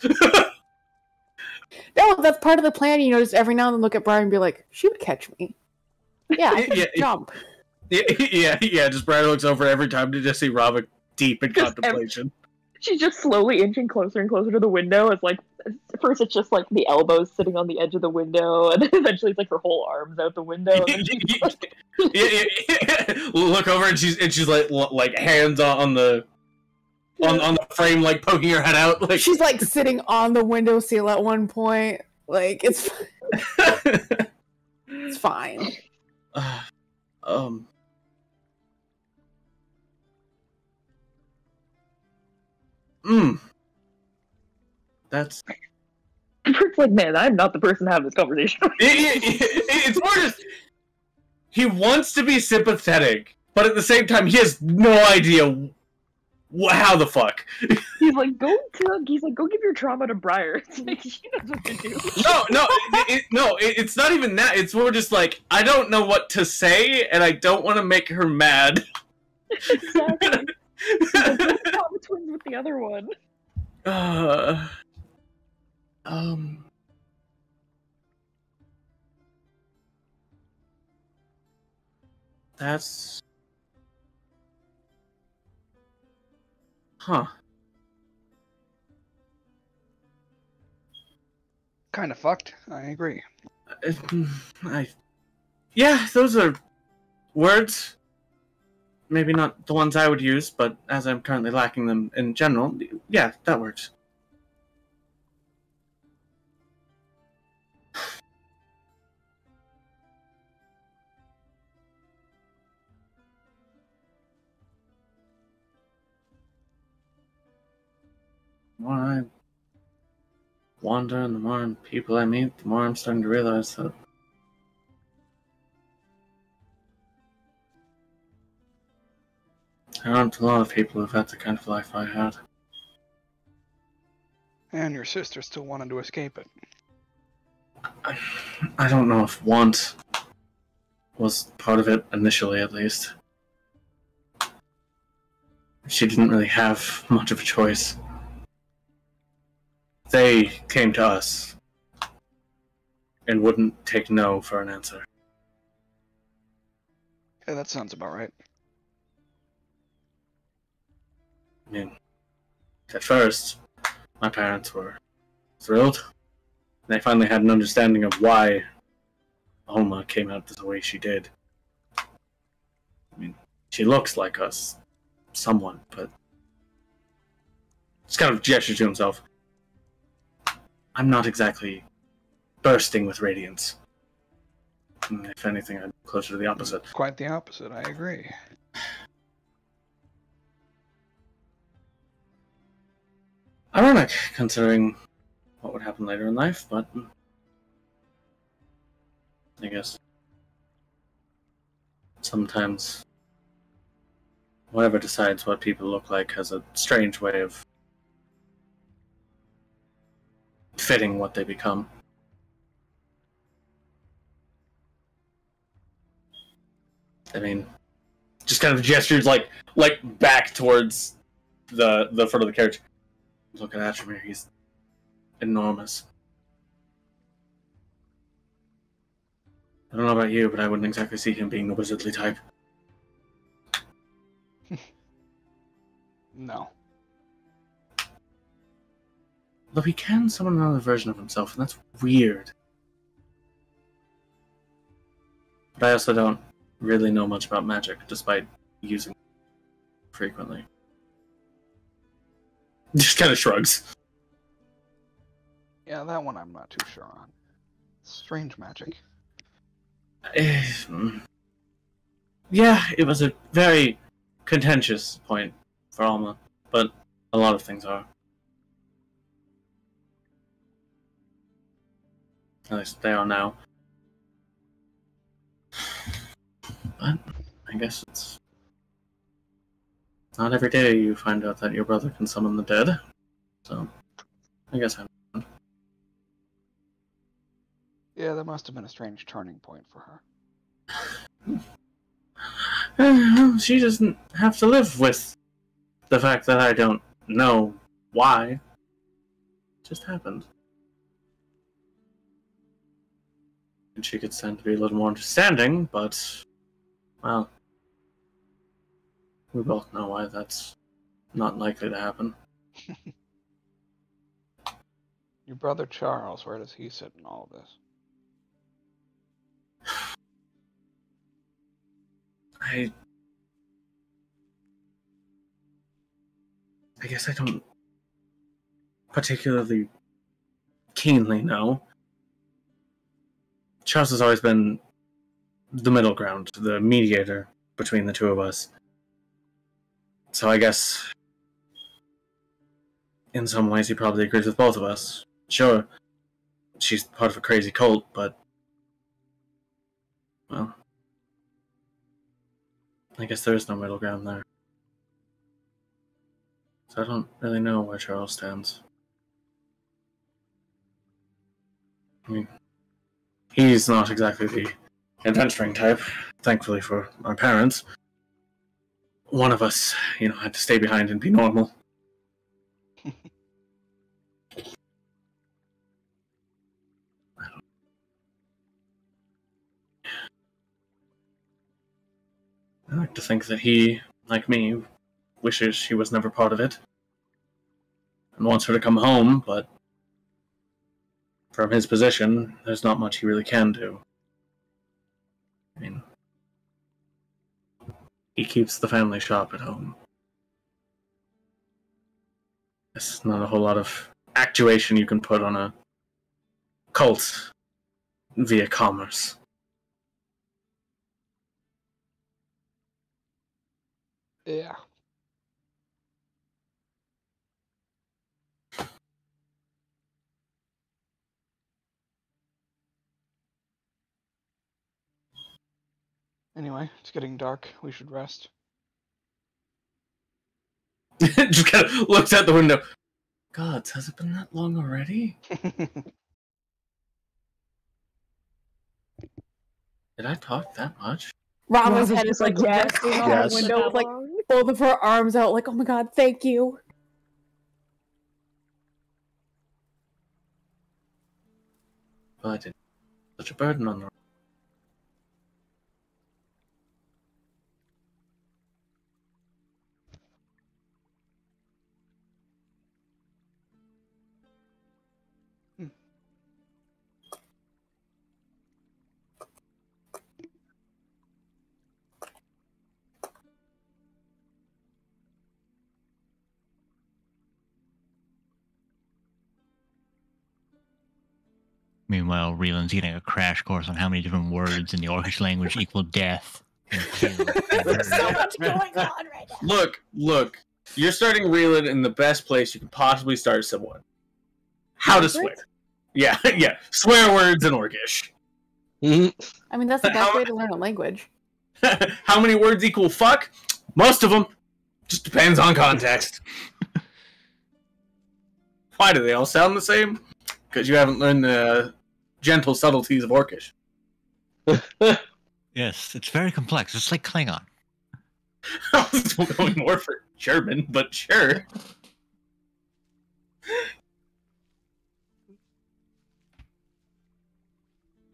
No, that's part of the plan. You know, just every now and then look at Brian and be like, she would catch me. Yeah, I can jump. Yeah. Just Briar looks over every time to just see Rava deep in contemplation. She's just slowly inching closer and closer to the window. It's like, first it's just like the elbows sitting on the edge of the window, and then eventually it's like her whole arms out the window. And then she's like... yeah. Look over and she's like hands on the frame, like poking her head out. Like She's like sitting on the windowsill at one point. Like it's it's fine. That's. Bert's like, man, I'm not the person to have this conversation. It's more just he wants to be sympathetic, but at the same time, he has no idea how the fuck. He's like, go give your trauma to Briar. It's like, she knows what to do. It's not even that. It's more just like, I don't know what to say, and I don't want to make her mad. Exactly. Trauma twins with the other one. That's... Huh. Kind of fucked. I agree. Yeah, those are words. Maybe not the ones I would use, but as I'm currently lacking them in general, yeah, that works. The more I wander and the more people I meet, the more I'm starting to realize that there aren't a lot of people who've had the kind of life I had. And your sister still wanted to escape it. I don't know if want was part of it initially, at least. She didn't really have much of a choice. They came to us and wouldn't take no for an answer. Yeah, that sounds about right. I mean, at first, my parents were thrilled. They finally had an understanding of why Alma came out the way she did. I mean, she looks like us, someone, but... Just kind of gesture to himself. I'm not exactly bursting with radiance. If anything, I'm closer to the opposite. Quite the opposite, I agree. Ironic, considering what would happen later in life, but... I guess... Sometimes... whatever decides what people look like has a strange way of... fitting what they become. I mean, just kind of gestures like back towards the front of the carriage. Look at Atramir, he's enormous. I don't know about you, but I wouldn't exactly see him being the wizardly type. No. Though he can summon another version of himself, and that's weird. But I also don't really know much about magic, despite using it frequently. Just kind of shrugs. Yeah, that one I'm not too sure on. Strange magic. Yeah, it was a very contentious point for Alma, but a lot of things are. At least they are now. But I guess it's not every day you find out that your brother can summon the dead. So I guess I'm. Yeah, that must have been a strange turning point for her. She doesn't have to live with the fact that I don't know why. It just happened. And she could stand to be a little more understanding, but, well, we both know why that's not likely to happen. Your brother Charles, where does he sit in all of this? I guess I don't particularly keenly know. Charles has always been the middle ground, the mediator between the two of us. So I guess in some ways he probably agrees with both of us. Sure, she's part of a crazy cult, but, well, I guess there is no middle ground there. So I don't really know where Charles stands. I mean, he's not exactly the adventuring type, thankfully for our parents. One of us, had to stay behind and be normal. I like to think that he, like me, wishes she was never part of it. And wants her to come home, but from his position, there's not much he really can do. I mean, he keeps the family shop at home. There's not a whole lot of actuation you can put on a cult via commerce. Yeah. Anyway, it's getting dark. We should rest. Just kind of looks out the window. God, has it been that long already? Did I talk that much? Rama's head is like yes, resting on yes. the window with like both of her arms out, like, oh my god, thank you. Well, I didn't. Such a burden on the. Meanwhile, Reeland's getting a crash course on how many different words in the Orcish language equal death. There's so much going on right now. Look. You're starting Reeland in the best place you could possibly start someone. How to swear. Yeah. Swear words in Orcish. I mean, that's the best way to learn a language. How many words equal fuck? Most of them. Just depends on context. Why do they all sound the same? Because you haven't learned the gentle subtleties of Orcish. Yes, it's very complex. It's like Klingon. I was going more for German, but sure.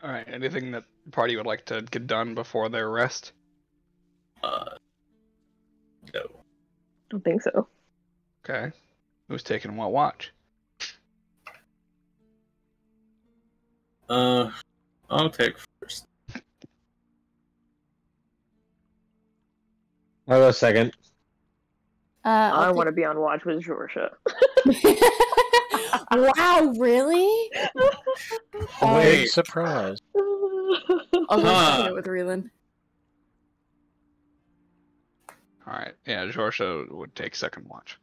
All right. Anything that the party would like to get done before their rest? No. Don't think so. Okay. Who's taking what watch? I'll take first. I'll go second. I want to be on watch with Georgia. Wow, really? Big surprise. I'll go second it with Reelan. All right. Yeah, Georgia would take second watch.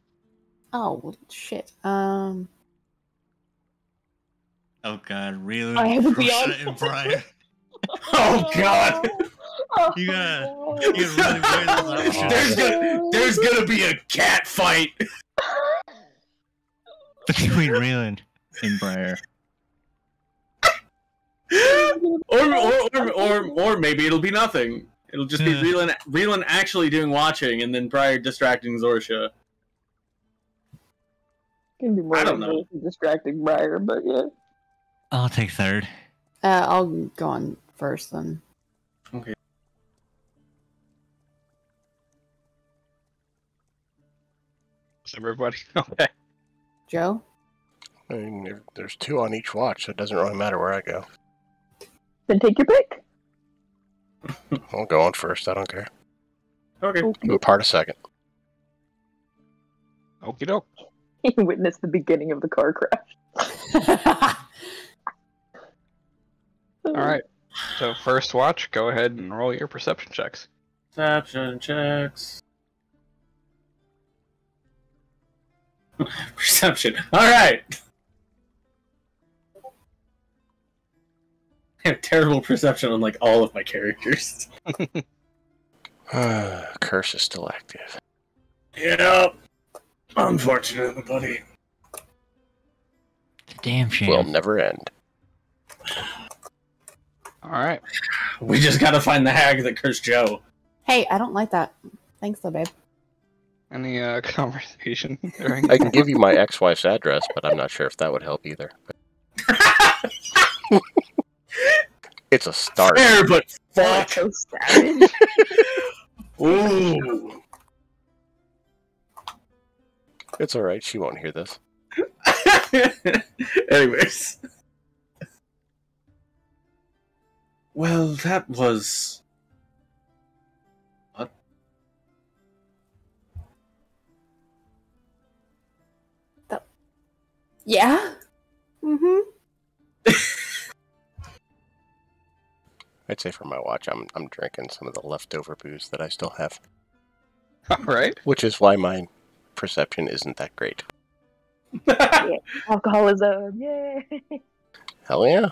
Oh, well, shit. Oh god, really? I would be on. And Brian. Oh god! You gotta really weigh this out. There's gonna be a cat fight! Between Reelan and Briar. or maybe it'll be nothing. It'll just be Reelan actually doing watching, and then Briar distracting Zorsha. Can be more I don't know. distracting Briar, but yeah. I'll take third. I'll go on first then. Okay. Is everybody okay? Joe? I mean, there's 2 on each watch, so it doesn't really matter where I go. Then take your pick. I'll go on first, I don't care. Okay. I'm a part of second. Okie doke. He witnessed the beginning of the car crash. All right. So first watch, go ahead and roll your perception checks. Perception checks. Perception. Alright! I have terrible perception on, like, all of my characters. Curse is still active. Yep. Unfortunately, buddy. It's a damn shame. Will never end. All right. We just gotta find the hag that cursed Joe. Hey, I don't like that. Thanks though, babe. Any conversation during? I can give you my ex-wife's address, but I'm not sure if that would help either. It's a start. Fair, but fuck. So savage. Ooh. It's alright, she won't hear this. Anyways. Well, that was... What? Yeah? Mm-hmm. I'd say for my watch, I'm drinking some of the leftover booze that I still have. All right. Which is why my perception isn't that great. Yeah. Alcoholism, yay! Hell yeah.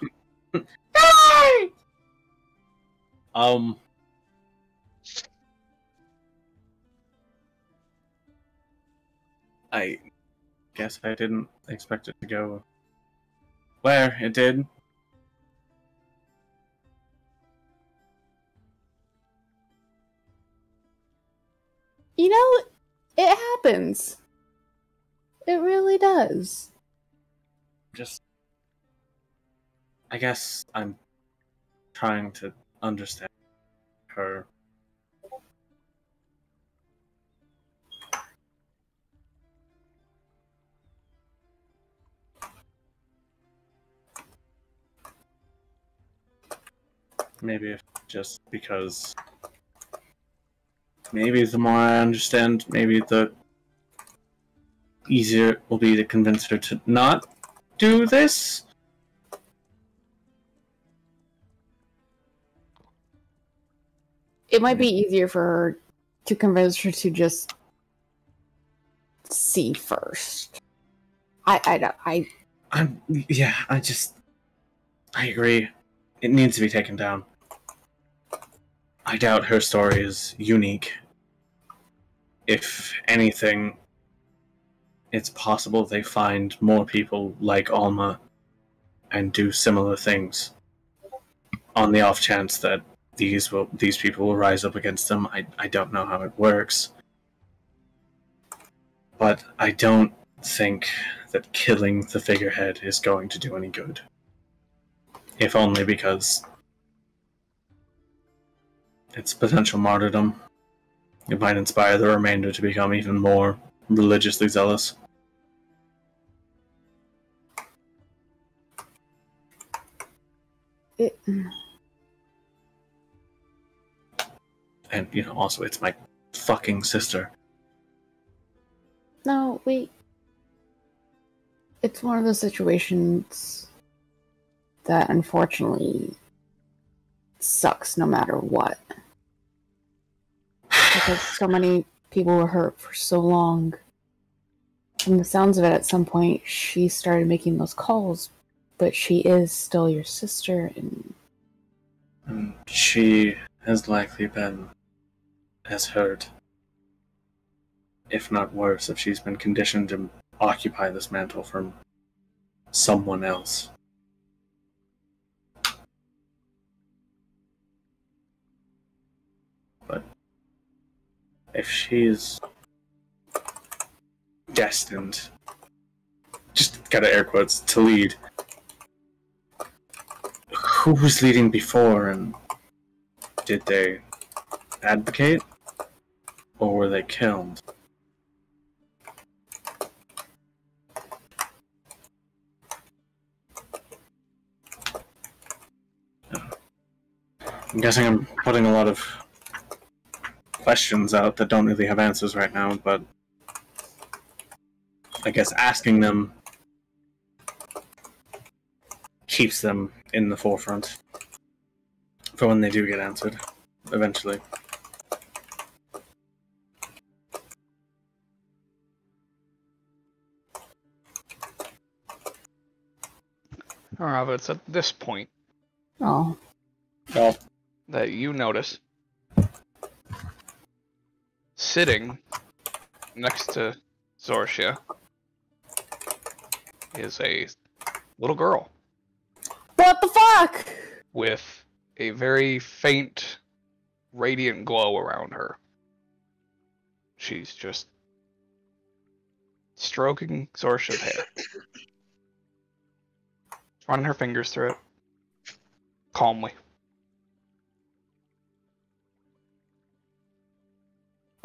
I guess I didn't expect it to go where it did. You know, it happens. It really does. Just, I guess I'm trying to understand her. Maybe if just because maybe the more I understand, maybe the easier it will be to convince her to not do this. It might be easier for her to convince her to just see first. I agree. It needs to be taken down. I doubt her story is unique. If anything, it's possible they find more people like Alma and do similar things. On the off chance that these people will rise up against them, I don't know how it works. But I don't think that killing the figurehead is going to do any good. If only because its potential martyrdom. It might inspire the remainder to become even more religiously zealous. And, also, it's my fucking sister. No, wait. It's one of those situations that unfortunately sucks no matter what. Because so many people were hurt for so long. From the sounds of it, at some point, she started making those calls, but she is still your sister, and she has likely been as hurt, if not worse, if she's been conditioned to occupy this mantle from someone else. But if she's destined, just gotta air quotes, to lead, who was leading before, and did they advocate, or were they killed? I'm guessing I'm putting a lot of questions out that don't really have answers right now, but I guess asking them keeps them in the forefront for when they do get answered, eventually. Alright, but it's at this point oh, that you notice sitting next to Zorcia is a little girl what the fuck? with a very faint, radiant glow around her. She's just stroking Zorcia's hair, running her fingers through it calmly.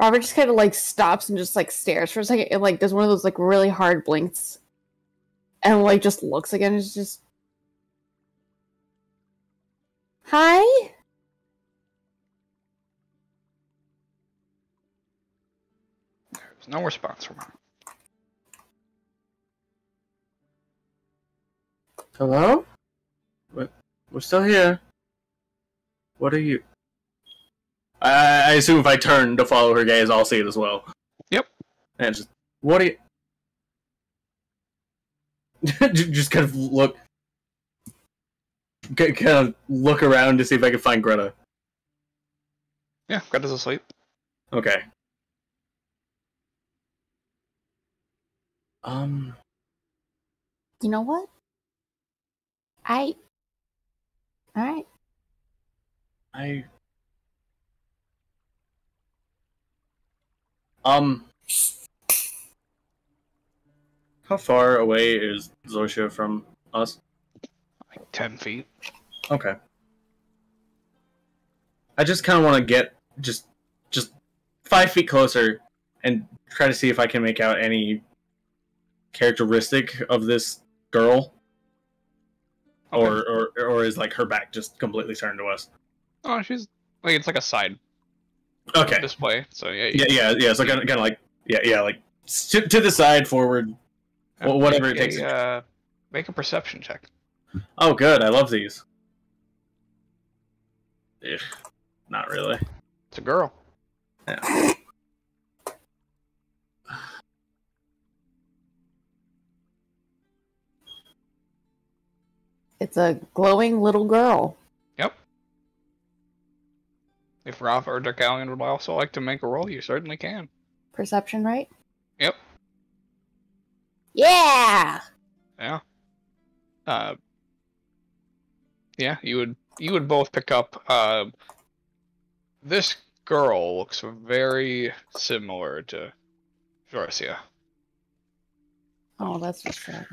Robert just kind of like stops and just like stares for a second and like does one of those like really hard blinks and like just looks again and is just hi. There's no response from her. Hello? We're still here. What are you? I assume if I turn to follow her gaze, I'll see it as well. Yep. And just, what are you? Just kind of look around to see if I can find Greta. Yeah, Greta's asleep. Okay. You know what? Alright. How far away is Zorcia from us? Like 10 feet. Okay. I just kind of want to get just 5 feet closer and try to see if I can make out any characteristic of this girl. Okay. Or is like her back just completely turned to us? Oh, she's like, it's like a side display. So yeah. So kind of like like to the side, forward, whatever it takes. Make a perception check. Oh, good. I love these. Ugh, not really. It's a girl. Yeah. It's a glowing little girl. Yep. If Ralph or Darkalion would also like to make a roll, you certainly can. Perception, right? Yep. Yeah. Yeah. Yeah, you would both pick up. This girl looks very similar to Zorcia. Oh, that's just sad.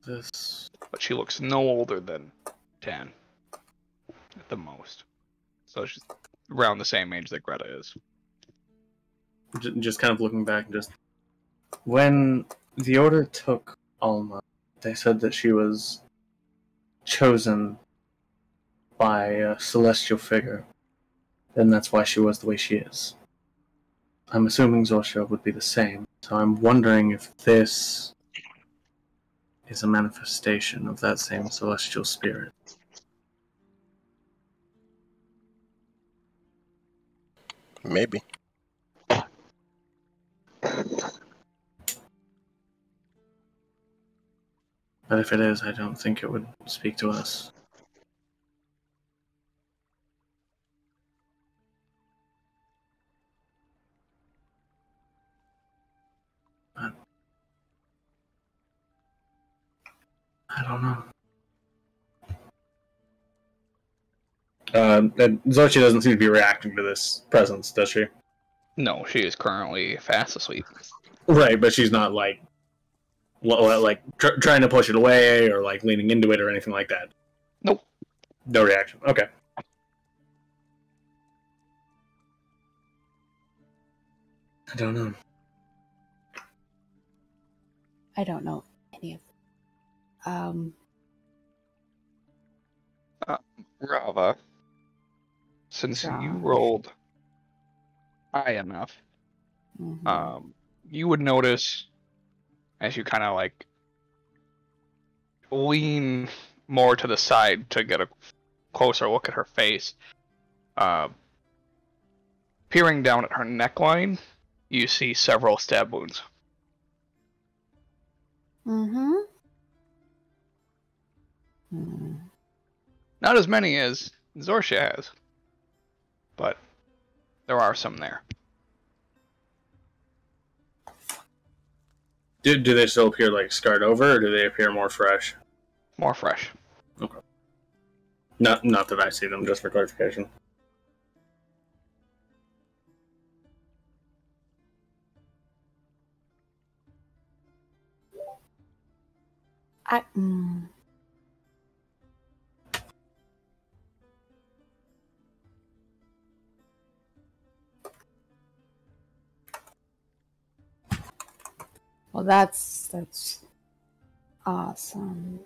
This. But she looks no older than 10 at the most. So she's around the same age that Greta is. Just kind of looking back, just when the Order took Alma, they said that she was chosen by a celestial figure, and that's why she was the way she is. I'm assuming Zorsha would be the same, so I'm wondering if this is a manifestation of that same celestial spirit. Maybe. But if it is, I don't think it would speak to us. But I don't know. Zochi doesn't seem to be reacting to this presence, does she? No, she is currently fast asleep. Right, but she's not like trying to push it away or like leaning into it or anything like that. Nope. No reaction. Okay. I don't know. I don't know any of them. Rava, since Josh. you rolled high enough, you would notice as you kind of like lean more to the side to get a closer look at her face, peering down at her neckline, you see several stab wounds. Not as many as Zorsha has, but there are some there. Do they still appear like scarred over, or do they appear more fresh? More fresh. Okay. Not that I see them, just for clarification. Well, that's awesome.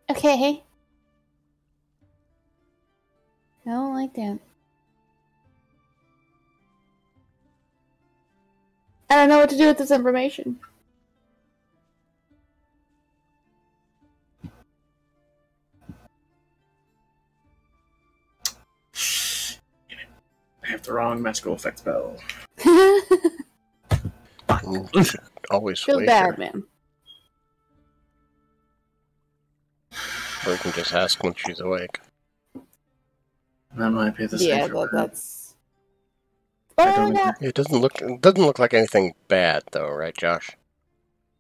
Okay. I don't like that. I don't know what to do with this information. I have the wrong magical effect spell. Always Feel wake bad, her. man. Or we can just ask when she's awake. That might be the same. Yeah, that's. It doesn't look like anything bad though, right, Josh?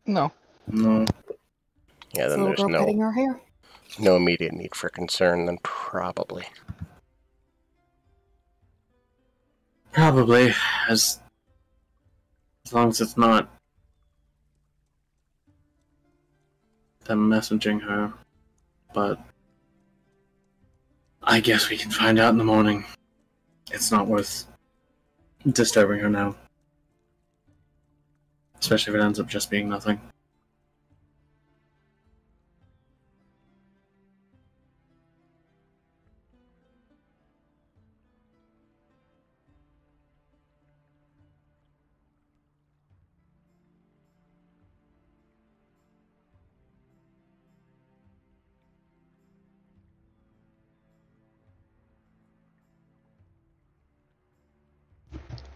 No. No. Yeah, then Little there's girl cutting her hair. no immediate need for concern. Then probably. Probably, as long as it's not them messaging her. But I guess we can find out in the morning. It's not worth disturbing her now. Especially if it ends up just being nothing.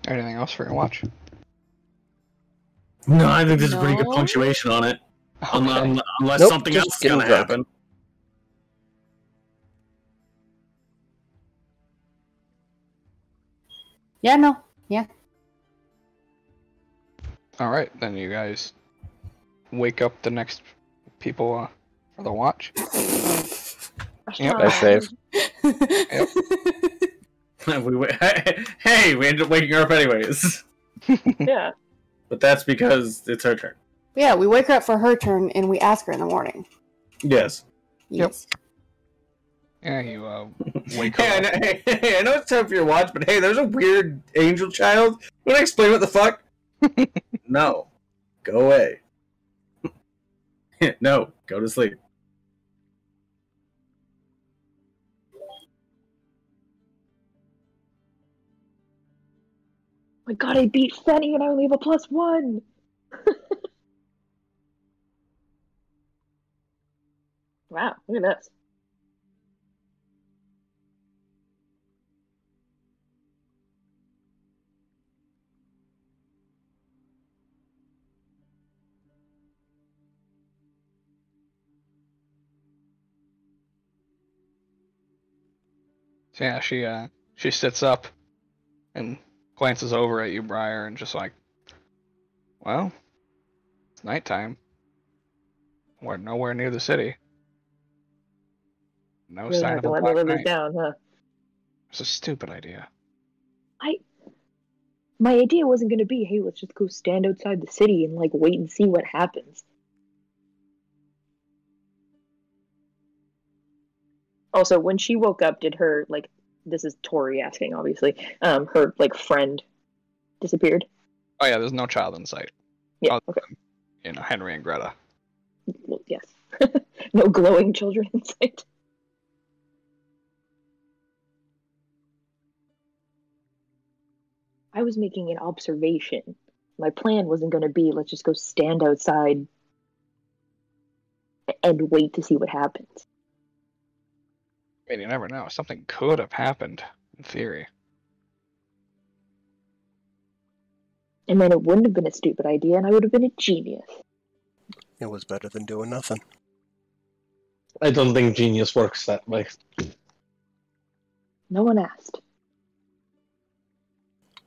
Anything else for your watch? No, I think there's a pretty good No. punctuation on it. Okay. Unless Nope, something just else is getting gonna drunk. happen. Yeah, no. Yeah. All right, then you guys wake up the next people for the watch. Yep. Nice save. Hey, we ended up waking her up anyways. Yeah. But that's because it's her turn. Yeah, we wake her up for her turn and we ask her in the morning. Yes. Yep. Yes. Yeah, you wake her Hey, up. hey, I know it's time for your watch, but hey, there's a weird angel child. You want to explain what the fuck? No. Go away. No. Go to sleep. My God, I beat Fenny and I only have a +1. Wow, look at this. So yeah, she sits up and glances over at you, Briar, and just like, well, it's nighttime. We're nowhere near the city. No Really sign not of a gonna let me black live this knight. down, huh? It's a stupid idea. My idea wasn't gonna be, hey, let's just go stand outside the city and like wait and see what happens. Also, when she woke up, did her like this is Tori asking, obviously, her like friend disappeared? Oh yeah, there's no child in sight. Yeah, Other okay. than, Henry and Greta. Well, yes. No glowing children in sight. I was making an observation. My plan wasn't going to be let's just go stand outside and wait to see what happens. I mean, you never know. Something could have happened, in theory. And then it wouldn't have been a stupid idea, and I would have been a genius. It was better than doing nothing. I don't think genius works that way. No one asked.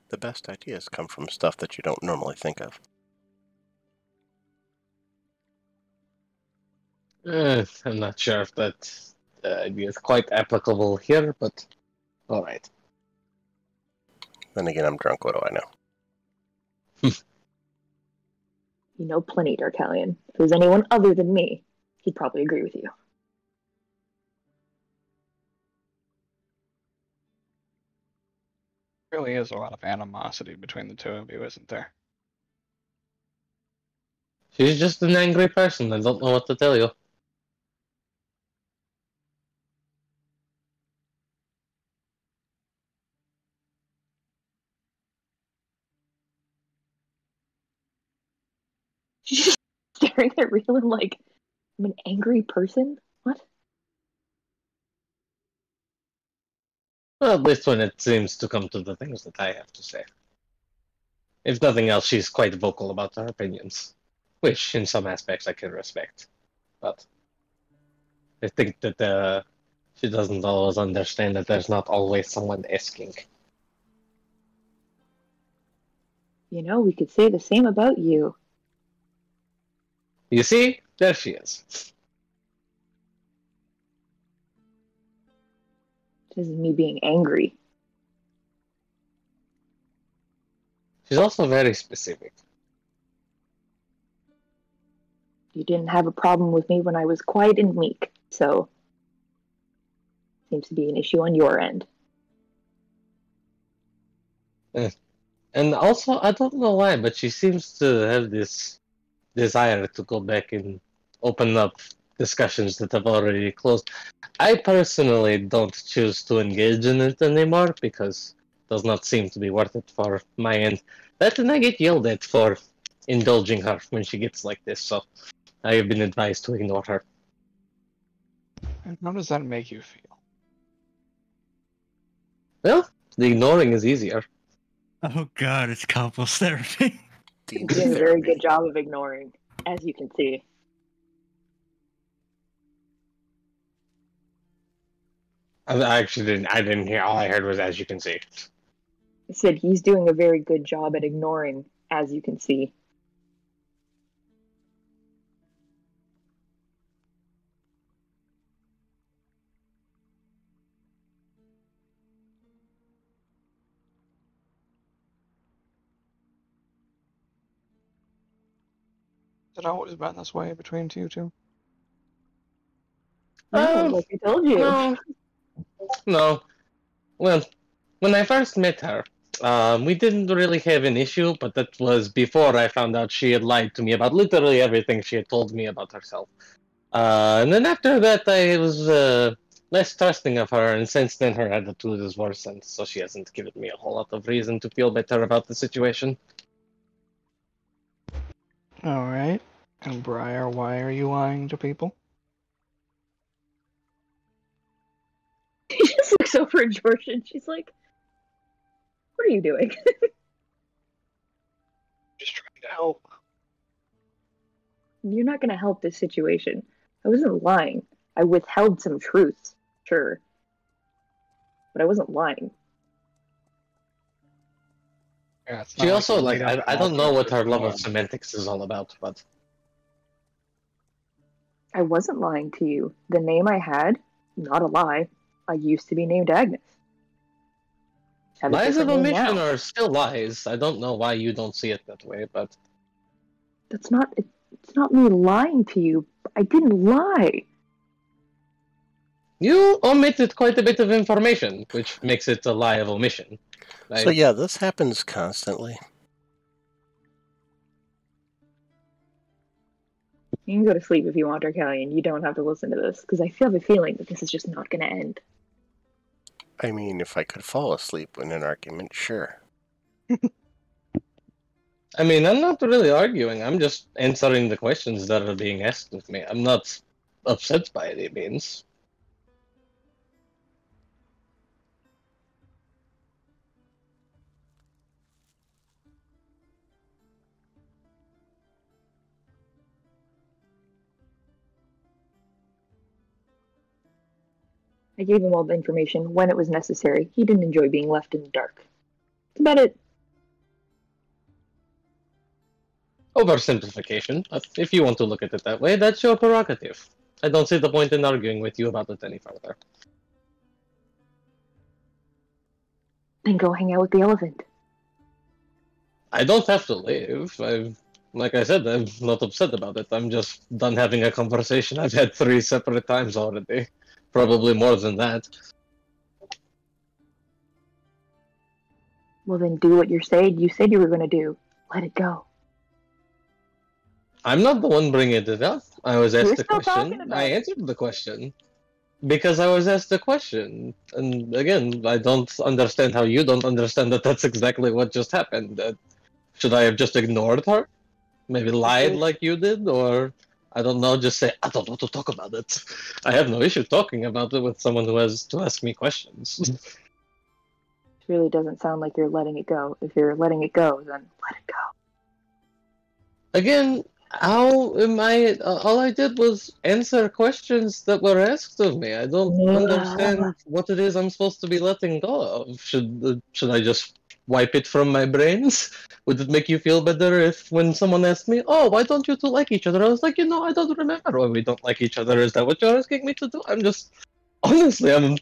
The best ideas come from stuff that you don't normally think of. I'm not sure if that idea is quite applicable here, but alright. Then again, I'm drunk. What do I know? You know plenty, Darkalion. If it was anyone other than me, he'd probably agree with you. Really is a lot of animosity between the two of you, isn't there? She's just an angry person. I don't know what to tell you. She's just staring at Reelan like, I'm an angry person? What? Well, at least when it seems to come to the things that I have to say. If nothing else, she's quite vocal about her opinions, which in some aspects I can respect. But I think that she doesn't always understand that there's not always someone asking. You know, we could say the same about you. You see? There she is. This is me being angry. She's also very specific. You didn't have a problem with me when I was quiet and meek, so seems to be an issue on your end. And also, I don't know why, but she seems to have this desire to go back and open up discussions that have already closed. I personally don't choose to engage in it anymore because it does not seem to be worth it for my end. That and I get yelled at for indulging her when she gets like this, so I have been advised to ignore her. And how does that make you feel? Well, the ignoring is easier. Oh god, it's couples therapy. You're doing a very good job of ignoring, as you can see. I actually didn't. I didn't hear. All I heard was, "As you can see." I said he's doing a very good job at ignoring, as you can see. Has it always been this way between you two? No, like I told you. No. Well, when I first met her, we didn't really have an issue, but that was before I found out she had lied to me about literally everything she had told me about herself. And then after that, I was less trusting of her, and since then her attitude has worsened, so she hasn't given me a whole lot of reason to feel better about the situation. Alright. And Briar, why are you lying to people? She just looks over at George and she's like, what are you doing? Just trying to help. You're not going to help this situation. I wasn't lying. I withheld some truths, sure. But I wasn't lying. Yeah, She also, like, I don't know what her love of semantics is all about, but... I wasn't lying to you. The name I had, not a lie. I used to be named Agnes. Lies of omission are still lies. I don't know why you don't see it that way, but... It's not me lying to you. I didn't lie. You omitted quite a bit of information, which makes it a lie of omission. So yeah, this happens constantly. You can go to sleep if you want, Arcalion. You don't have to listen to this, because I have a feeling that this is just not going to end. I mean, if I could fall asleep in an argument, sure. I mean, I'm not really arguing. I'm just answering the questions that are being asked of me. I'm not upset by any means. I gave him all the information when it was necessary. He didn't enjoy being left in the dark. That's about it. Oversimplification, but if you want to look at it that way, that's your prerogative. I don't see the point in arguing with you about it any further. Then go hang out with the elephant. I don't have to leave. Like I said, I'm not upset about it. I'm just done having a conversation I've had 3 separate times already. Probably more than that. Well, then do what you said you were going to do. Let it go. I'm not the one bringing it up. I was asked the still talking question. about I it. answered the question. Because I was asked the question. And again, I don't understand how you don't understand that that's exactly what just happened. Should I have just ignored her? Maybe lied like you did? Or, I don't know, just say, I don't want to talk about it. I have no issue talking about it with someone who has to ask me questions. It really doesn't sound like you're letting it go. If you're letting it go, then let it go. Again, how am I... all I did was answer questions that were asked of me. I don't understand what it is I'm supposed to be letting go of. Should I just wipe it from my brains? Would it make you feel better if when someone asked me, oh, why don't you two like each other? I was like, I don't remember why we don't like each other. Is that what you're asking me to do? Honestly, I'm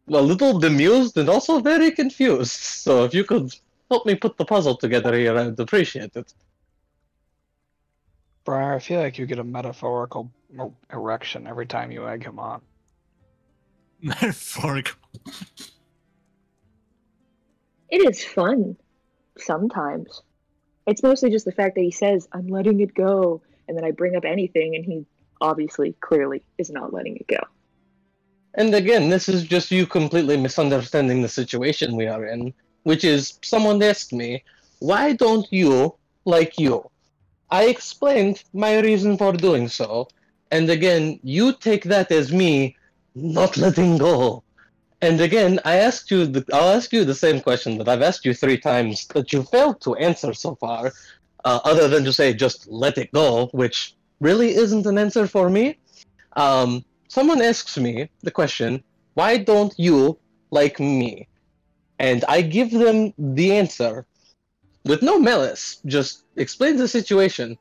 a little bemused and also very confused. So if you could help me put the puzzle together here, I would appreciate it. Briar, I feel like you get a metaphorical erection every time you egg him on. Metaphorical. It is fun. Sometimes. It's mostly just the fact that he says, I'm letting it go. And then I bring up anything and he obviously, clearly is not letting it go. And again, this is just you completely misunderstanding the situation we are in, which is someone asked me, why don't you like you? I explained my reason for doing so, and again, you take that as me not letting go. And again, I'll ask you the same question that I've asked you 3 times that you failed to answer so far, other than to say just let it go, which really isn't an answer for me. Someone asks me the question, why don't you like me? And I give them the answer with no malice, just explain the situation.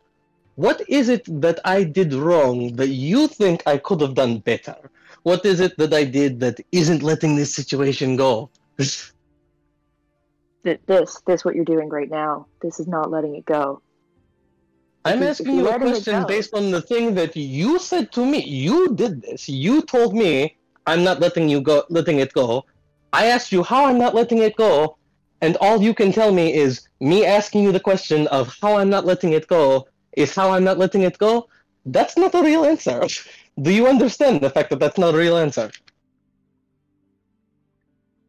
What is it that I did wrong that you think I could have done better? What is it that I did that isn't letting this situation go? This what you're doing right now. This is not letting it go. I'm If asking you're you a letting it question go- based on the thing that you said to me. You did this. You told me I'm not letting it go. I asked you how I'm not letting it go, and all you can tell me is me asking you the question of how I'm not letting it go is how I'm not letting it go. That's not a real answer. Do you understand the fact that that's not a real answer?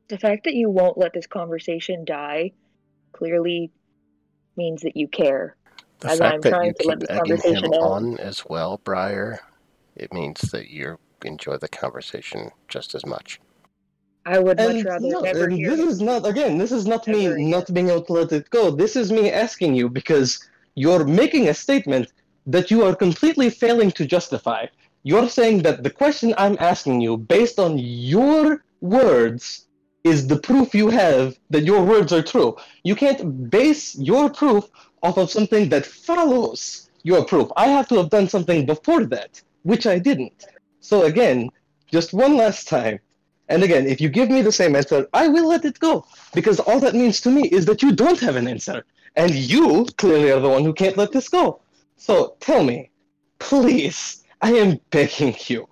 The fact that you won't let this conversation die clearly means that you care. The As fact I'm that trying you to let keep this egging him conversation end. on as well, Briar, it means that you enjoy the conversation just as much. I would much And rather no, never and hear this is not this is not me ever again. not being able to let it go. This is me asking you because you're making a statement that you are completely failing to justify. You're saying that the question I'm asking you, based on your words, is the proof you have that your words are true. You can't base your proof off of something that follows your proof. I have to have done something before that, which I didn't. So again, just one last time. And again, if you give me the same answer, I will let it go. Because all that means to me is that you don't have an answer. And you clearly are the one who can't let this go. So tell me, please, I am begging you,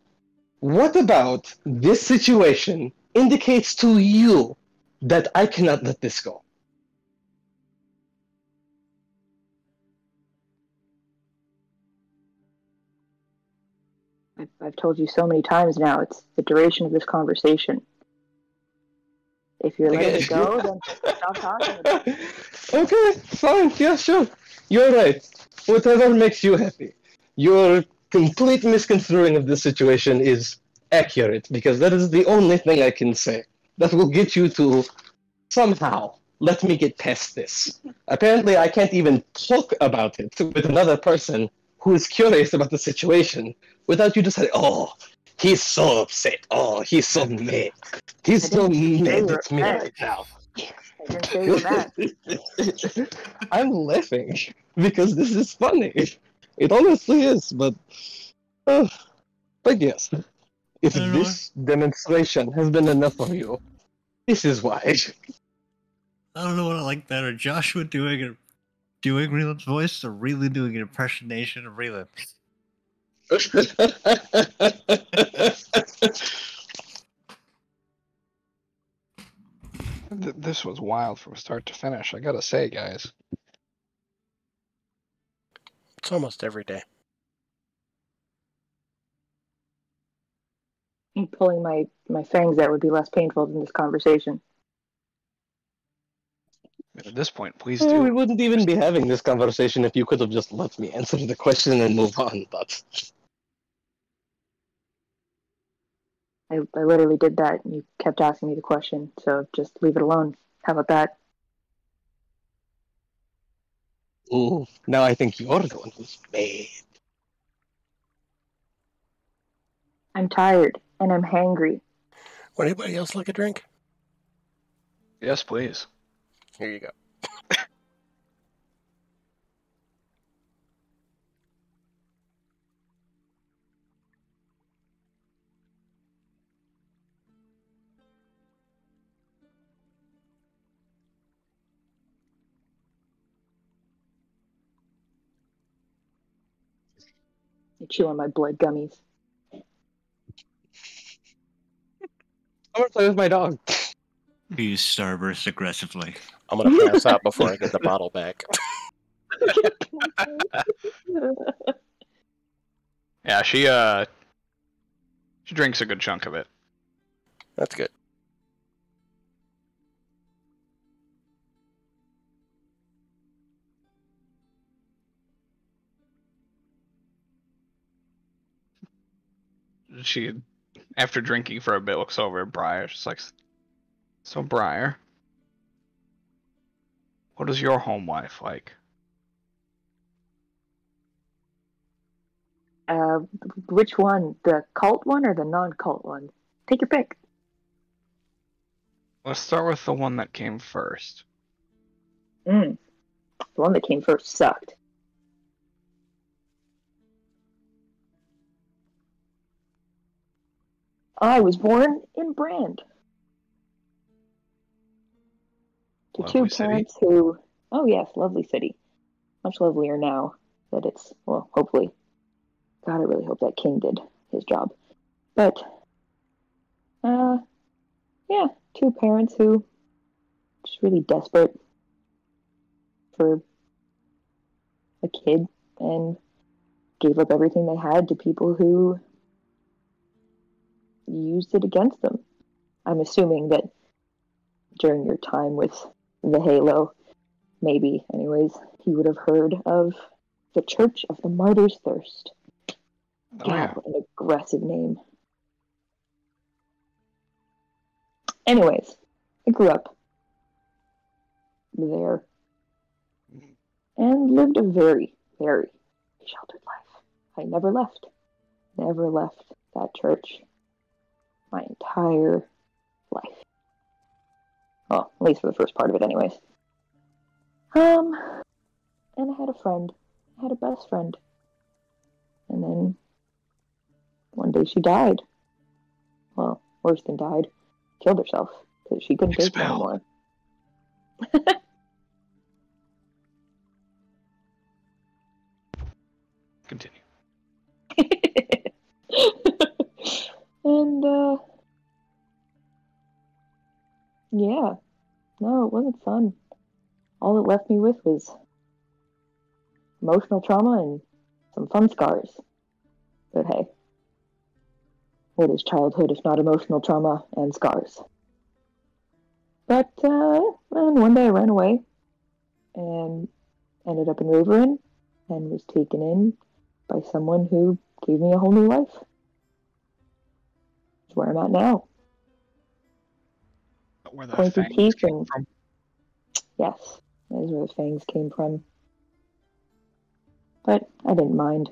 what about this situation indicates to you that I cannot let this go? I've told you so many times now, it's the duration of this conversation. If you're letting it go, then stop talking about it. Okay, fine, yeah, sure. You're right. Whatever makes you happy. Your complete misconstruing of this situation is accurate, because that is the only thing I can say that will get you to somehow let me get past this. Apparently, I can't even talk about it with another person who is curious about the situation without you just saying, oh, he's so upset. Oh, he's so mad. He's so mad at me right now. I didn't say you were mad. I'm laughing because this is funny. It honestly is, but yes, if I don't know. this demonstration has been enough for you, this is why. I don't know what I like better, Joshua doing Reland's voice, or really doing an impersonation of Reland. This was wild from start to finish, I gotta say, guys. It's almost every day. Pulling my fangs out would be less painful than this conversation. At this point, please We do. wouldn't even be having this conversation if you could have just let me answer the question and move on, but I literally did that, and you kept asking me the question, so just leave it alone. How about that? ooh, now I think you're the one who's mad. I'm tired, and I'm hangry. Would anybody else like a drink? Yes, please. Here you go. I chew on my blood gummies. I'm gonna play with my dog. You starburst aggressively. I'm gonna pass out before I get the bottle back. Yeah, she drinks a good chunk of it. That's good. She, after drinking for a bit, looks over at Briar. She's like, "So, Briar, what is your home life like?" Which one? The cult one or the non-cult one? Take your pick. Let's start with the one that came first. The one that came first sucked. I was born in Brand. To Lovely two city. parents who, oh yes, lovely city. Much lovelier now that it's, well, hopefully. God, I really hope that king did his job. But, yeah, two parents who just really desperate for a kid and gave up everything they had to people who used it against them. I'm assuming that during your time with the Halo, maybe, anyways, he would have heard of the Church of the Martyr's Thirst. Oh, God, yeah. what an aggressive name. Anyways, I grew up there and lived a very, very sheltered life. I never left that church my entire life. Well, at least for the first part of it, anyways. And I had a friend. I had a best friend. And then one day she died. Well, worse than died. Killed herself because she couldn't take it anymore. Continue. And, yeah. No, it wasn't fun. All it left me with was emotional trauma and some fun scars. But hey, what is childhood if not emotional trauma and scars? But then one day I ran away and ended up in Riverin and was taken in by someone who gave me a whole new life. It's where I'm at now. Where the Pointy fangs teeth came and from. yes, that is where the fangs came from. But I didn't mind.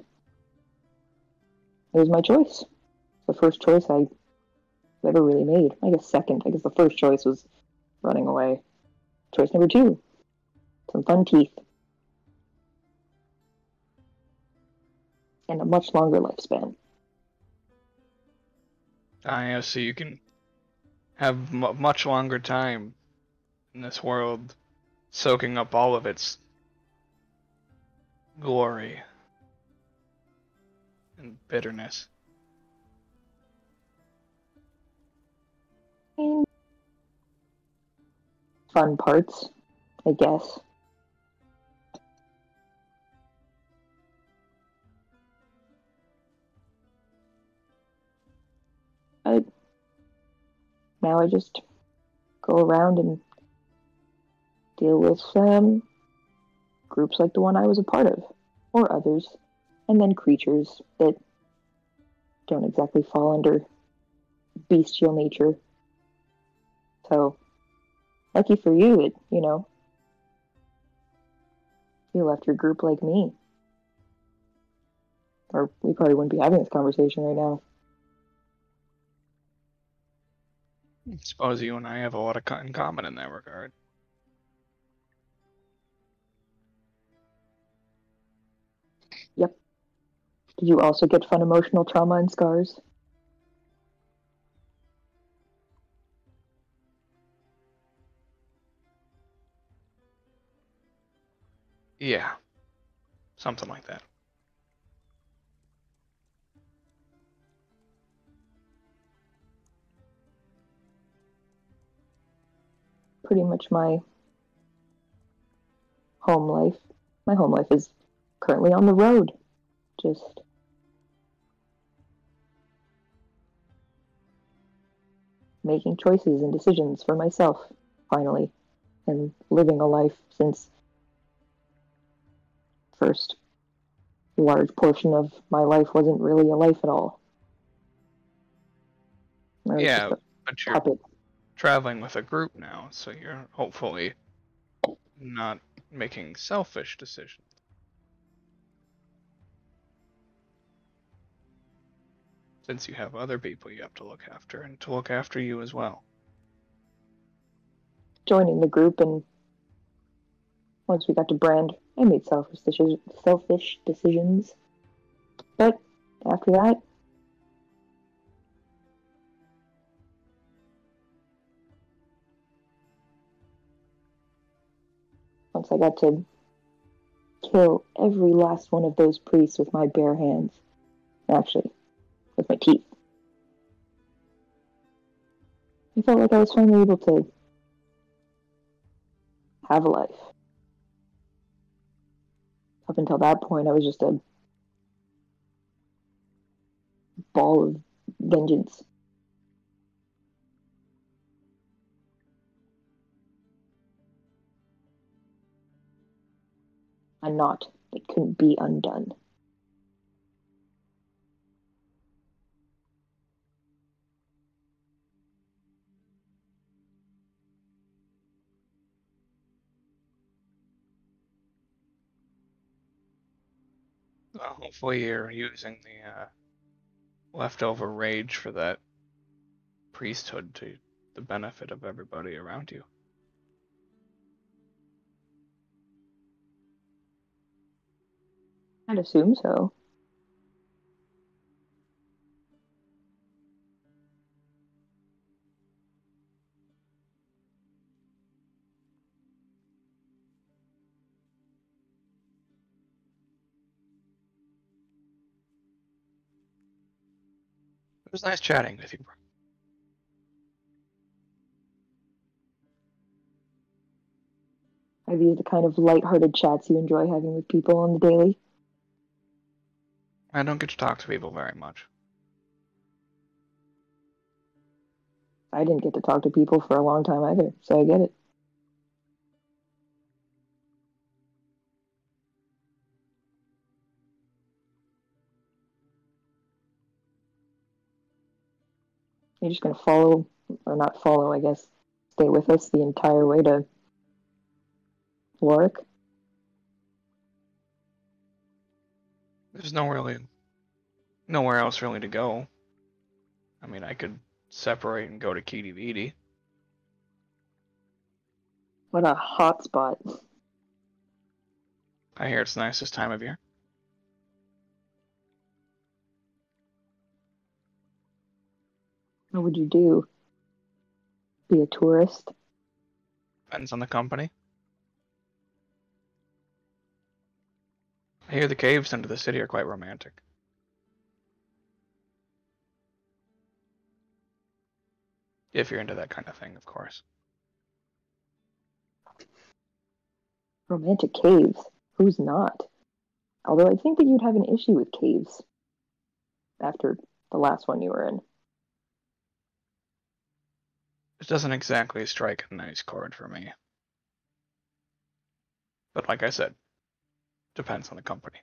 It was my choice. The first choice I ever really made. I guess second. I guess the first choice was running away. Choice number 2. Some fun teeth. And a much longer lifespan. Yeah, so you can have much longer time in this world, soaking up all of its glory and bitterness. And fun parts, I guess. Now I just go around and deal with groups like the one I was a part of, or others, and then creatures that don't exactly fall under bestial nature. So, lucky for you, you left your group like me. Or we probably wouldn't be having this conversation right now. I suppose you and I have a lot in common in that regard. Yep. Did you also get fun emotional trauma and scars? Yeah, something like that. Pretty much my home life. My home life is currently on the road. Just making choices and decisions for myself, finally, and living a life since first large portion of my life wasn't really a life at all. It was Yeah, just a but you're puppet. traveling with a group now, so you're hopefully not making selfish decisions. Since you have other people you have to look after, and to look after you as well. joining the group, and once we got to Brand, I made selfish decisions. But after that, once I got to kill every last one of those priests with my bare hands, actually, with my teeth, I felt like I was finally able to have a life. Up until that point, I was just a ball of vengeance. A knot that couldn't be undone. Well, hopefully you're using the leftover rage for that priesthood to the benefit of everybody around you. I'd assume so. It was nice chatting with you, bro. Are these the kind of light-hearted chats you enjoy having with people on the daily? I don't get to talk to people very much. I didn't get to talk to people for a long time either, so I get it. You're just gonna follow, or not follow, I guess, stay with us the entire way to work? There's nowhere else really to go. I mean, I could separate and go to Kitty Vidi. What a hot spot. I hear it's nice this time of year. What would you do? Be a tourist? Depends on the company. I hear the caves under the city are quite romantic. If you're into that kind of thing, of course. Romantic caves? Who's not? Although I think that you'd have an issue with caves after the last one you were in. It doesn't exactly strike a nice chord for me. But like I said, depends on the company.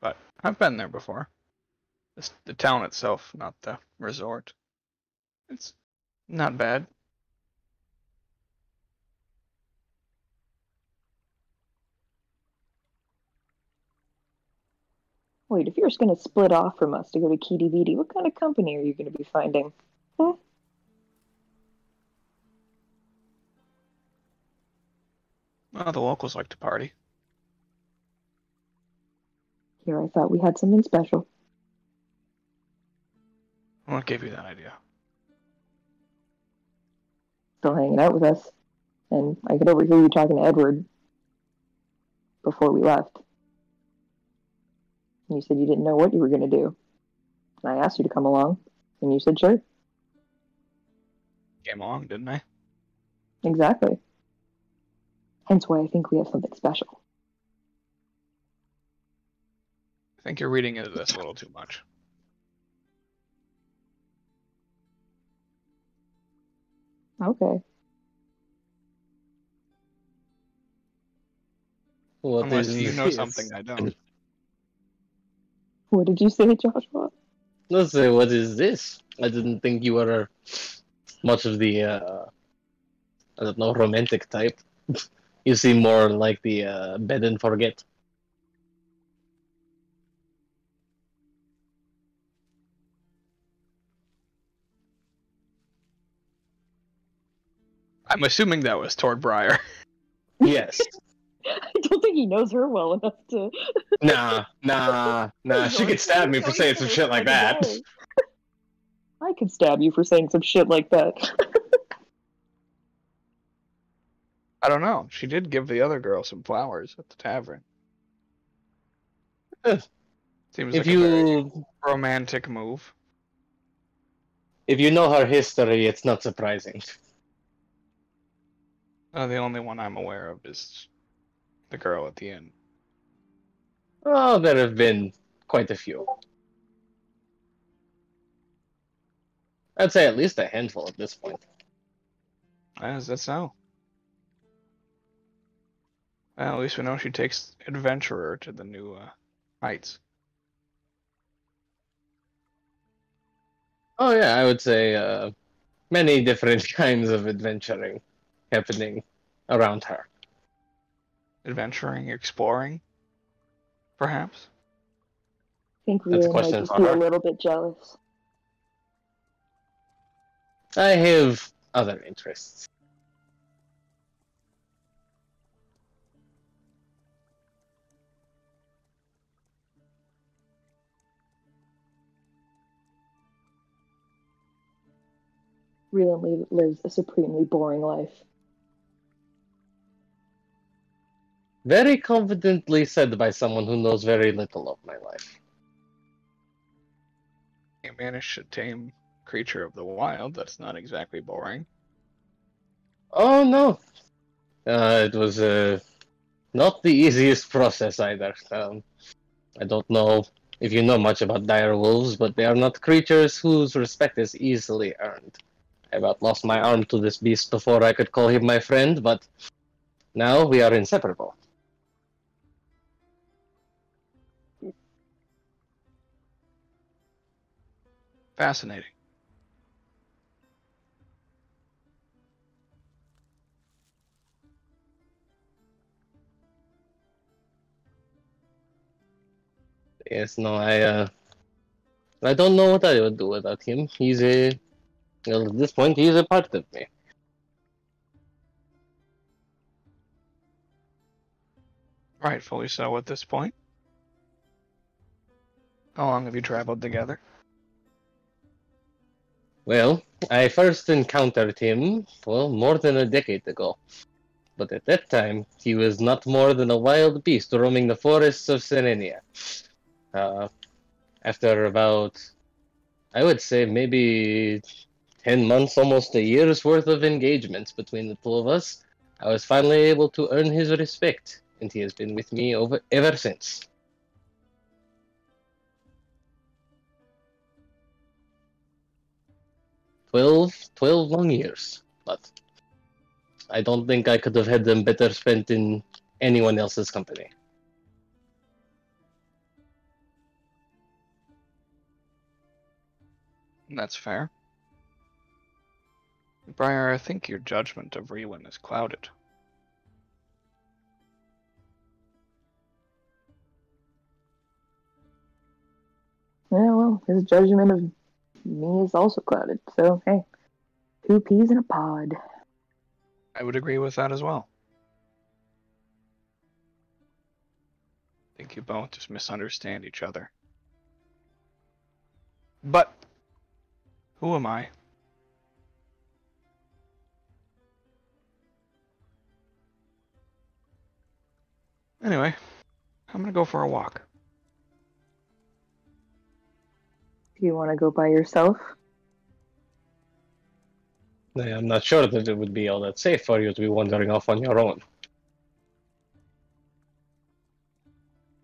But I've been there before. The town itself, not the resort. It's not bad. Wait, if you're just going to split off from us to go to Kitty Vidi, what kind of company are you going to be finding? Huh? Well, the locals like to party. Here, I thought we had something special. What gave you that idea? Still hanging out with us. And I could overhear you talking to Edward before we left. And you said you didn't know what you were going to do. And I asked you to come along, and you said sure. Came along, didn't I? Exactly. Hence why I think we have something special. I think you're reading into this a little too much. Okay. What Unless is you know this? something I don't. What did you say, Joshua? Let's say, what is this? I didn't think you were much of the, I don't know, romantic type. You seem more like the bed and forget. I'm assuming that was Tal'Dorei. Yes. I don't think he knows her well enough to. Nah. She could stab me for saying some shit like that. I could stab you for saying some shit like that. I don't know. She did give the other girl some flowers at the tavern. Seems If like a very romantic move. If you know her history, it's not surprising. The only one I'm aware of is the girl at the inn. Oh, there have been quite a few. I'd say at least a handful at this point. As that so? Well, at least we know she takes adventurer to the new heights. Oh yeah, I would say many different kinds of adventuring happening around her. Adventuring, exploring, perhaps? I think That's a Rhea might question just for be her. a little bit jealous. I have other interests. Rhea lives a supremely boring life. Very confidently said by someone who knows very little of my life. You managed to tame creature of the wild. That's not exactly boring. Oh no, it was not the easiest process either. I don't know if you know much about dire wolves, but they are not creatures whose respect is easily earned. I about lost my arm to this beast before I could call him my friend, but now we are inseparable. Fascinating. Yes, no, I don't know what I would do without him. Well, at this point, he's a part of me. Rightfully so at this point. How long have you traveled together? Well, I first encountered him, well, more than a decade ago. But at that time, he was not more than a wild beast roaming the forests of Serenia. After about, I would say, maybe 10 months, almost a year's worth of engagements between the two of us, I was finally able to earn his respect, and he has been with me ever since. 12 long years, but I don't think I could have had them better spent in anyone else's company. That's fair. Briar, I think your judgment of Rewin is clouded. Yeah, well, his judgment of me is also clouded. So, hey, 2 peas in a pod. I would agree with that as well. I think you both just misunderstand each other. But who am I? Anyway, I'm gonna go for a walk. Do you want to go by yourself? I'm not sure that it would be all that safe for you to be wandering off on your own.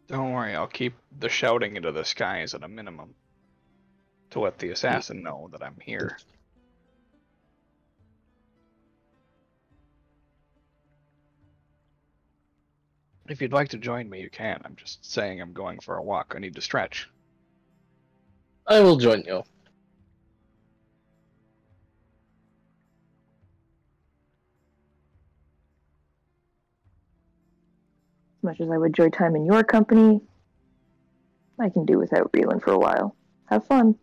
Don't worry, I'll keep the shouting into the skies at a minimum to let the assassin know that I'm here. If you'd like to join me, you can. I'm just saying I'm going for a walk. I need to stretch. I will join you. As much as I would enjoy time in your company, I can do without Reelan for a while. Have fun.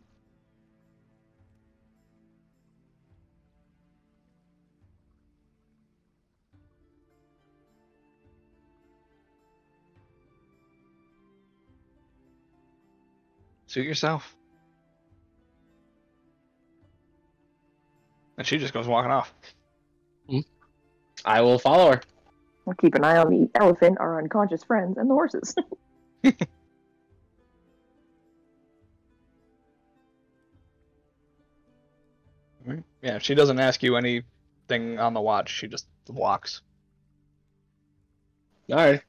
Suit yourself. And she just goes walking off. I will follow her. We'll keep an eye on the elephant, our unconscious friends, and the horses. Yeah, she doesn't ask you anything on the watch. She just walks. All right.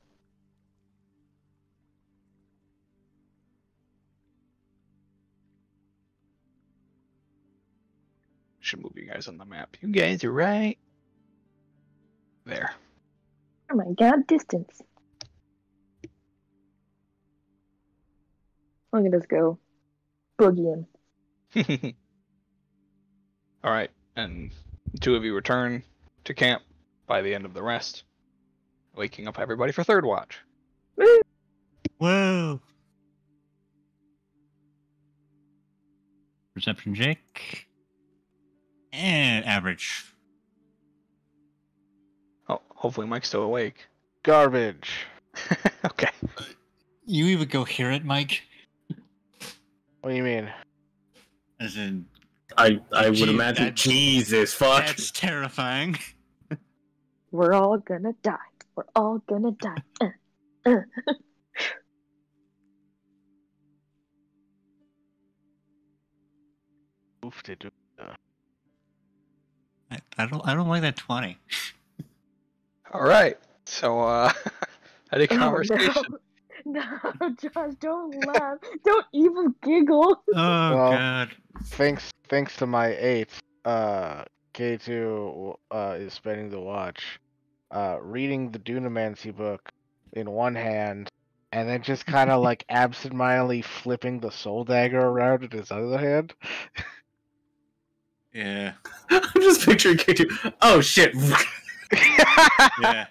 Should move you guys on the map. You guys are right there. Oh my god, distance. Look at us go. Boogieing. All right, and the two of you return to camp by the end of the rest, waking up everybody for third watch. Whoa! Perception check. And average. Oh, hopefully Mike's still awake. Garbage. Okay. You even go hear it, Mike? What do you mean? As in, I would Gee, imagine. that's- Jesus, fuck. that's terrifying. We're all gonna die. We're all gonna die. Oof, they do. I don't like that 20. All right. So, any Oh, conversation? no, Josh, don't laugh. Don't even giggle. Oh Well- god. Thanks to my 8, K2 is spending the watch, reading the Dunamancy book in one hand, and then just kind of like absentmindedly flipping the soul dagger around in his other hand. Yeah. I'm just picturing K2. Oh shit. Yeah.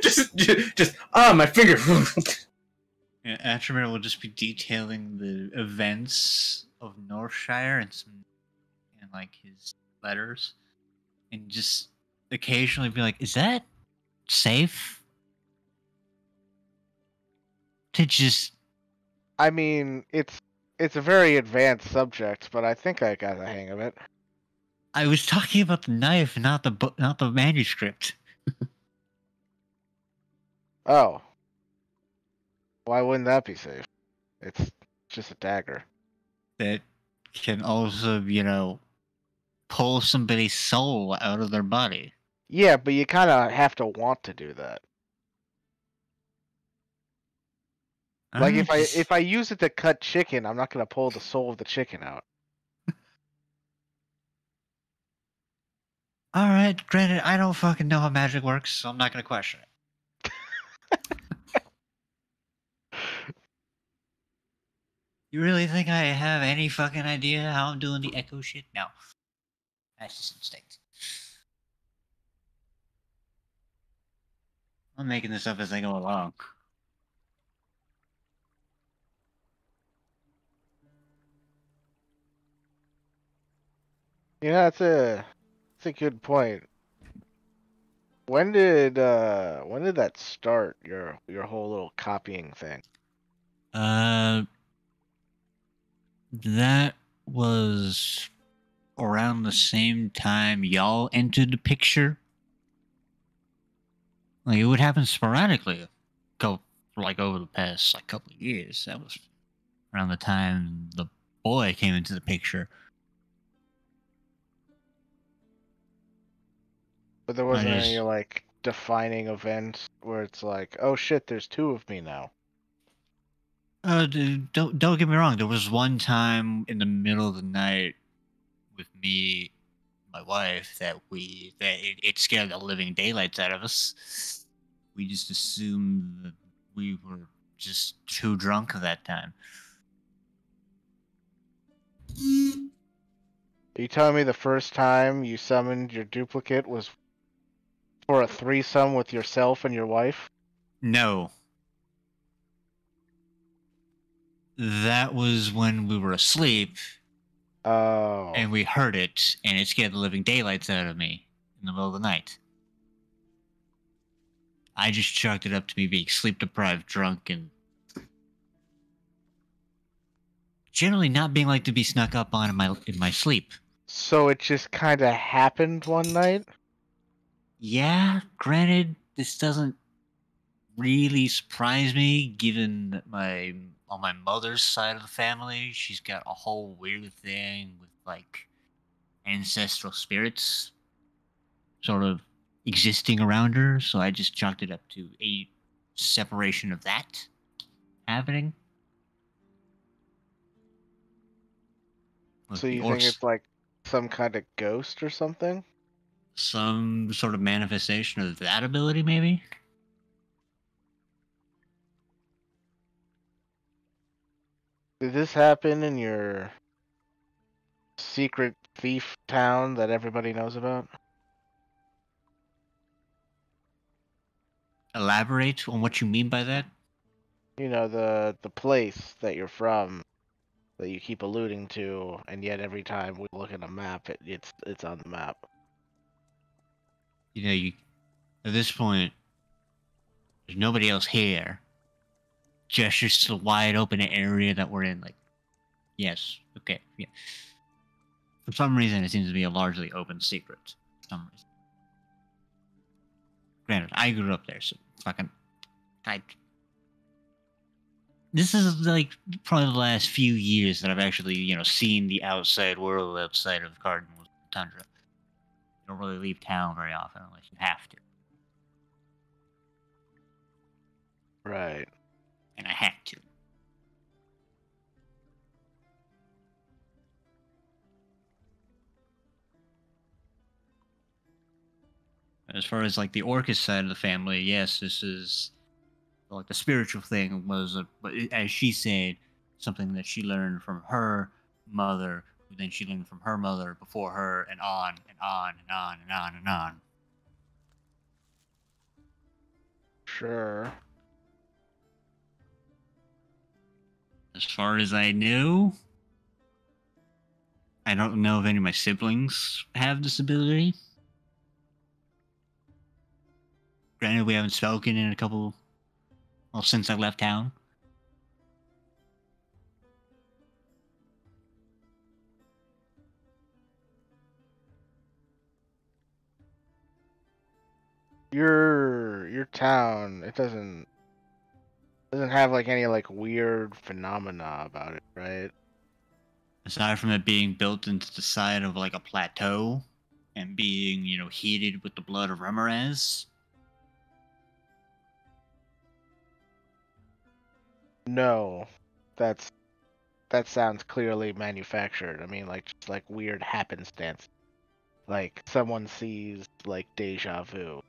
just my finger. Yeah, Atrimir will just be detailing the events of Northshire and like his letters, and just occasionally be like, "Is that safe?" To just I mean, it's a very advanced subject, but I think I got the hang of it. I was talking about the knife, not the book, not the manuscript. Oh. Why wouldn't that be safe? It's just a dagger. That can also, pull somebody's soul out of their body. Yeah, but you kind of have to want to do that. Like if I use it to cut chicken, I'm not gonna pull the soul of the chicken out. All right, granted, I don't fucking know how magic works, so I'm not gonna question it. You really think I have any fucking idea how I'm doing the echo shit? No. That's just instinct. I'm making this up as I go along. Yeah, that's a good point. When did that start? Your whole little copying thing. That was around the same time y'all entered the picture. Like, it would happen sporadically, over the past couple of years. That was around the time the boy came into the picture. But there wasn't any just- like defining event where it's like, oh shit, there's 2 of me now. Don't get me wrong. There was one time in the middle of the night with me, and my wife, that it scared the living daylights out of us. We just assumed that we were just too drunk at that time. Are you telling me the first time you summoned your duplicate was for a threesome with yourself and your wife? No. That was when we were asleep Oh. and we heard it, and it scared the living daylights out of me in the middle of the night. I just chalked it up to me being sleep deprived, drunk, and generally not being like to be snuck up on in my sleep. So it just kind of happened one night? Yeah, granted, this doesn't really surprise me, given that on my mother's side of the family, she's got a whole weird thing with like ancestral spirits sort of existing around her. So I just chalked it up to a separation of that happening. With So the you think orcs, it's like some kind of ghost or something? some sort of manifestation of that ability, maybe. Did this happen in your secret thief town that everybody knows about? Elaborate on what you mean by that. You know, the place that you're from that you keep alluding to, and yet every time we look at a map, it's on the map. You know, at this point, there's nobody else here. Gestures to the wide open area that we're in. Like, yes, okay, yeah. For some reason, it seems to be a largely open secret. For some reason. Granted, I grew up there, so fucking, this is like probably the last few years that I've actually, seen the outside world outside of Cardinal Tundra. You don't really leave town very often unless you have to. Right. And I had to. As far as like the Orcus side of the family, yes, this is like the spiritual thing was, but as she said, something that she learned from her mother, who then she learned from her mother before her, and on and on and on and on and on. Sure. As far as I knew, I don't know if any of my siblings have this ability. Granted, we haven't spoken in since I left town. Your town, it doesn't have like any like weird phenomena about it, right? Aside from it being built into the side of like a plateau and being, heated with the blood of Remoraz. No, that sounds clearly manufactured. I mean, like just like weird happenstance, like someone sees like deja vu.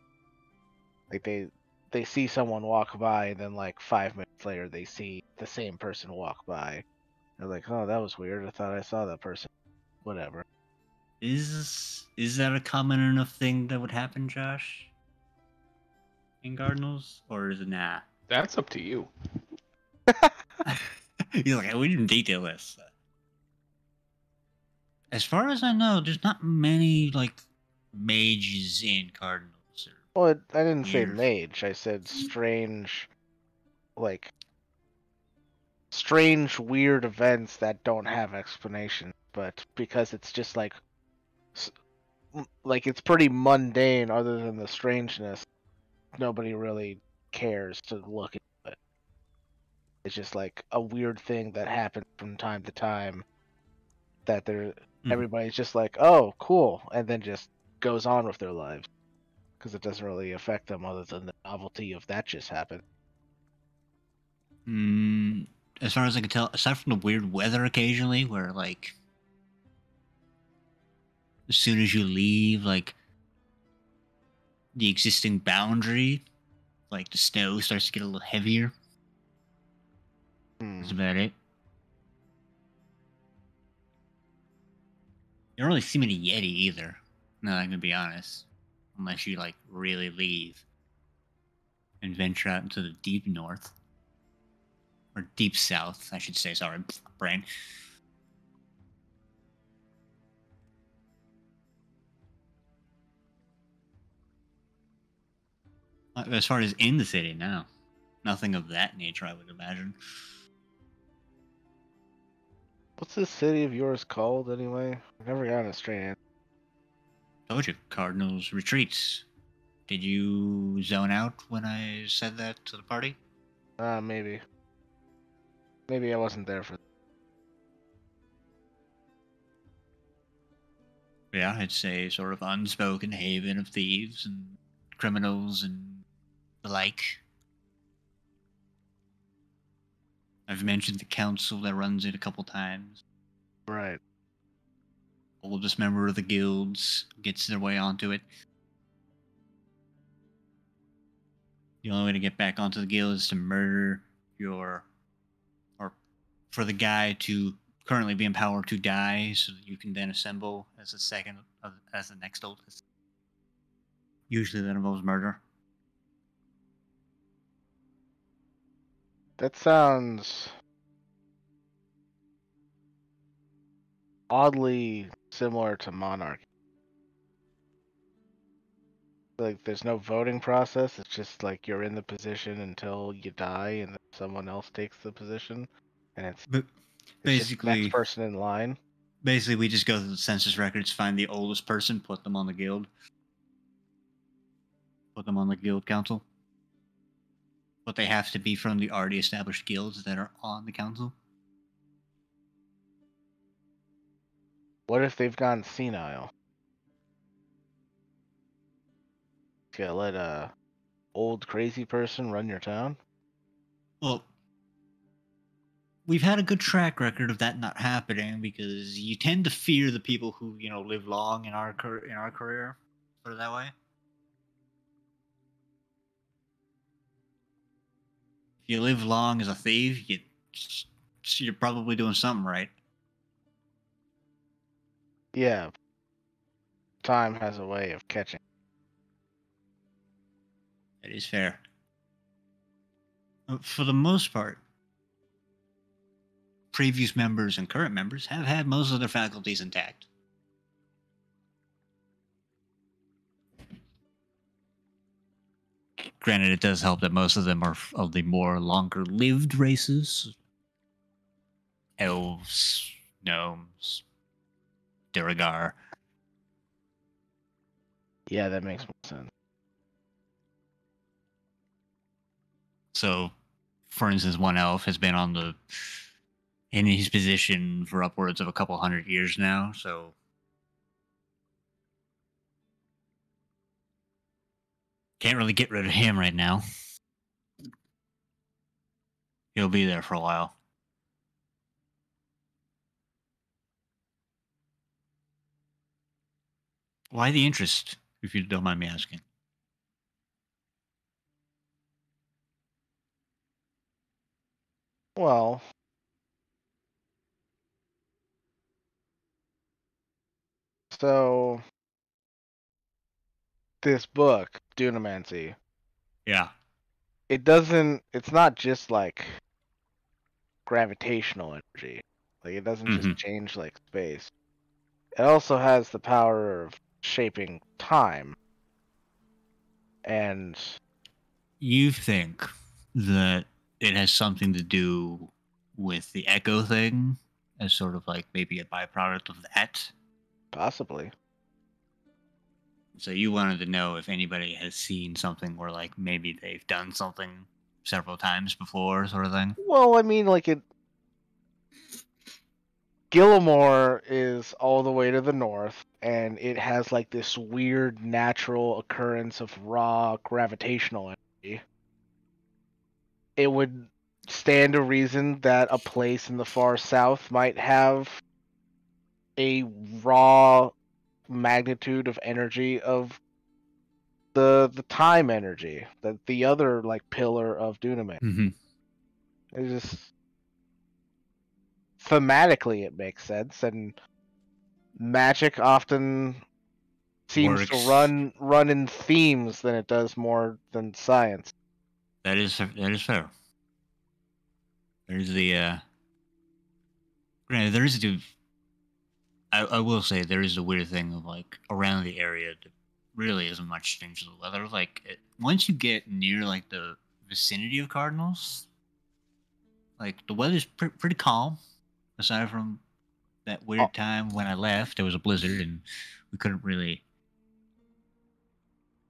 Like they see someone walk by, and then like 5 minutes later they see the same person walk by. They're like, "Oh, that was weird. I thought I saw that person." Whatever. Is that a common enough thing that would happen, Josh? In Cardinals? Or is it nah? That's up to you. He's like, we didn't detail this. As far as I know, there's not many like mages in Cardinals. Well, I didn't say Weird. mage. I said strange, weird events that don't have explanation. But because it's just like it's pretty mundane, other than the strangeness, nobody really cares to look into it. It's just like a weird thing that happens from time to time that everybody's just like, "Oh, cool," and then just goes on with their lives because it doesn't really affect them other than the novelty of that just happened. As far as I can tell, aside from the weird weather occasionally, where like as soon as you leave, like the existing boundary, like the snow starts to get a little heavier. That's about it. You don't really see many Yeti either. No, I'm gonna be honest. Unless you like really leave and venture out into the deep north. Or deep south, I should say. Sorry, brain. As far as in the city, no. Nothing of that nature, I would imagine. What's this city of yours called anyway? I've never gotten a straight answer. Told you, Cardinals retreats. Did you zone out when I said that to the party? Maybe. Maybe I wasn't there for. Yeah, it's a sort of unspoken haven of thieves and criminals and the like. I've mentioned the council that runs it a couple times. Right. Oldest member of the guilds gets their way onto it. The only way to get back onto the guild is to murder or for the guy to currently be empowered to die, so that you can then assemble as as the next oldest. Usually that involves murder. That sounds oddly similar to monarchy. Like, there's no voting process. It's just like you're in the position until you die, and then someone else takes the position, and it's But just the basically, next person in line. basically, we just go through the census records, find the oldest person, put them on the guild, put them on the guild council. But they have to be from the already established guilds that are on the council. What if they've gone senile? You gotta let a old crazy person run your town? Well, we've had a good track record of that not happening because you tend to fear the people who live long in our career. Put it that way. If you live long as a thief, you're probably doing something right. Yeah. Time has a way of catching. That is fair. For the most part, previous members and current members have had most of their faculties intact. Granted, it does help that most of them are of the more longer-lived races. Elves, gnomes, Dirigar. Yeah, that makes more sense. So, for instance, one elf has been in his position for upwards of a couple hundred years now, so can't really get rid of him right now. He'll be there for a while. Why the interest, if you don't mind me asking? Well, so this book, Dunamancy, Yeah. it's not just like gravitational energy. Like, it doesn't just change like space. It also has the power of shaping time. And You think that it has something to do with the echo thing as sort of like maybe a byproduct of that? possibly. So you wanted to know if anybody has seen something where like maybe they've done something several times before, sort of thing? Well, I mean, like, Gillimore is all the way to the north, and it has like this weird natural occurrence of raw gravitational energy. It would stand to reason that a place in the far south might have a raw magnitude of energy of the time energy, the other like pillar of Dunaman. Mm-hmm. It's just thematically it makes sense, and magic often seems to run in themes than it does more than science. That is fair. There's the granted there is I will say there is a weird thing of like around the area that really isn't much change to the weather. Like once you get near like the vicinity of Cardinals, like the weather's pretty calm, aside from that weird time when I left, there was a blizzard and we couldn't really.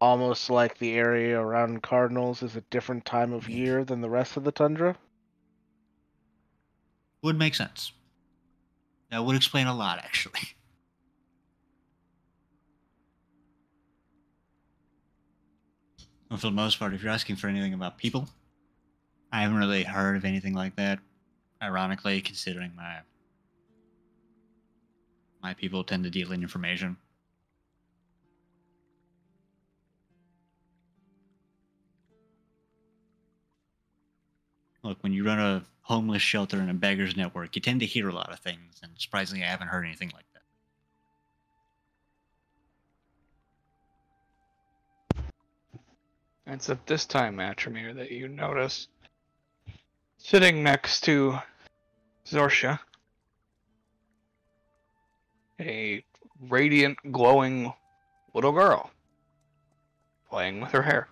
Almost like the area around Cardinals is a different time of year than the rest of the tundra? Would make sense. That would explain a lot, actually. Well, for the most part, if you're asking for anything about people, I haven't really heard of anything like that. Ironically, considering my people tend to deal in information. Look, when you run a homeless shelter and a beggars network, you tend to hear a lot of things, and surprisingly, I haven't heard anything like that. It's at this time, Atramir, that you notice sitting next to Zorsha, a radiant, glowing little girl playing with her hair.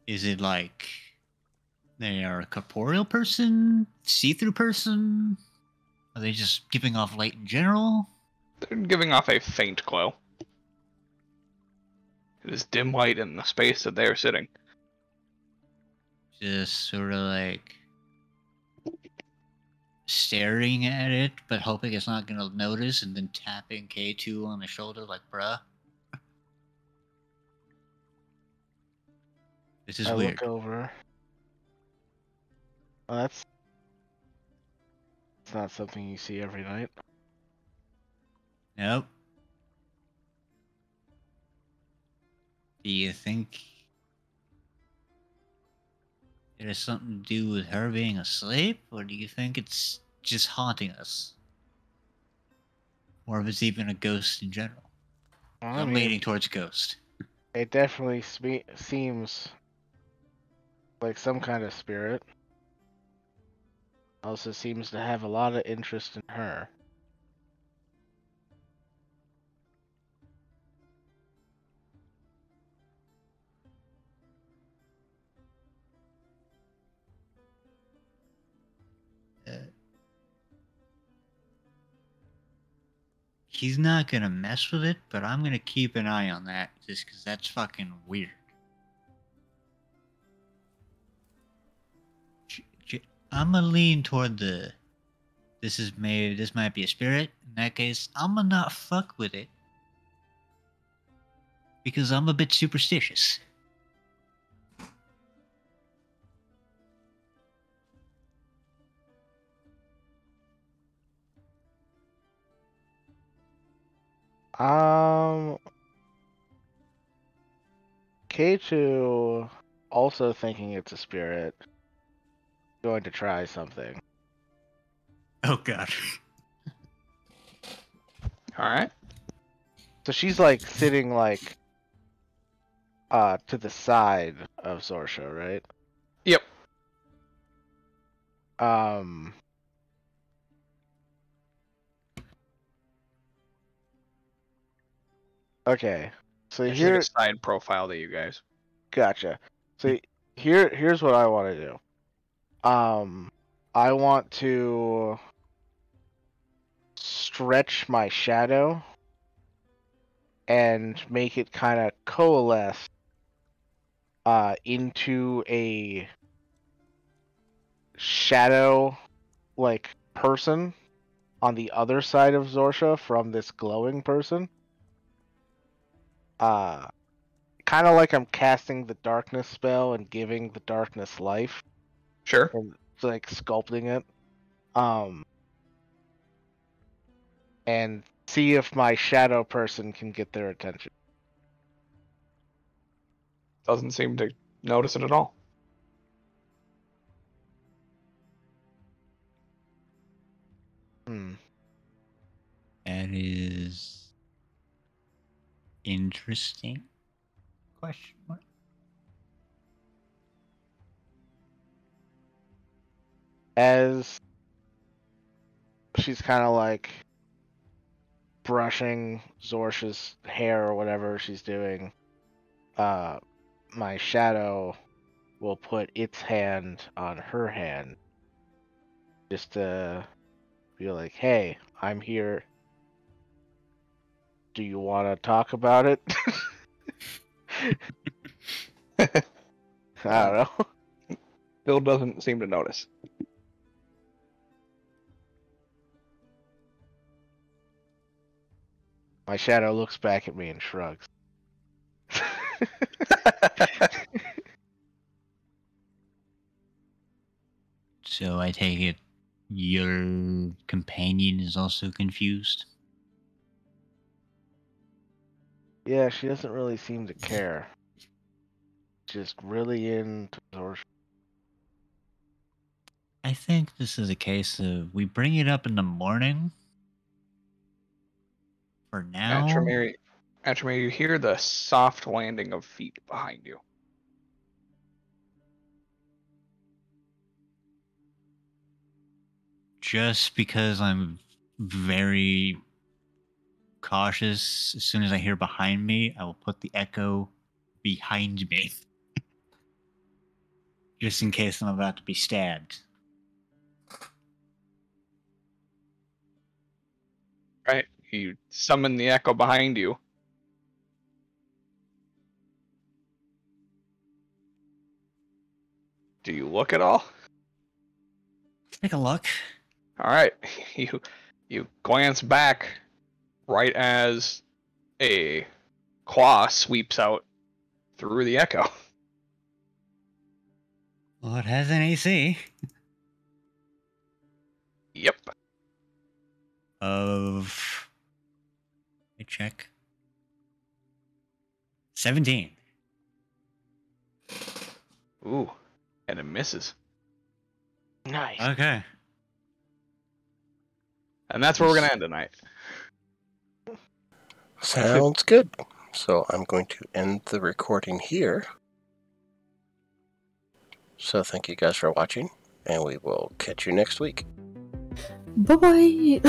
Is it like they are a corporeal person, see-through person? Are they just giving off light in general? They're giving off a faint glow. It is dim light in the space that they are sitting. Just sort of like staring at it, but hoping it's not going to notice, and then tapping K2 on the shoulder like, bruh. This is weird. Look over. Well, it's not something you see every night. Nope. Do you think it has something to do with her being asleep, or do you think it's just haunting us? Or if it's even a ghost in general? Well, I'm leaning towards ghost. It definitely seems like some kind of spirit. Also seems to have a lot of interest in her. He's not gonna mess with it, but I'm gonna keep an eye on that just because that's fucking weird. I'm gonna lean toward the. This might be a spirit. In that case, I'm gonna not fuck with it because I'm a bit superstitious. K2 also thinking it's a spirit. Going to try something. Oh god. Alright. So she's like sitting like to the side of Zorsha, right? Yep. Okay. So There's here, like a side profile to you guys. gotcha. So here's what I want to do. I want to stretch my shadow and make it kind of coalesce into a shadow like person on the other side of Zorsha from this glowing person. Kind of like I'm casting the darkness spell and giving the darkness life. Sure. And like sculpting it. And see if my shadow person can get their attention. Doesn't seem to notice it at all. That is interesting. Question mark. As she's kind of like brushing Zorsha's hair or whatever she's doing, my shadow will put its hand on her hand just to be like, hey, I'm here. Do you want to talk about it? I don't know. Bill doesn't seem to notice. My shadow looks back at me and shrugs. So I take it your companion is also confused? Yeah, she doesn't really seem to care. Just really into Zorsh. I think this is a case of we bring it up in the morning. For now. Atramir, you hear the soft landing of feet behind you. Just because I'm very cautious, as soon as I hear behind me, I will put the echo behind me. Just in case I'm about to be stabbed. Right? You summon the echo behind you. Do you look at all? Take a look. All right. You glance back right as a claw sweeps out through the echo. Well, it has an AC. Yep. Of... Let me check. 17. Ooh. And it misses. Nice. Okay. And that's where we're going to end tonight. Sounds good. So I'm going to end the recording here. So thank you guys for watching, and we will catch you next week. Bye-bye.